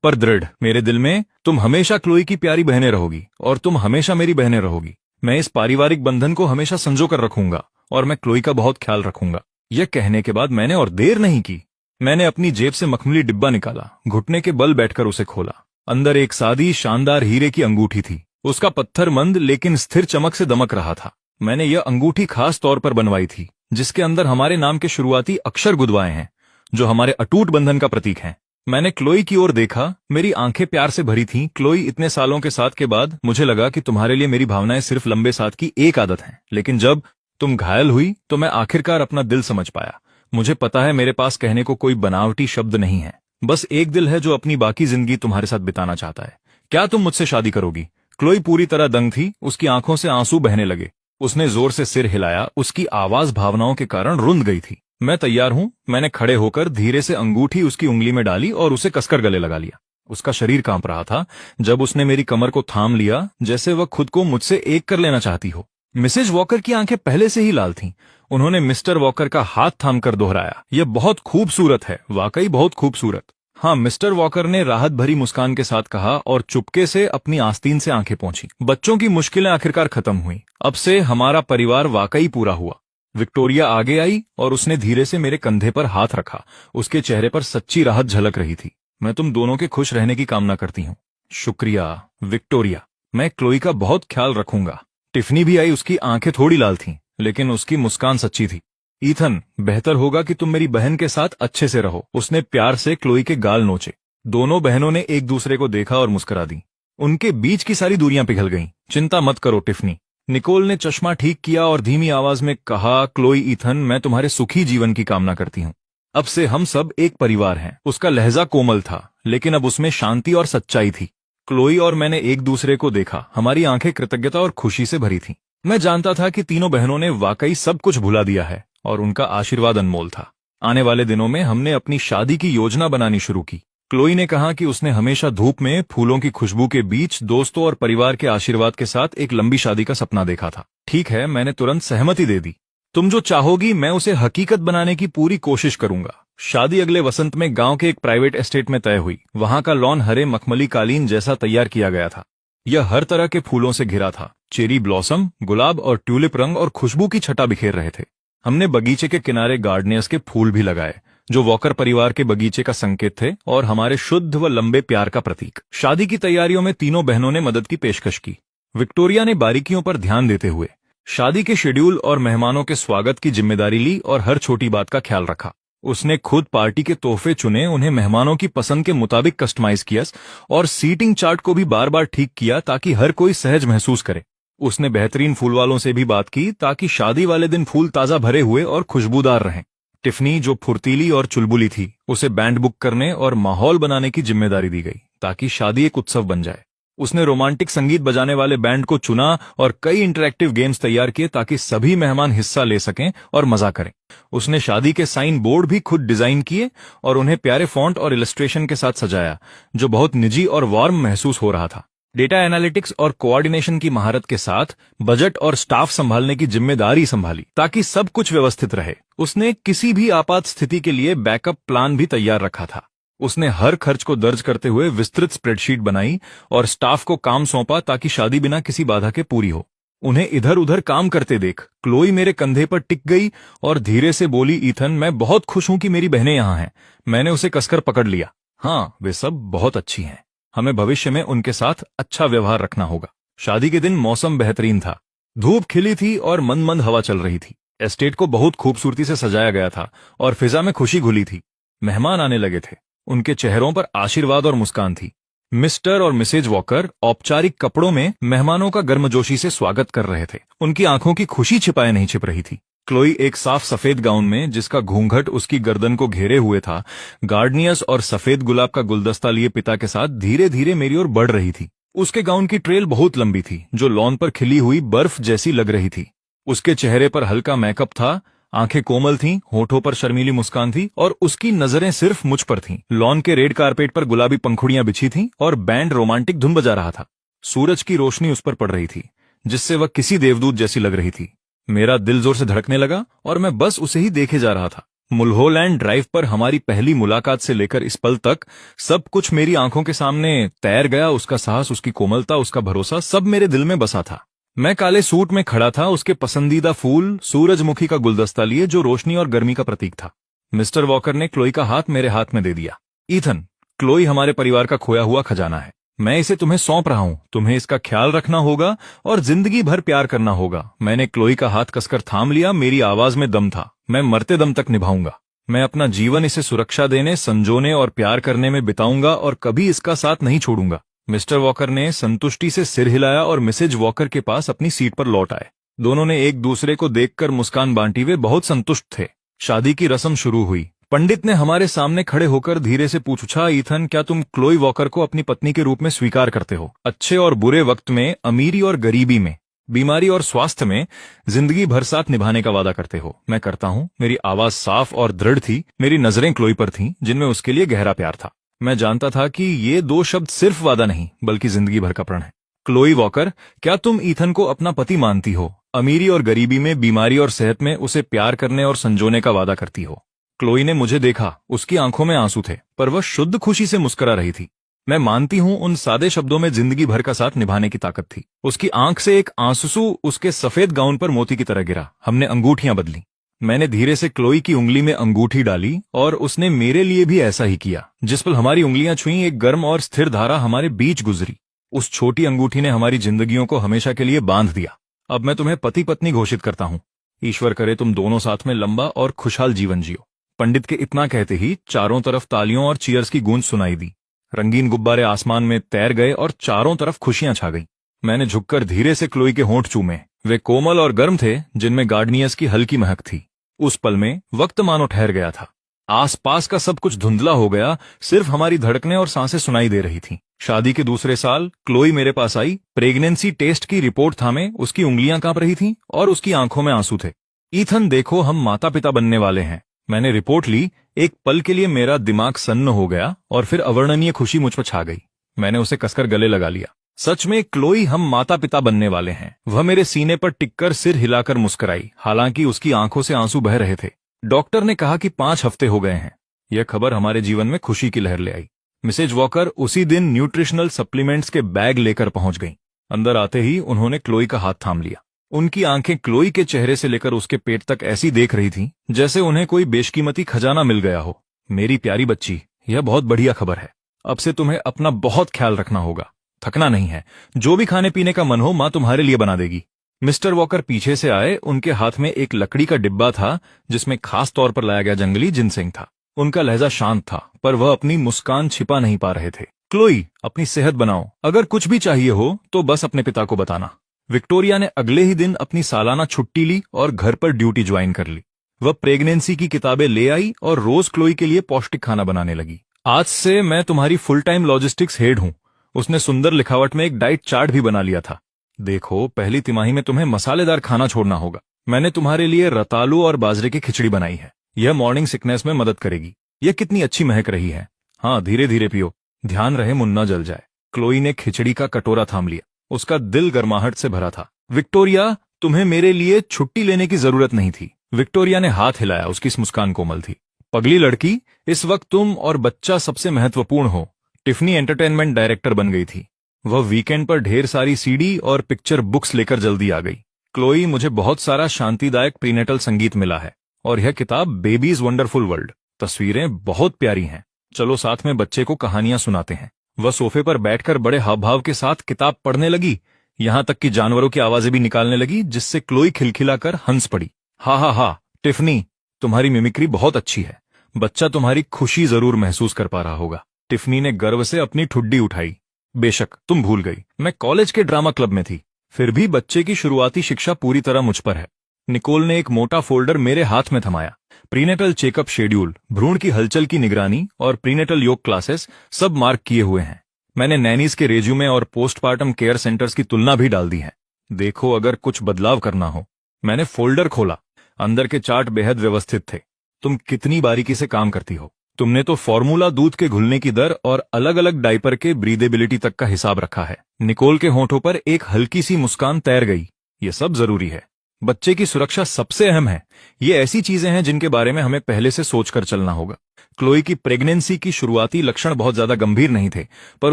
पर दृढ़। मेरे दिल में तुम हमेशा क्लोई की प्यारी बहनें रहोगी और तुम हमेशा मेरी बहनें रहोगी। मैं इस पारिवारिक बंधन को हमेशा संजो कर रखूंगा और मैं क्लोई का बहुत ख्याल रखूंगा। यह कहने के बाद मैंने और देर नहीं की। मैंने अपनी जेब से मखमली डिब्बा निकाला, घुटने के बल बैठकर उसे खोला। अंदर एक सादी शानदार हीरे की अंगूठी थी। उसका पत्थर मंद लेकिन स्थिर चमक से दमक रहा था। मैंने यह अंगूठी खास तौर पर बनवाई थी, जिसके अंदर हमारे नाम के शुरुआती अक्षर गुदवाए हैं, जो हमारे अटूट बंधन का प्रतीक हैं। मैंने क्लोई की ओर देखा, मेरी आंखें प्यार से भरी थीं। क्लोई, इतने सालों के साथ के बाद मुझे लगा कि तुम्हारे लिए मेरी भावनाएं सिर्फ लंबे साथ की एक आदत हैं, लेकिन जब तुम घायल हुई तो मैं आखिरकार अपना दिल समझ पाया। मुझे पता है मेरे पास कहने को कोई बनावटी शब्द नहीं है, बस एक दिल है जो अपनी बाकी जिंदगी तुम्हारे साथ बिताना चाहता है। क्या तुम मुझसे शादी करोगी? क्लोई पूरी तरह दंग थी, उसकी आंखों से आंसू बहने लगे। उसने जोर से सिर हिलाया, उसकी आवाज भावनाओं के कारण रुंध गई थी। मैं तैयार हूं, मैंने खड़े होकर धीरे से अंगूठी उसकी उंगली में डाली और उसे कसकर गले लगा लिया। उसका शरीर कांप रहा था जब उसने मेरी कमर को थाम लिया, जैसे वह खुद को मुझसे एक कर लेना चाहती हो। मिसेज वॉकर की आंखें पहले से ही लाल थीं। उन्होंने मिस्टर वॉकर का हाथ थामकर दोहराया, यह बहुत खूबसूरत है, वाकई बहुत खूबसूरत। हाँ, मिस्टर वॉकर ने राहत भरी मुस्कान के साथ कहा और चुपके से अपनी आस्तीन से आंखें पोंछी। बच्चों की मुश्किलें आखिरकार खत्म हुई। अब से हमारा परिवार वाकई पूरा हुआ। विक्टोरिया आगे आई और उसने धीरे से मेरे कंधे पर हाथ रखा। उसके चेहरे पर सच्ची राहत झलक रही थी। मैं तुम दोनों के खुश रहने की कामना करती हूँ। शुक्रिया विक्टोरिया, मैं क्लोई का बहुत ख्याल रखूंगा। टिफनी भी आई, उसकी आंखें थोड़ी लाल थीं, लेकिन उसकी मुस्कान सच्ची थी। ईथन, बेहतर होगा कि तुम मेरी बहन के साथ अच्छे से रहो। उसने प्यार से क्लोई के गाल नोचे। दोनों बहनों ने एक दूसरे को देखा और मुस्कुरा दी। उनके बीच की सारी दूरियां पिघल गईं। चिंता मत करो टिफनी। निकोल ने चश्मा ठीक किया और धीमी आवाज में कहा, क्लोई, ईथन, मैं तुम्हारे सुखी जीवन की कामना करती हूँ। अब से हम सब एक परिवार हैं। उसका लहजा कोमल था, लेकिन अब उसमें शांति और सच्चाई थी। क्लोई और मैंने एक दूसरे को देखा। हमारी आंखें कृतज्ञता और खुशी से भरी थीं। मैं जानता था कि तीनों बहनों ने वाकई सब कुछ भुला दिया है और उनका आशीर्वाद अनमोल था। आने वाले दिनों में हमने अपनी शादी की योजना बनानी शुरू की। क्लोई ने कहा कि उसने हमेशा धूप में फूलों की खुशबू के बीच दोस्तों और परिवार के आशीर्वाद के साथ एक लंबी शादी का सपना देखा था। ठीक है, मैंने तुरंत सहमति दे दी। तुम जो चाहोगी मैं उसे हकीकत बनाने की पूरी कोशिश करूंगा। शादी अगले वसंत में गांव के एक प्राइवेट एस्टेट में तय हुई। वहां का लॉन हरे मखमली कालीन जैसा तैयार किया गया था। यह हर तरह के फूलों से घिरा था। चेरी ब्लॉसम, गुलाब और ट्यूलिप रंग और खुशबू की छटा बिखेर रहे थे। हमने बगीचे के किनारे गार्डनियर्स के फूल भी लगाए, जो वॉकर परिवार के बगीचे का संकेत थे और हमारे शुद्ध व लंबे प्यार का प्रतीक। शादी की तैयारियों में तीनों बहनों ने मदद की पेशकश की। विक्टोरिया ने बारीकियों पर ध्यान देते हुए शादी के शेड्यूल और मेहमानों के स्वागत की जिम्मेदारी ली और हर छोटी बात का ख्याल रखा। उसने खुद पार्टी के तोहफे चुने, उन्हें मेहमानों की पसंद के मुताबिक कस्टमाइज किया और सीटिंग चार्ट को भी बार बार ठीक किया ताकि हर कोई सहज महसूस करे। उसने बेहतरीन फूल वालों से भी बात की ताकि शादी वाले दिन फूल ताजा भरे हुए और खुशबूदार रहें। टिफनी, जो फुर्तीली और चुलबुली थी, उसे बैंड बुक करने और माहौल बनाने की जिम्मेदारी दी गई ताकि शादी एक उत्सव बन जाए। उसने रोमांटिक संगीत बजाने वाले बैंड को चुना और कई इंटरैक्टिव गेम्स तैयार किए ताकि सभी मेहमान हिस्सा ले सकें और मजा करें। उसने शादी के साइन बोर्ड भी खुद डिजाइन किए और उन्हें प्यारे फॉन्ट और इलस्ट्रेशन के साथ सजाया, जो बहुत निजी और वार्म महसूस हो रहा था। डेटा एनालिटिक्स और कोऑर्डिनेशन की महारत के साथ बजट और स्टाफ संभालने की जिम्मेदारी संभाली ताकि सब कुछ व्यवस्थित रहे। उसने किसी भी आपात स्थिति के लिए बैकअप प्लान भी तैयार रखा था। उसने हर खर्च को दर्ज करते हुए विस्तृत स्प्रेडशीट बनाई और स्टाफ को काम सौंपा ताकि शादी बिना किसी बाधा के पूरी हो। उन्हें इधर उधर काम करते देख क्लोई मेरे कंधे पर टिक गई और धीरे से बोली, ईथन, मैं बहुत खुश हूं कि मेरी बहनें यहां हैं। मैंने उसे कसकर पकड़ लिया। हाँ, वे सब बहुत अच्छी हैं। हमें भविष्य में उनके साथ अच्छा व्यवहार रखना होगा। शादी के दिन मौसम बेहतरीन था। धूप खिली थी और मंद मंद हवा चल रही थी। एस्टेट को बहुत खूबसूरती से सजाया गया था और फिजा में खुशी घुली थी। मेहमान आने लगे थे, उनके चेहरों पर आशीर्वाद और मुस्कान थी। मिस्टर और मिसेज वॉकर औपचारिक कपड़ों में मेहमानों का गर्मजोशी से स्वागत कर रहे थे। उनकी आंखों की खुशी छिपाए नहीं छिप रही थी। क्लोई एक साफ सफेद गाउन में, जिसका घूंघट उसकी गर्दन को घेरे हुए था, गार्डनियस और सफेद गुलाब का गुलदस्ता लिए पिता के साथ धीरे धीरे मेरी ओर बढ़ रही थी। उसके गाउन की ट्रेल बहुत लंबी थी, जो लॉन पर खिली हुई बर्फ जैसी लग रही थी। उसके चेहरे पर हल्का मेकअप था, आंखें कोमल थीं, होठों पर शर्मीली मुस्कान थी और उसकी नजरें सिर्फ मुझ पर थीं। लॉन के रेड कारपेट पर गुलाबी पंखुड़ियां बिछी थीं और बैंड रोमांटिक धुन बजा रहा था। सूरज की रोशनी उस पर पड़ रही थी, जिससे वह किसी देवदूत जैसी लग रही थी। मेरा दिल जोर से धड़कने लगा और मैं बस उसे ही देखे जा रहा था। मुल्होलैंड ड्राइव पर हमारी पहली मुलाकात से लेकर इस पल तक सब कुछ मेरी आंखों के सामने तैर गया। उसका साहस, उसकी कोमलता, उसका भरोसा, सब मेरे दिल में बसा था। मैं काले सूट में खड़ा था, उसके पसंदीदा फूल सूरजमुखी का गुलदस्ता लिए, जो रोशनी और गर्मी का प्रतीक था। मिस्टर वॉकर ने क्लोई का हाथ मेरे हाथ में दे दिया। ईथन, क्लोई हमारे परिवार का खोया हुआ खजाना है। मैं इसे तुम्हें सौंप रहा हूं। तुम्हें इसका ख्याल रखना होगा और जिंदगी भर प्यार करना होगा। मैंने क्लोई का हाथ कसकर थाम लिया। मेरी आवाज में दम था, मैं मरते दम तक निभाऊंगा। मैं अपना जीवन इसे सुरक्षा देने, संजोने और प्यार करने में बिताऊंगा और कभी इसका साथ नहीं छोड़ूंगा। मिस्टर वॉकर ने संतुष्टि से सिर हिलाया और मिसेज वॉकर के पास अपनी सीट पर लौट आए। दोनों ने एक दूसरे को देखकर मुस्कान बांटी। वे बहुत संतुष्ट थे। शादी की रस्म शुरू हुई। पंडित ने हमारे सामने खड़े होकर धीरे से पूछा, ईथन, क्या तुम क्लोई वॉकर को अपनी पत्नी के रूप में स्वीकार करते हो? अच्छे और बुरे वक्त में, अमीरी और गरीबी में, बीमारी और स्वास्थ्य में, जिंदगी भर साथ निभाने का वादा करते हो? मैं करता हूं। मेरी आवाज साफ और दृढ़ थी। मेरी नजरें क्लोई पर थीं, जिनमें उसके लिए गहरा प्यार था। मैं जानता था कि ये दो शब्द सिर्फ वादा नहीं, बल्कि जिंदगी भर का प्रण है। क्लोई वॉकर, क्या तुम ईथन को अपना पति मानती हो? अमीरी और गरीबी में, बीमारी और सेहत में उसे प्यार करने और संजोने का वादा करती हो? क्लोई ने मुझे देखा। उसकी आंखों में आंसू थे, पर वह शुद्ध खुशी से मुस्कुरा रही थी। मैं मानती हूं, उन सादे शब्दों में जिंदगी भर का साथ निभाने की ताकत थी। उसकी आंख से एक आंसू उसके सफेद गाउन पर मोती की तरह गिरा। हमने अंगूठियां बदली। मैंने धीरे से क्लोई की उंगली में अंगूठी डाली और उसने मेरे लिए भी ऐसा ही किया। जिस पल हमारी उंगलियां छुईं, एक गर्म और स्थिर धारा हमारे बीच गुजरी। उस छोटी अंगूठी ने हमारी जिंदगियों को हमेशा के लिए बांध दिया। अब मैं तुम्हें पति पत्नी घोषित करता हूं। ईश्वर करे तुम दोनों साथ में लंबा और खुशहाल जीवन जियो। पंडित के इतना कहते ही चारों तरफ तालियों और चीयर्स की गूंज सुनाई दी। रंगीन गुब्बारे आसमान में तैर गए और चारों तरफ खुशियां छा गईं। मैंने झुककर धीरे से क्लोई के होंठ चूमे। वे कोमल और गर्म थे, जिनमें गार्डनियस की हल्की महक थी। उस पल में वक्त मानो ठहर गया था। आसपास का सब कुछ धुंधला हो गया, सिर्फ हमारी धड़कनें और सांसें सुनाई दे रही थीं। शादी के दूसरे साल क्लोई मेरे पास आई। प्रेगनेंसी टेस्ट की रिपोर्ट थामे उसकी उंगलियां कांप रही थीं और उसकी आंखों में आंसू थे। ईथन, देखो, हम माता पिता बनने वाले हैं। मैंने रिपोर्ट ली। एक पल के लिए मेरा दिमाग सन्न हो गया और फिर अवर्णनीय खुशी मुझ पर छा गई। मैंने उसे कसकर गले लगा लिया। सच में क्लोई, हम माता पिता बनने वाले हैं। वह मेरे सीने पर टिककर सिर हिलाकर मुस्कुराई, हालांकि उसकी आंखों से आंसू बह रहे थे। डॉक्टर ने कहा कि 5 हफ्ते हो गए हैं। यह खबर हमारे जीवन में खुशी की लहर ले आई। मिसेज वॉकर उसी दिन न्यूट्रिशनल सप्लीमेंट्स के बैग लेकर पहुंच गईं। अंदर आते ही उन्होंने क्लोई का हाथ थाम लिया। उनकी आंखें क्लोई के चेहरे से लेकर उसके पेट तक ऐसी देख रही थीं, जैसे उन्हें कोई बेशकीमती खजाना मिल गया हो। मेरी प्यारी बच्ची, यह बहुत बढ़िया खबर है। अब से तुम्हें अपना बहुत ख्याल रखना होगा। थकना नहीं है। जो भी खाने पीने का मन हो, माँ तुम्हारे लिए बना देगी। मिस्टर वॉकर पीछे से आए। उनके हाथ में एक लकड़ी का डिब्बा था, जिसमें खास तौर पर लाया गया जंगली जिनसेंग था। उनका लहजा शांत था, पर वह अपनी मुस्कान छिपा नहीं पा रहे थे। क्लोई, अपनी सेहत बनाओ। अगर कुछ भी चाहिए हो तो बस अपने पिता को बताना। विक्टोरिया ने अगले ही दिन अपनी सालाना छुट्टी ली और घर पर ड्यूटी ज्वाइन कर ली। वह प्रेगनेंसी की किताबें ले आई और रोज क्लोई के लिए पौष्टिक खाना बनाने लगी। आज से मैं तुम्हारी फुल टाइम लॉजिस्टिक्स हेड हूं। उसने सुंदर लिखावट में एक डाइट चार्ट भी बना लिया था। देखो, पहली तिमाही में तुम्हें मसालेदार खाना छोड़ना होगा। मैंने तुम्हारे लिए रतालू और बाजरे की खिचड़ी बनाई है। यह मॉर्निंग सिकनेस में मदद करेगी। यह कितनी अच्छी महक रही है। हाँ, धीरे धीरे पियो, ध्यान रहे मुन्ना जल जाए। क्लोई ने खिचड़ी का कटोरा थाम लिया। उसका दिल गर्माहट से भरा था। विक्टोरिया, तुम्हें मेरे लिए छुट्टी लेने की जरूरत नहीं थी। विक्टोरिया ने हाथ हिलाया। उसकी मुस्कान कोमल थी। पगली लड़की, इस वक्त तुम और बच्चा सबसे महत्वपूर्ण हो। टिफनी एंटरटेनमेंट डायरेक्टर बन गई थी। वह वीकेंड पर ढेर सारी सीडी और पिक्चर बुक्स लेकर जल्दी आ गई। क्लोई, मुझे बहुत सारा शांतिदायक प्रीनेटल संगीत मिला है और यह किताब बेबीज वंडरफुल वर्ल्ड। तस्वीरें बहुत प्यारी हैं। चलो साथ में बच्चे को कहानियां सुनाते हैं। वह सोफे पर बैठकर बड़े हाव भाव के साथ किताब पढ़ने लगी। यहाँ तक कि जानवरों की आवाजें भी निकालने लगी, जिससे क्लोई खिलखिलाकर हंस पड़ी। हा हा हा, टिफनी, तुम्हारी मिमिक्री बहुत अच्छी है। बच्चा तुम्हारी खुशी जरूर महसूस कर पा रहा होगा। टिफनी ने गर्व से अपनी ठुड्डी उठाई। बेशक तुम भूल गई, मैं कॉलेज के ड्रामा क्लब में थी। फिर भी बच्चे की शुरुआती शिक्षा पूरी तरह मुझ पर है। निकोल ने एक मोटा फोल्डर मेरे हाथ में थमाया। प्रीनेटल चेकअप शेड्यूल, भ्रूण की हलचल की निगरानी और प्रीनेटल योग क्लासेस सब मार्क किए हुए हैं। मैंने नैनीज के रेज्यूमे और पोस्टपार्टम केयर सेंटर्स की तुलना भी डाल दी है। देखो, अगर कुछ बदलाव करना हो। मैंने फोल्डर खोला। अंदर के चार्ट बेहद व्यवस्थित थे। तुम कितनी बारीकी से काम करती हो। तुमने तो फॉर्मूला दूध के घुलने की दर और अलग अलग डायपर के ब्रीदेबिलिटी तक का हिसाब रखा है। निकोल के होंठों पर एक हल्की सी मुस्कान तैर गई। ये सब जरूरी है। बच्चे की सुरक्षा सबसे अहम है। ये ऐसी चीजें हैं जिनके बारे में हमें पहले से सोचकर चलना होगा। क्लोई की प्रेगनेंसी की शुरुआती लक्षण बहुत ज्यादा गंभीर नहीं थे, पर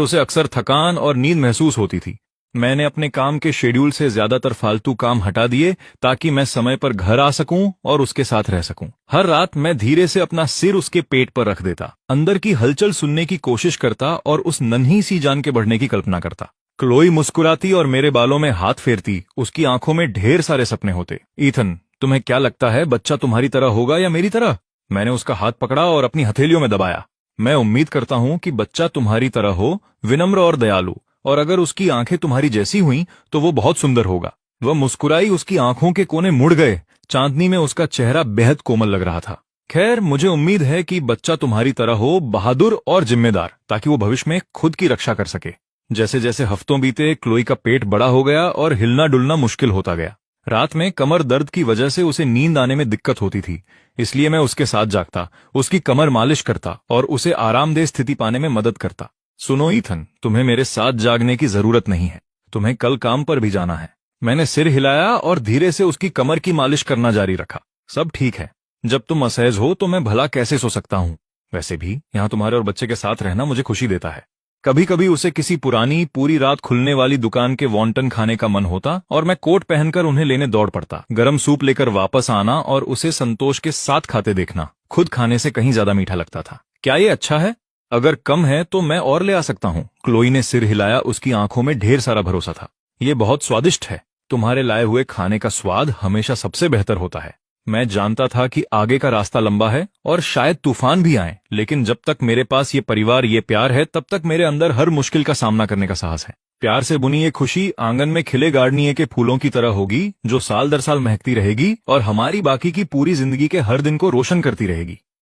उसे अक्सर थकान और नींद महसूस होती थी। मैंने अपने काम के शेड्यूल से ज्यादातर फालतू काम हटा दिए ताकि मैं समय पर घर आ सकूं और उसके साथ रह सकूं। हर रात मैं धीरे से अपना सिर उसके पेट पर रख देता, अंदर की हलचल सुनने की कोशिश करता और उस नन्ही सी जान के बढ़ने की कल्पना करता। क्लोई मुस्कुराती और मेरे बालों में हाथ फेरती। उसकी आंखों में ढेर सारे सपने होते। ईथन, तुम्हें क्या लगता है, बच्चा तुम्हारी तरह होगा या मेरी तरह? मैंने उसका हाथ पकड़ा और अपनी हथेलियों में दबाया। मैं उम्मीद करता हूं कि बच्चा तुम्हारी तरह हो, विनम्र और दयालु, और अगर उसकी आंखें तुम्हारी जैसी हुई तो वो बहुत सुंदर होगा। वह मुस्कुराई। उसकी आंखों के कोने मुड़ गए। चांदनी में उसका चेहरा बेहद कोमल लग रहा था। खैर, मुझे उम्मीद है कि बच्चा तुम्हारी तरह हो, बहादुर और जिम्मेदार, ताकि वो भविष्य में खुद की रक्षा कर सके। जैसे जैसे हफ्तों बीते, क्लोई का पेट बड़ा हो गया और हिलना डुलना मुश्किल होता गया। रात में कमर दर्द की वजह से उसे नींद आने में दिक्कत होती थी, इसलिए मैं उसके साथ जागता, उसकी कमर मालिश करता और उसे आरामदेह स्थिति पाने में मदद करता। सुनो ईथन, तुम्हें मेरे साथ जागने की जरूरत नहीं है। तुम्हें कल काम पर भी जाना है। मैंने सिर हिलाया और धीरे से उसकी कमर की मालिश करना जारी रखा। सब ठीक है। जब तुम असहज हो तो मैं भला कैसे सो सकता हूँ? वैसे भी यहाँ तुम्हारे और बच्चे के साथ रहना मुझे खुशी देता है। कभी कभी उसे किसी पुरानी पूरी रात खुलने वाली दुकान के वॉन्टन खाने का मन होता और मैं कोट पहनकर उन्हें लेने दौड़ पड़ता। गरम सूप लेकर वापस आना और उसे संतोष के साथ खाते देखना खुद खाने से कहीं ज्यादा मीठा लगता था। क्या ये अच्छा है? अगर कम है तो मैं और ले आ सकता हूँ। क्लोई ने सिर हिलाया। उसकी आंखों में ढेर सारा भरोसा था। ये बहुत स्वादिष्ट है। तुम्हारे लाए हुए खाने का स्वाद हमेशा सबसे बेहतर होता है। मैं जानता था कि आगे का रास्ता लंबा है और शायद तूफान भी आए, लेकिन जब तक मेरे पास ये परिवार, ये प्यार है, तब तक मेरे अंदर हर मुश्किल का सामना करने का साहस है। प्यार से बुनी ये खुशी आंगन में खिले गार्डनिए के फूलों की तरह होगी, जो साल दर साल महकती रहेगी और हमारी बाकी की पूरी जिंदगी के हर दिन को रोशन करती रहेगी।